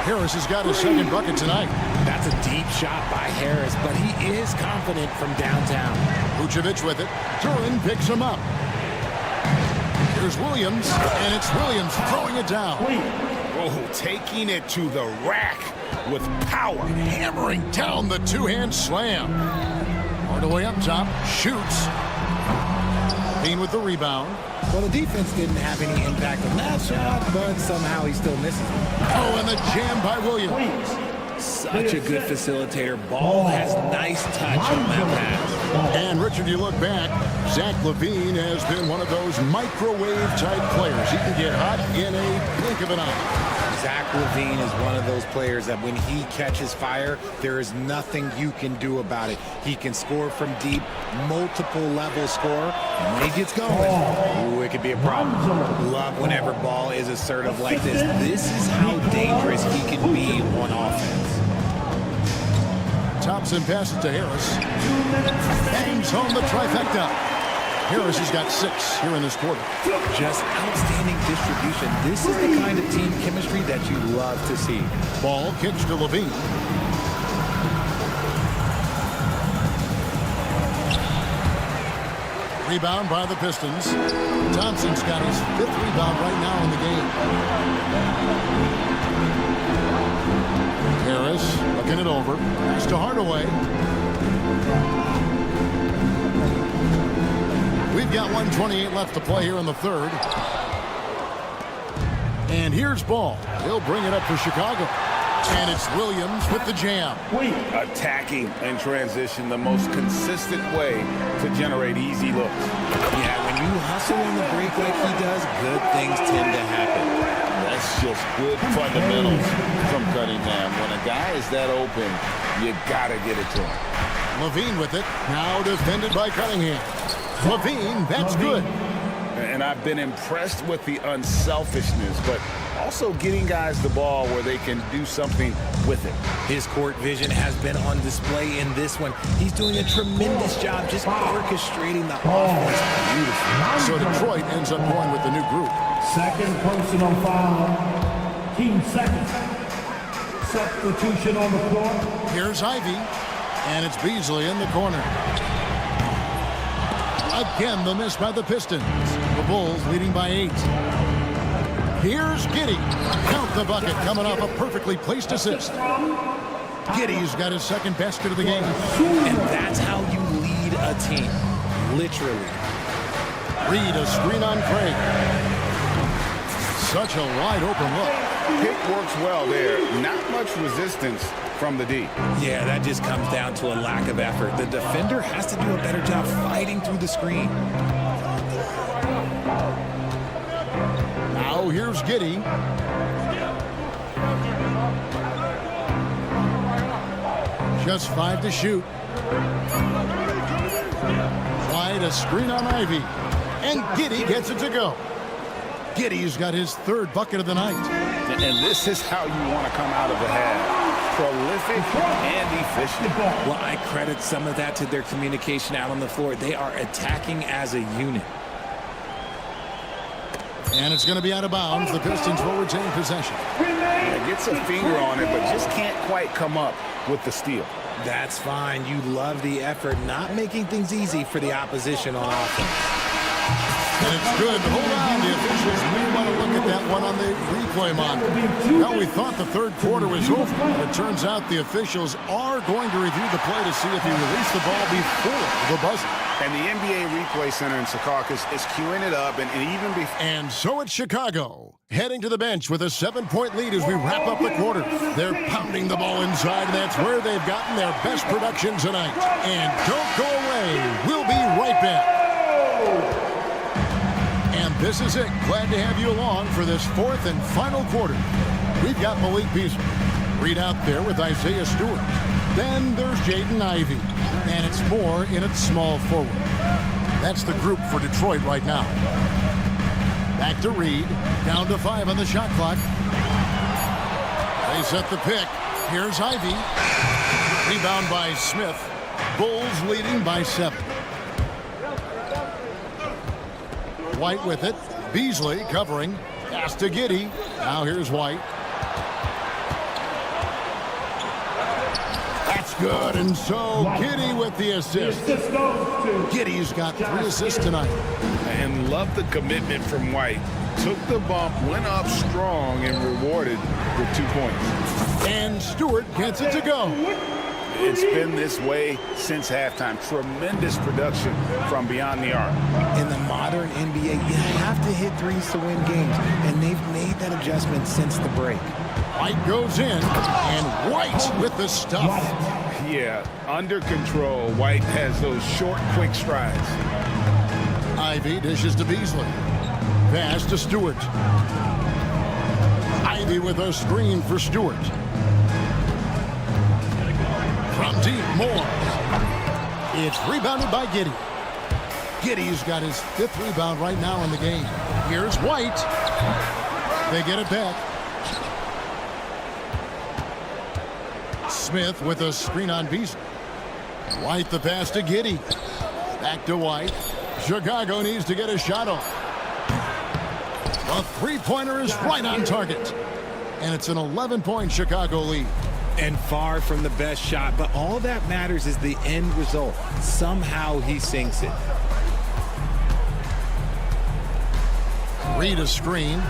Harris has got his second bucket tonight. That's a deep shot by Harris, but he is confident from downtown. Vucevic with it. Duran picks him up. Here's Williams, and it's Williams throwing it down. Oh, taking it to the rack with power. Hammering down the two-hand slam. Hardaway up top, shoots. Bean with the rebound. Well, the defense didn't have any impact on that shot, but somehow he still misses it. Oh, and the jam by Williams. Such a good facilitator. Ball has nice touch on that pass. And Richard, you look back, Zach LaVine has been one of those microwave-type players. He can get hot in a blink of an eye. Zach LaVine is one of those players that when he catches fire, there is nothing you can do about it. He can score from deep, multiple level score, and when he gets going, ooh, it could be a problem. Love whenever ball is assertive like this. This is how dangerous he can be on offense. Thompson passes to Harris. Bangs home the trifecta. Harris has got 6 here in this quarter. Just outstanding distribution. This is the kind of team chemistry that you love to see. Ball kicks to LaVine. Rebound by the Pistons. Thompson's got his 5th rebound right now in the game. Harris looking it over. Pass to Hardaway. We've got 1:28 left to play here in the third. And here's Ball. He'll bring it up for Chicago. And it's Williams with the jam. Attacking in transition, the most consistent way to generate easy looks. Yeah, when you hustle on the break like he does, good things tend to happen. That's just good fundamentals from Cunningham. When a guy is that open, you got to get it to him. LaVine with it. Now defended by Cunningham. LaVine, that's good. And I've been impressed with the unselfishness, but also getting guys the ball where they can do something with it. His court vision has been on display in this one. He's doing a tremendous job just orchestrating the offense beautifully. So Detroit ends up going with the new group. Second personal foul. Team second. Substitution on the floor. Here's Ivy, and it's Beasley in the corner. Again, the miss by the Pistons. The Bulls leading by 8. Here's Giddey. Count the bucket coming off a perfectly placed assist. Giddey's got his second basket of the game. And that's how you lead a team. Literally. Reed, a screen on Craig. Such a wide open look. Pick works well there. Not much resistance from the D. Yeah, that just comes down to a lack of effort. The defender has to do a better job fighting through the screen. Now here's Giddey. Just 5 to shoot. Wide, a screen on Ivy. And Giddey gets it to go. Giddey's got his 3rd bucket of the night. And this is how you want to come out of the half. Prolific and efficient. Well, I credit some of that to their communication out on the floor. They are attacking as a unit. And it's going to be out of bounds. The Pistons will retain possession. Yeah, gets a finger on it, but just can't quite come up with the steal. That's fine. You love the effort, not making things easy for the opposition on offense. And it's good. Hold on, the officials may want to look at that one on the replay monitor. Now, we thought the third quarter was over. It turns out the officials are going to review the play to see if he released the ball before the buzzer. And the NBA Replay Center in Secaucus is queuing it up, and even before. And so it's Chicago, heading to the bench with a 7-point lead as we wrap up the quarter. They're pounding the ball inside, and that's where they've gotten their best production tonight. And don't go away. We'll be right back. And this is it. Glad to have you along for this fourth and final quarter. We've got Malik Beasley. Reed out there with Isaiah Stewart. Then there's Jaden Ivey. And it's Moore in at small forward. That's the group for Detroit right now. Back to Reed. Down to 5 on the shot clock. They set the pick. Here's Ivey. Rebound by Smith. Bulls leading by 7. White with it. Beasley covering. Pass to Giddey. Now here's White. That's good. And so Giddey with the assist. Giddey's got 3 assists tonight. And love the commitment from White. Took the bump, went up strong, and rewarded with 2 points. And Stewart gets it to go. It's been this way since halftime. Tremendous production from beyond the arc. In the modern NBA, you have to hit threes to win games, and they've made that adjustment since the break. White goes in, and White with the stuff. Yeah, under control. White has those short, quick strides. Ivey dishes to Beasley. Pass to Stewart. Ivey with a screen for Stewart. From deep, Moore. It's rebounded by Giddey. Giddey's got his 5th rebound right now in the game. Here's White. They get it back. Smith with a screen on Beasley. White the pass to Giddey. Back to White. Chicago needs to get a shot off. The three-pointer is right on target. And it's an 11-point Chicago lead. And far from the best shot, but all that matters is the end result. Somehow he sinks it. Reed a screen.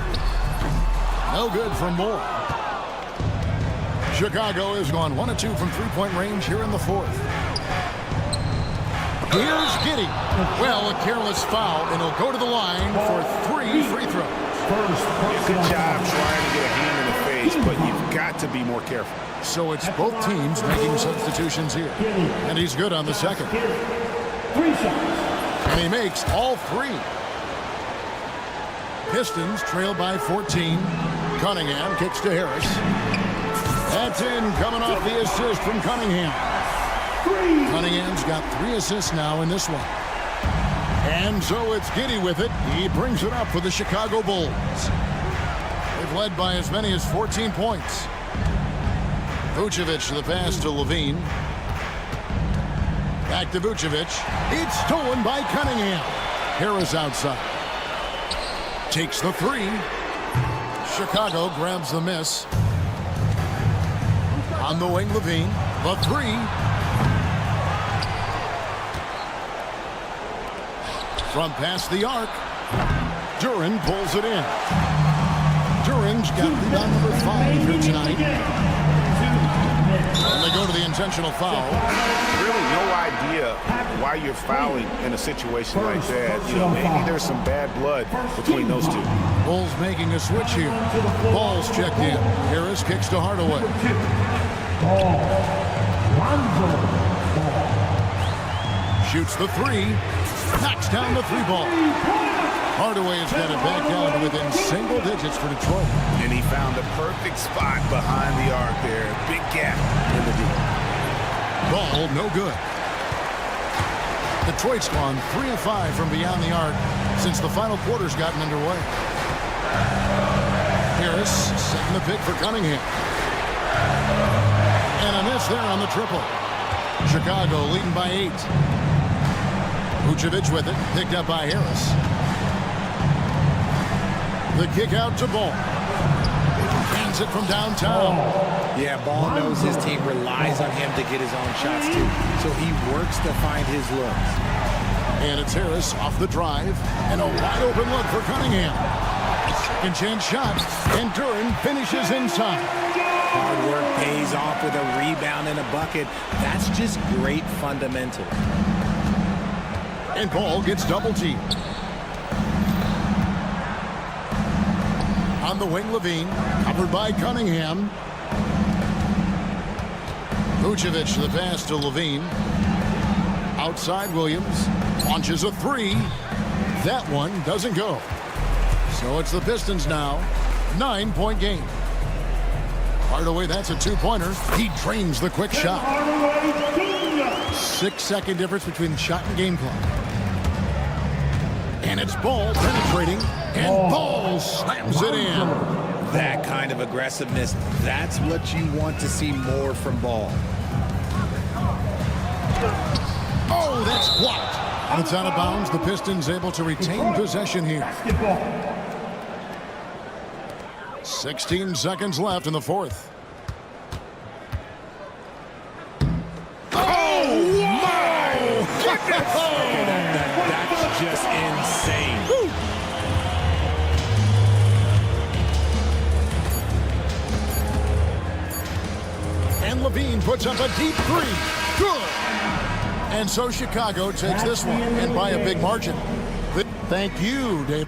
No good from Moore. Chicago has gone 1 of 2 from three-point range here in the fourth. Here's Giddey. Well, a careless foul, and he'll go to the line for 3 free throws. Good job trying to get a hand in the face, but you've got to be more careful. So it's both teams making substitutions here. And he's good on the second. And he makes all 3. Pistons trail by 14. Cunningham kicks to Harris. That's in, coming off the assist from Cunningham. Cunningham's got 3 assists now in this one. And so it's Giddey with it. He brings it up for the Chicago Bulls. They've led by as many as 14 points. Vucevic the pass to Levine. Back to Vucevic. It's stolen by Cunningham. Harris outside. Takes the 3. Chicago grabs the miss. On the wing, Levine. The 3. From past the arc. Duran pulls it in. Duran's got rebound number 5 here tonight. And they go to the intentional foul. Really no idea why you're fouling in a situation like that. You know, maybe there's some bad blood between those two. Bulls making a switch here. Ball's checked in. Harris kicks to Hardaway. Shoots the 3. Knocks down the 3-ball. Hardaway has got it back down to within single digits for Detroit. And he found the perfect spot behind the arc there. Big gap in the deep. Ball no good. Detroit's gone 3 of 5 from beyond the arc since the final quarter's gotten underway. Harris setting the pick for Cunningham. And a miss there on the triple. Chicago leading by 8. Vucevic with it, picked up by Harris. The kick out to Ball. Hands it from downtown. Yeah, Ball knows his team relies on him to get his own shots too, so he works to find his looks. And it's Harris off the drive. And a wide open look for Cunningham. Second chance shot. And Duran finishes inside. Hard work pays off with a rebound and a bucket. That's just great fundamental. And Ball gets double teamed. On the wing, Levine, covered by Cunningham. Vucevic to the pass to Levine. Outside, Williams launches a three. That one doesn't go. So it's the Pistons now. 9-point game. Hardaway, that's a two-pointer. He drains the quick shot. 6-second difference between the shot and game clock. And it's Ball penetrating. And Ball slams it in. That kind of aggressiveness, that's what you want to see more from Ball. Oh, that's blocked. And it's out of bounds. The Pistons able to retain possession here. 16 seconds left in the fourth. Oh, my goodness! That's just insane. Woo. And Levine puts up a deep three. Good. And so Chicago takes this one, and by a big margin. Thank you, Dave.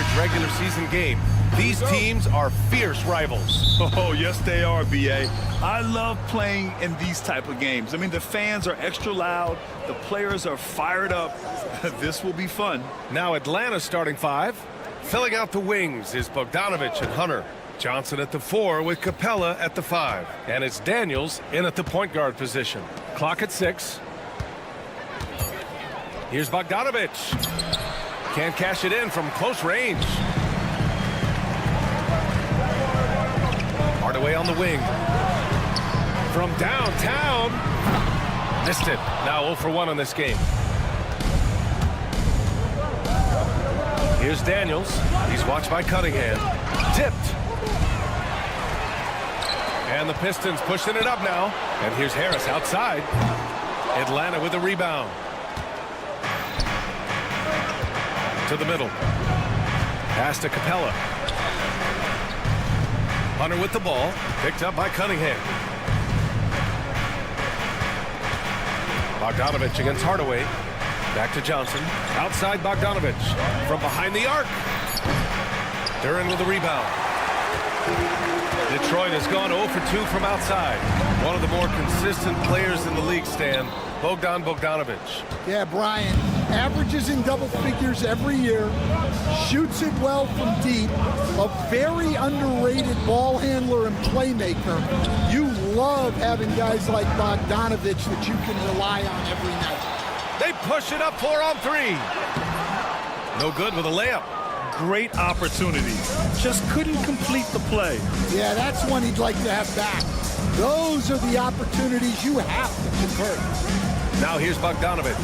average regular season game. These teams are fierce rivals. Oh, yes, they are, B.A. I love playing in these type of games. I mean, the fans are extra loud. The players are fired up. This will be fun. Now Atlanta's starting five. Filling out the wings is Bogdanovich and Hunter. Johnson at the 4 with Capella at the 5. And it's Daniels in at the point guard position. Clock at 6. Here's Bogdanovich. Can't cash it in from close range. Hardaway on the wing. From downtown. Missed it. Now 0 for 1 in this game. Here's Daniels. He's watched by Cunningham. Tipped. And the Pistons pushing it up now. And here's Harris outside. Atlanta with the rebound. To the middle. Pass to Capella. Hunter with the ball. Picked up by Cunningham. Bogdanovich against Hardaway. Back to Johnson. Outside Bogdanovich. From behind the arc. Duran with the rebound. Detroit has gone 0 for 2 from outside. One of the more consistent players in the league, Stan. Bogdanovich. Yeah, Brian. Averages in double figures every year. Shoots it well from deep. A very underrated ball handler and playmaker. You love having guys like Bogdanovich that you can rely on every night. They push it up 4 on 3. No good with a layup. Great opportunity. Just couldn't complete the play. Yeah, that's one he'd like to have back. Those are the opportunities you have to convert. Now here's Bogdanovich.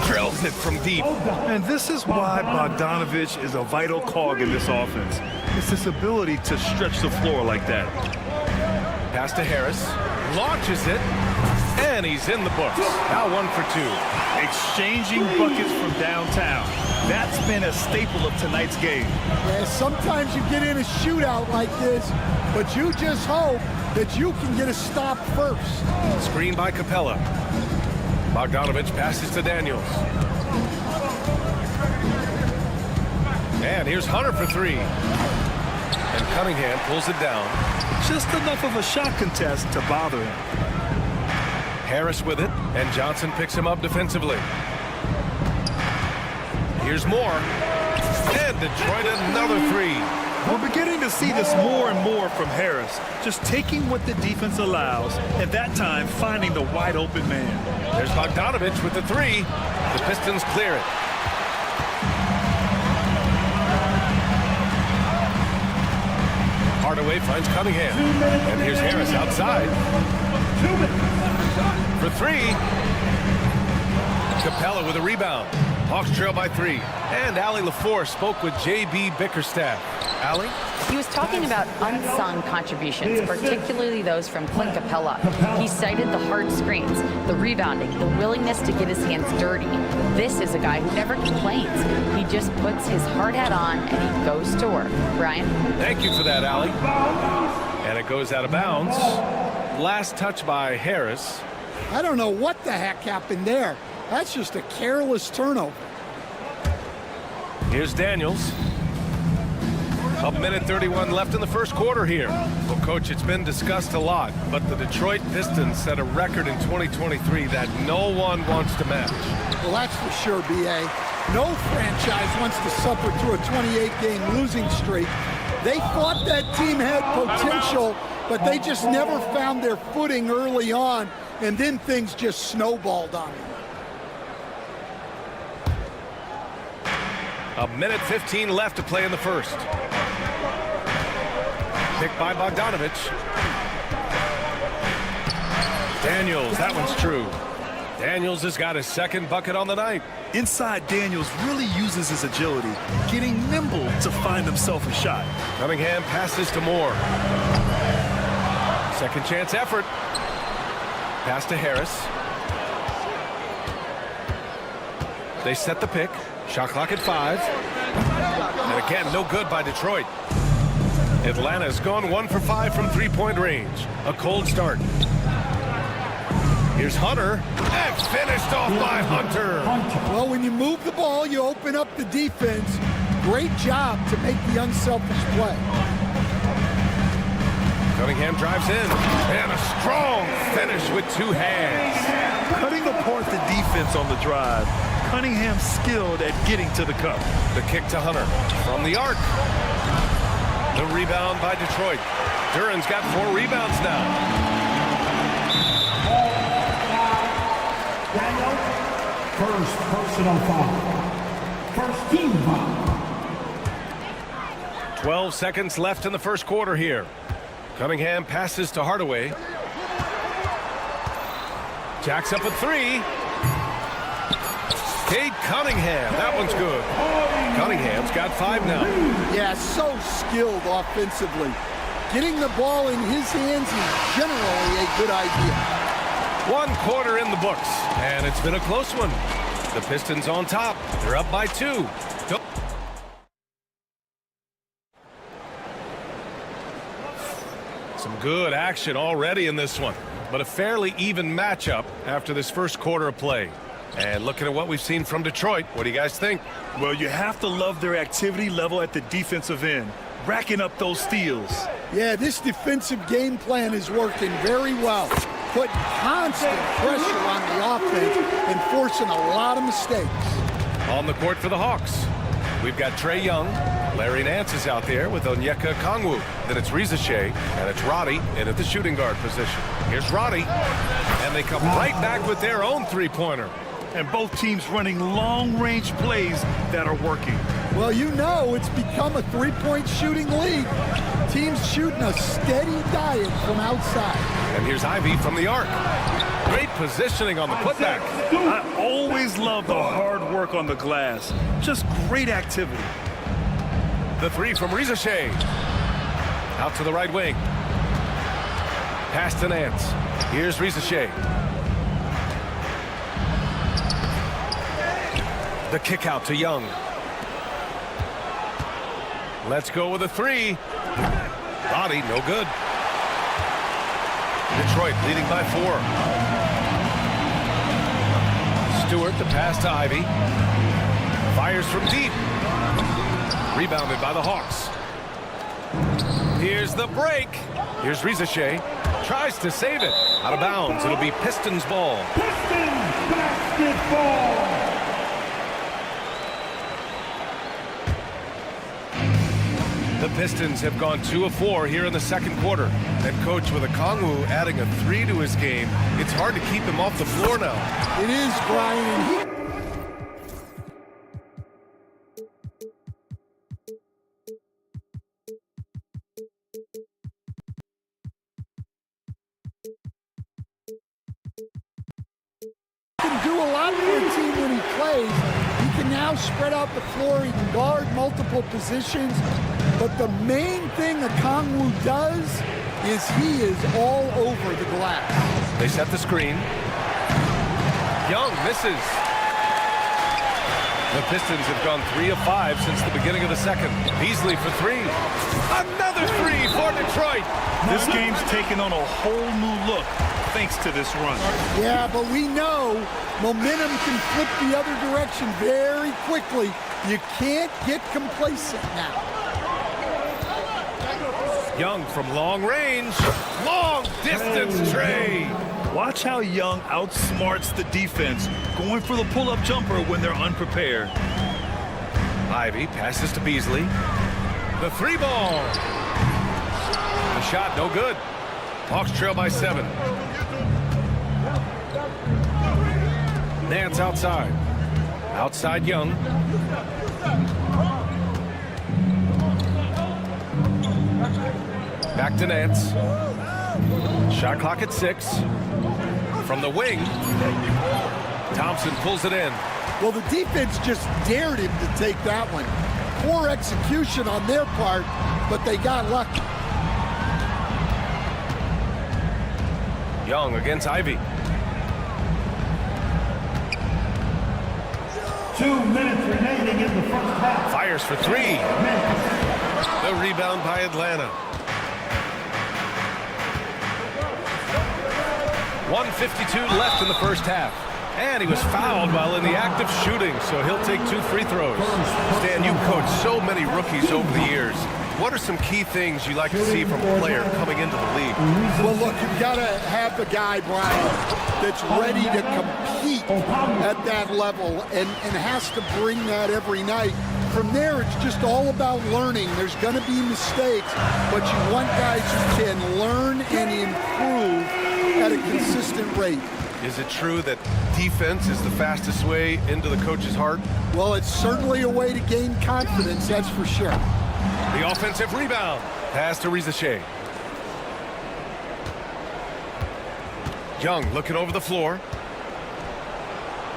Drills it from deep. And this is why Bogdanovich is a vital cog in this offense. It's his ability to stretch the floor like that. Pass to Harris. Launches it. And he's in the books. Now 1 for 2. Exchanging buckets from downtown. That's been a staple of tonight's game. Yeah, sometimes you get in a shootout like this, but you just hope that you can get a stop first. Screen by Capella. Bogdanovich passes to Daniels. And here's Hunter for 3. And Cunningham pulls it down. Just enough of a shot contest to bother him. Harris with it, and Johnson picks him up defensively. Here's more. And Detroit another 3. We're beginning to see this more and more from Harris. Just taking what the defense allows, and that time finding the wide open man. There's Bogdanovich with the 3. The Pistons clear it. Hardaway finds Cunningham. And here's Harris outside. For 3. Capella with a rebound. Hawks trail by 3. And Allie LaFour spoke with J.B. Bickerstaff. Allie? He was talking about unsung contributions, particularly those from Clint Capella. He cited the hard screens, the rebounding, the willingness to get his hands dirty. This is a guy who never complains. He just puts his hard hat on and he goes to work. Brian? Thank you for that, Allie. And it goes out of bounds. Last touch by Harris. I don't know what the heck happened there. That's just a careless turnover. Here's Daniels. A minute 31 left in the first quarter here. Well, Coach, it's been discussed a lot, but the Detroit Pistons set a record in 2023 that no one wants to match. Well, that's for sure, B.A. No franchise wants to suffer through a 28-game losing streak. They thought that team had potential, but they just never found their footing early on, and then things just snowballed on them. A minute 15 left to play in the first. Picked by Bogdanovich. Daniels, that one's true. Daniels has got his second bucket on the night. Inside, Daniels really uses his agility, getting nimble to find himself a shot. Cunningham passes to Moore. Second chance effort. Pass to Harris. They set the pick. Shot clock at 5. And again, no good by Detroit. Atlanta's gone 1 for 5 from three-point range. A cold start. Here's Hunter. And finished off by Hunter. Well, when you move the ball, you open up the defense. great job to make the unselfish play. Cunningham drives in, and a strong finish with two hands. Cutting apart the defense on the drive. Cunningham's skilled at getting to the cup. The kick to Hunter from the arc. The rebound by Detroit. Duran's got 4 rebounds now. Daniel, first personal foul. First team foul. 12 seconds left in the first quarter here. Cunningham passes to Hardaway. Jacks up a 3. Cade Cunningham, that one's good. Cunningham's got 5 now. Yeah, so skilled offensively. Getting the ball in his hands is generally a good idea. 1 quarter in the books, and it's been a close one. The Pistons on top. They're up by 2. Some good action already in this one, but a fairly even matchup after this first quarter of play. And looking at what we've seen from Detroit, what do you guys think? Well, you have to love their activity level at the defensive end, racking up those steals. Yeah, this defensive game plan is working very well. Putting constant pressure on the offense and forcing a lot of mistakes. On the court for the Hawks, we've got Trae Young. Larry Nance is out there with Onyeka Okongwu. Then it's Reza Shea, and it's Roddy in at the shooting guard position. Here's Roddy, and they come right back with their own three-pointer. And both teams running long-range plays that are working. Well, you know it's become a three-point shooting league. Teams shooting a steady diet from outside. And here's Ivy from the arc. Great positioning on the putback. I always love the hard work on the glass. Just great activity. The 3 from Reza Shea. Out to the right wing. Pass to Nance. Here's Reza Shea. The kick out to Young. Let's go with a 3. Body, no good. Detroit leading by 4. Stewart, the pass to Ivy. Fires from deep. Rebounded by the Hawks. Here's the break. Here's Reza Shea. Tries to save it. Out of bounds. It'll be Pistons ball. Pistons basketball. The Pistons have gone 2 of 4 here in the second quarter. And coach, with Okongwu adding a 3 to his game, it's hard to keep him off the floor now. It is, Brian. He can do a lot for a team when he plays. He can now spread out the floor. He can guard multiple positions. But the main thing Okongwu does is he is all over the glass. They set the screen. Young misses. The Pistons have gone 3 of 5 since the beginning of the second. Beasley for 3. Another 3 for Detroit. This game's taken on a whole new look thanks to this run. Yeah, but we know momentum can flip the other direction very quickly. You can't get complacent now. Young from long range. Long distance Trae. Watch how Young outsmarts the defense, going for the pull-up jumper when they're unprepared. Ivy passes to Beasley. The 3 ball. The shot no good. Hawks trail by 7. Nance outside. Outside Young. Back to Nance. Shot clock at 6. From the wing, Thompson pulls it in. Well, the defense just dared him to take that one. Poor execution on their part, but they got lucky. Young against Ivy. 2 minutes remaining in the first half. Fires for 3. The rebound by Atlanta. 1:52 left in the first half. And he was fouled while in the act of shooting, so he'll take 2 free throws. Stan, you coached so many rookies over the years. What are some key things you like to see from a player coming into the league? Well, look, you've got to have the guy, Brian, that's ready to compete at that level and has to bring that every night. From there, it's just all about learning. There's going to be mistakes, but you want guys who can learn and improve at a consistent rate. Is it true that defense is the fastest way into the coach's heart? Well, it's certainly a way to gain confidence, that's for sure. The offensive rebound. Pass to Rizachet. Young looking over the floor.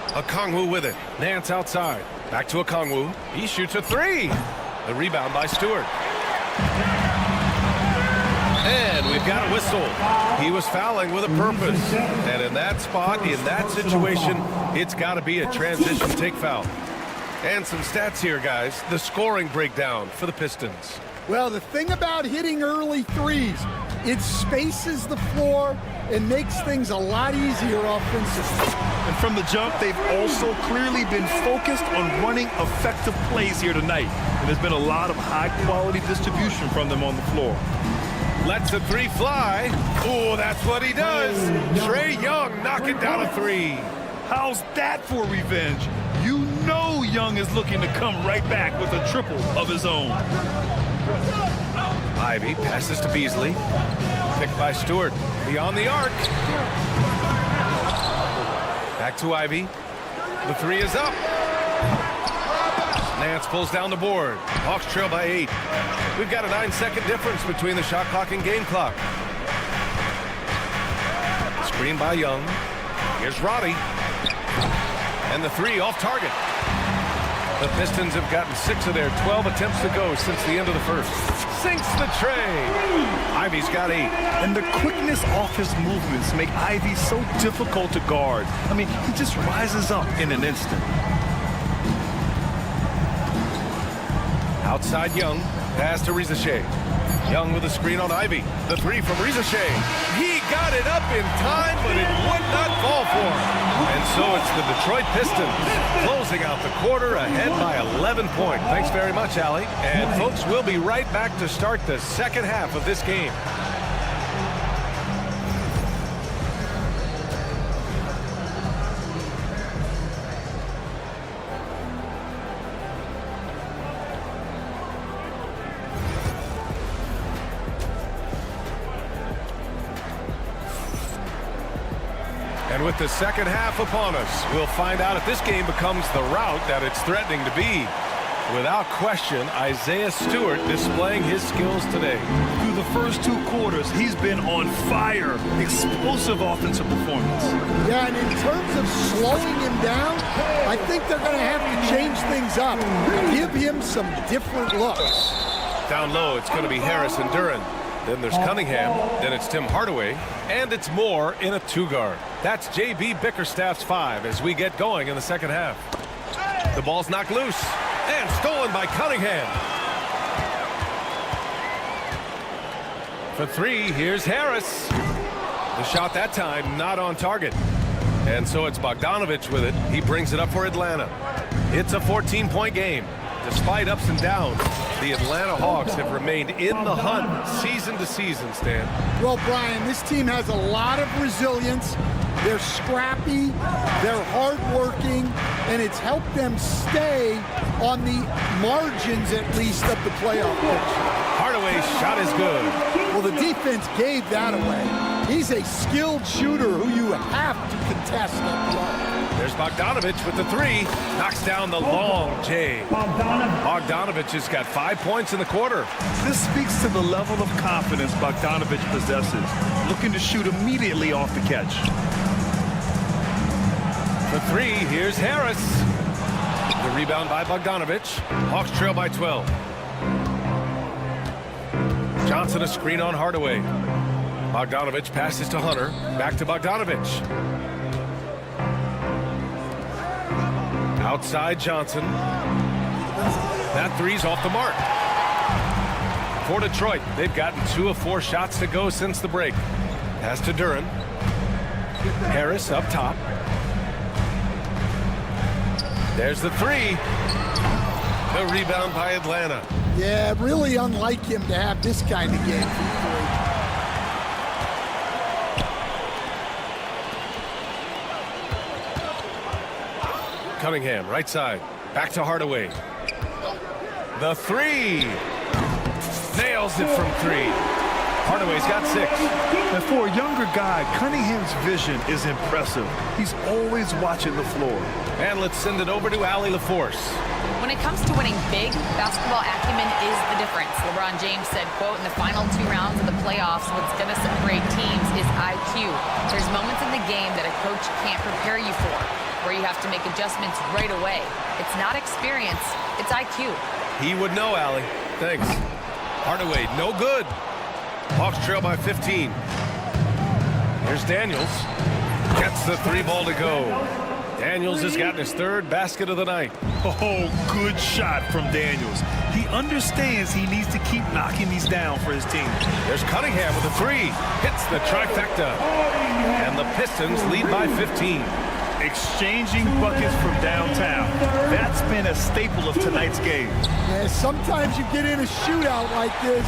Okongwu with it. Nance outside. Back to Okongwu. He shoots a three. The rebound by Stewart. And we've got a whistle. He was fouling with a purpose. And in that spot, in that situation, it's got to be a transition take foul. And some stats here, guys. The scoring breakdown for the Pistons. Well, the thing about hitting early threes, it spaces the floor and makes things a lot easier offensively. And from the jump, they've also clearly been focused on running effective plays here tonight. And there's been a lot of high-quality distribution from them on the floor. Lets the three fly. Oh, that's what he does. Trae Young knocking down a three. How's that for revenge? You know Young is looking to come right back with a triple of his own. Ivy passes to Beasley. Picked by Stewart. Beyond the arc. Back to Ivy. The three is up. Nance pulls down the board. Hawks trail by 8. We've got a 9-second difference between the shot clock and game clock. Screen by Young. Here's Roddy. And the three off target. The Pistons have gotten 6 of their 12 attempts to go since the end of the first. Sinks the tray. Ivy's got 8. And the quickness off his movements make Ivy so difficult to guard. I mean, he just rises up in an instant. Outside Young. Pass to Rizachet. Young with a screen on Ivy. The three from Rizachet. He got it up in time, but it would not fall for him. And so it's the Detroit Pistons closing out the quarter ahead by 11 points. Thanks very much, Allie. And folks, we'll be right back to start the second half of this game. And with the second half upon us, we'll find out if this game becomes the rout that it's threatening to be. Without question, Isaiah Stewart displaying his skills today. Through the first 2 quarters, he's been on fire. Explosive offensive performance. Yeah, and in terms of slowing him down, I think they're going to have to change things up. Give him some different looks. Down low, it's going to be Harris and Duran. Then there's Cunningham, then it's Tim Hardaway, and it's Moore in a 2-guard. That's J.B. Bickerstaff's 5 as we get going in the second half. The ball's knocked loose and stolen by Cunningham. For 3, here's Harris. The shot that time not on target. And so it's Bogdanovich with it. He brings it up for Atlanta. It's a 14-point game. Despite ups and downs, the Atlanta Hawks have remained in the hunt season to season, Stan. Well, Brian, this team has a lot of resilience. They're scrappy, they're hardworking, and it's helped them stay on the margins, at least, of the playoff picture. Hardaway's shot is good. Well, the defense gave that away. He's a skilled shooter who you have to contest up low. There's Bogdanovich with the 3. Knocks down the long J. Bogdanovich has got 5 points in the quarter. This speaks to the level of confidence Bogdanovich possesses, looking to shoot immediately off the catch. For 3, here's Harris. The rebound by Bogdanovich. Hawks trail by 12. Johnson a screen on Hardaway. Bogdanovich passes to Hunter. Back to Bogdanovich. Outside Johnson. That 3's off the mark. For Detroit, they've gotten 2 of 4 shots to go since the break. Pass to Duran. Harris up top. There's the 3. The rebound by Atlanta. Yeah, really unlike him to have this kind of game from three. Cunningham, right side. Back to Hardaway. The three. Nails it from three. Hardaway's got 6. And for a younger guy, Cunningham's vision is impressive. He's always watching the floor. And let's send it over to Allie LaForce. When it comes to winning big, basketball acumen is the difference. LeBron James said, quote, in the final 2 rounds of the playoffs, what's going to separate teams is IQ. There's moments in the game that a coach can't prepare you for, where you have to make adjustments right away. It's not experience, it's IQ. He would know, Allie. Thanks. Hardaway, no good. Hawks trail by 15. Here's Daniels. Gets the 3 ball to go. Daniels has gotten his 3rd basket of the night. Oh, good shot from Daniels. He understands he needs to keep knocking these down for his team. There's Cunningham with a 3. Hits the trifecta. And the Pistons lead by 15. Exchanging buckets from downtown. That's been a staple of tonight's game. Yeah, sometimes you get in a shootout like this,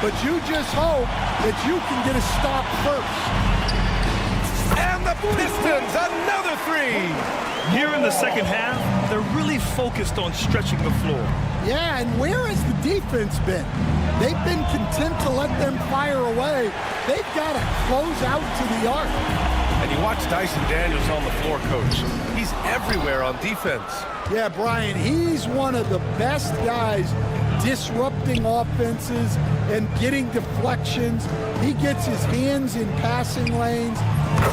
but you just hope that you can get a stop first. And the Pistons, another 3. Here in the second half, they're really focused on stretching the floor. Yeah, and where has the defense been? They've been content to let them fire away. They've got to close out to the arc. And you watch Dyson Daniels on the floor, Coach. He's everywhere on defense. Yeah, Brian, he's one of the best guys disrupting offenses and getting deflections. He gets his hands in passing lanes.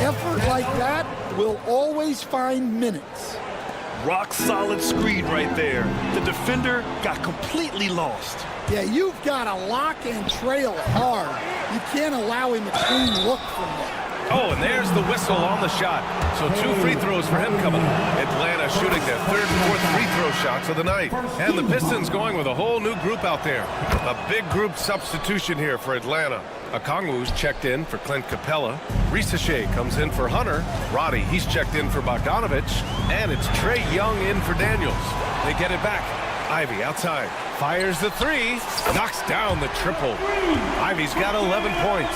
Effort like that will always find minutes. Rock solid screen right there. The defender got completely lost. Yeah, you've got to lock and trail hard. You can't allow him a clean look from there. Oh, and there's the whistle on the shot. So 2 free throws for him coming. Atlanta shooting their 3rd and 4th free throw shots of the night. And the Pistons going with a whole new group out there. A big group substitution here for Atlanta. Okongwu's checked in for Clint Capella. Risache comes in for Hunter. Roddy, he's checked in for Bogdanovich. And it's Trae Young in for Daniels. They get it back. Ivy outside. Fires the 3. Knocks down the triple. Ivy's got 11 points.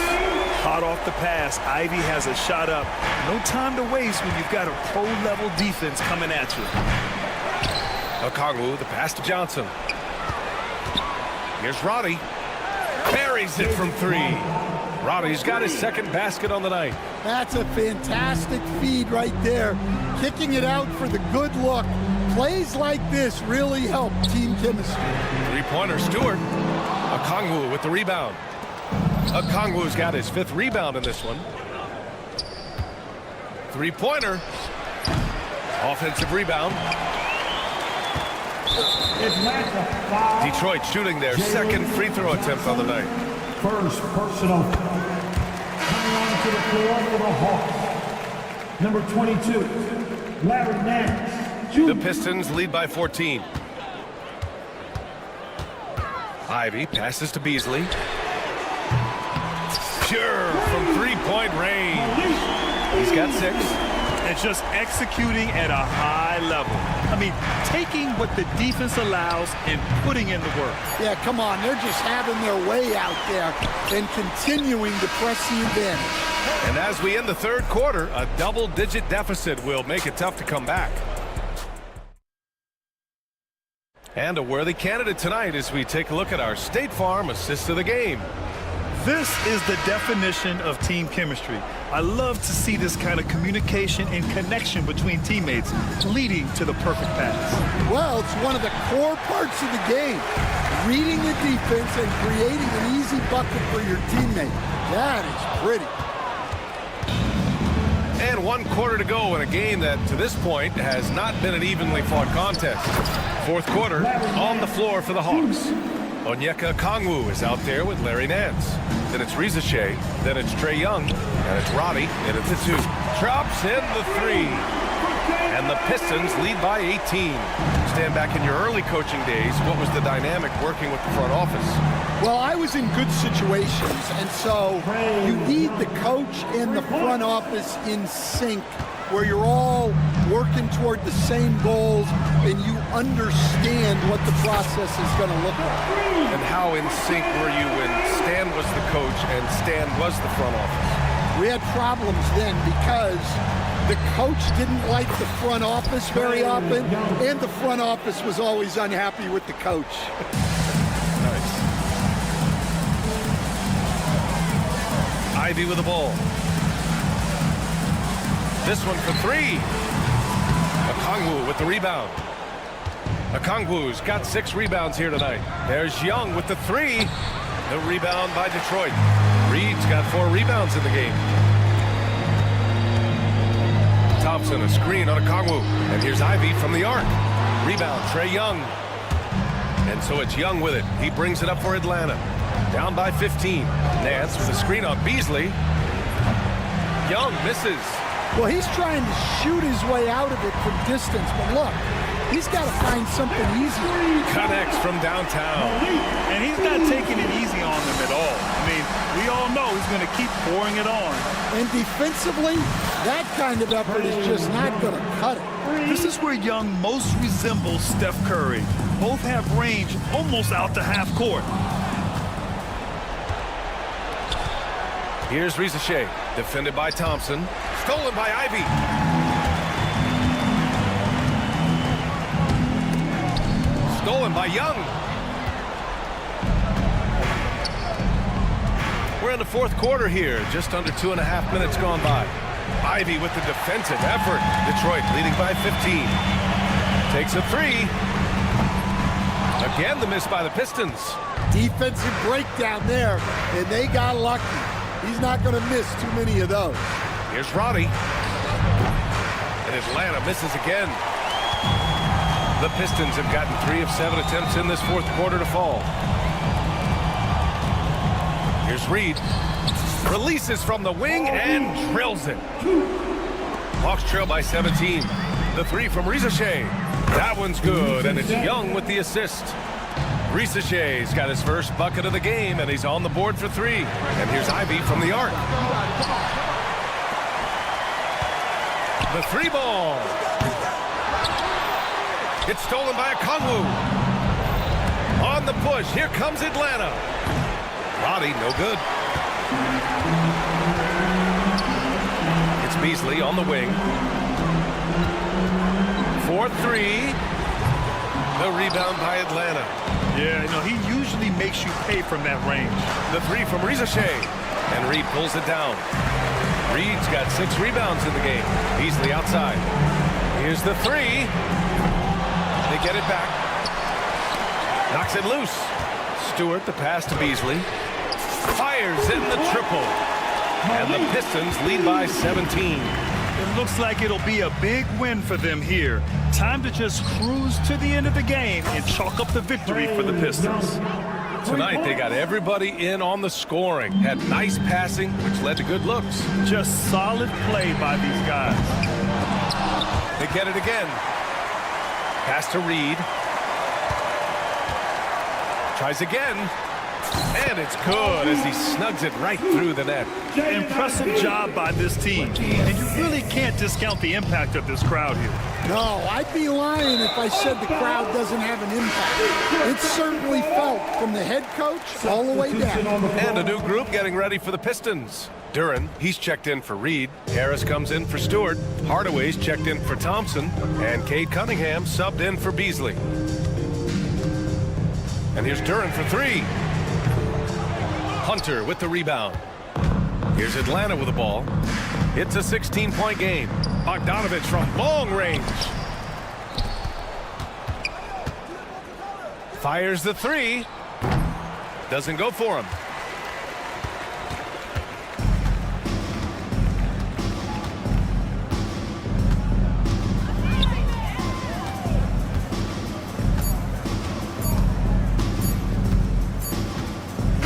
Hot off the pass, Ivy has a shot up. No time to waste when you've got a pro-level defense coming at you. Okongwu, the pass to Johnson. Here's Roddy. Buries it from 3. Roddy's got his 2nd basket on the night. That's a fantastic feed right there. Kicking it out for the good look. Plays like this really help team chemistry. 3-pointer, Stewart. Okongwu with the rebound. Okongwu's got his 5th rebound in this one. 3-pointer. Offensive rebound. Detroit shooting their 2nd free throw attempt on the night. First personal. Coming on to the floor for the Hawks. Number 22, Larry Nance. The Pistons lead by 14. Ivy passes to Beasley. Pure from 3-point range. He's got 6. And just executing at a high level. I mean, taking what the defense allows and putting in the work. Yeah, come on. They're just having their way out there and continuing to press the advantage. And as we end the 3rd quarter, a double-digit deficit will make it tough to come back. And a worthy candidate tonight as we take a look at our State Farm assist of the game. This is the definition of team chemistry. I love to see this kind of communication and connection between teammates leading to the perfect pass. Well, it's one of the core parts of the game. Reading the defense and creating an easy bucket for your teammate. That is pretty. And 1 quarter to go in a game that, to this point, has not been an evenly fought contest. 4th quarter, on the floor for the Hawks. Onyeka Okongwu is out there with Larry Nance. Then it's Risache, then it's Trae Young, and it's Roddy, and it's the 2. Drops in the 3. And the Pistons lead by 18. Stand back in your early coaching days, what was the dynamic working with the front office? Well, I was in good situations, and so you need the coach and the front office in sync where you're all working toward the same goals and you understand what the process is going to look like. And how in sync were you when Stan was the coach and Stan was the front office? We had problems then because the coach didn't like the front office very often, and the front office was always unhappy with the coach. Nice. Ivy with the ball. This one for three. Okongwu with the rebound. Okongwu's got 6 rebounds here tonight. There's Young with the 3. The rebound by Detroit. Reed's got 4 rebounds in the game. Thompson, a screen on Okongwu. And here's Ivy from the arc. Rebound, Trae Young. And so it's Young with it. He brings it up for Atlanta. Down by 15. Nance with a screen on Beasley. Young misses. Well, he's trying to shoot his way out of it from distance, but look, he's got to find something easier. Connects from downtown. And he's not taking it easy on them at all. I mean, we all know he's going to keep pouring it on. And defensively, that kind of effort is just not going to cut it. This is where Young most resembles Steph Curry. Both have range almost out to half court. Here's Risache, defended by Thompson. Stolen by Ivy. Stolen by Young. We're in the 4th quarter here. Just under 2.5 minutes gone by. Ivy with the defensive effort. Detroit leading by 15. Takes a 3. Again, the miss by the Pistons. Defensive breakdown there, and they got lucky. He's not going to miss too many of those. Here's Roddy. And Atlanta misses again. The Pistons have gotten 3 of 7 attempts in this 4th quarter to fall. Here's Reed. Releases from the wing and drills it. Hawks trail by 17. The 3 from Risache. That one's good, and it's Young with the assist. Risache's got his first bucket of the game, and he's on the board for 3. And here's Ivy from the arc. The 3 ball. It's stolen by Okongwu. On the push, here comes Atlanta. Roddy, no good. It's Beasley on the wing. 4-3. The rebound by Atlanta. Yeah, you know, he usually makes you pay from that range. The 3 from Risache. And Reed pulls it down. Reed's got 6 rebounds in the game. Beasley outside. Here's the 3. They get it back. Knocks it loose. Stewart, the pass to Beasley. Fires in the triple. And the Pistons lead by 17. It looks like it'll be a big win for them here. Time to just cruise to the end of the game and chalk up the victory for the Pistons. Tonight, they got everybody in on the scoring. Had nice passing, which led to good looks. Just solid play by these guys. They get it again. Pass to Reed. Tries again. And it's good as he snugs it right through the net. Impressive job by this team. And you really can't discount the impact of this crowd here. No, I'd be lying if I said the crowd doesn't have an impact. It's certainly felt from the head coach all the way down. And a new group getting ready for the Pistons. Duran, he's checked in for Reed. Harris comes in for Stewart. Hardaway's checked in for Thompson. And Cade Cunningham subbed in for Beasley. And here's Duran for 3. Hunter with the rebound. Here's Atlanta with the ball. It's a 16-point game. Bogdanovich from long range. Fires the 3. Doesn't go for him.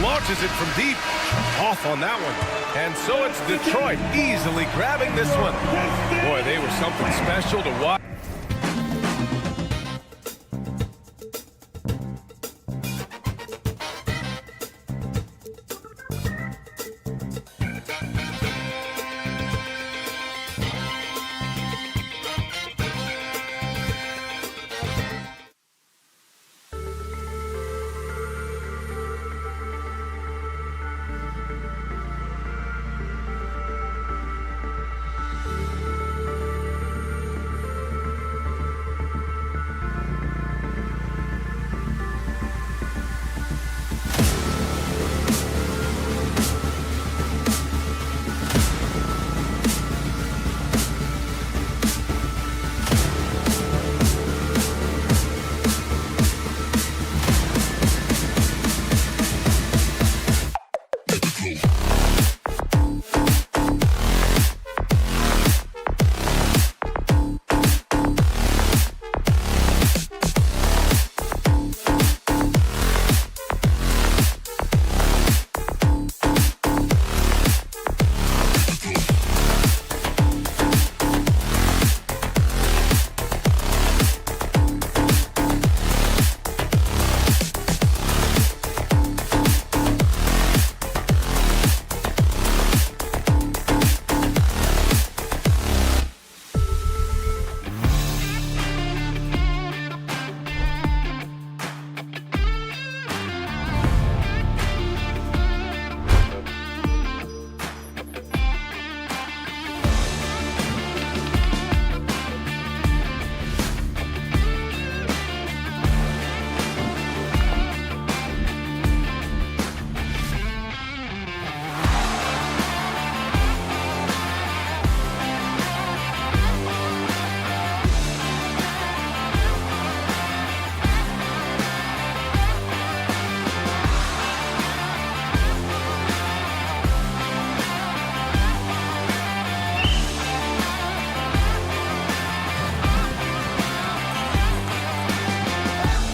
Launches it from deep. Off on that one. And so it's Detroit easily grabbing this one. Boy, they were something special to watch.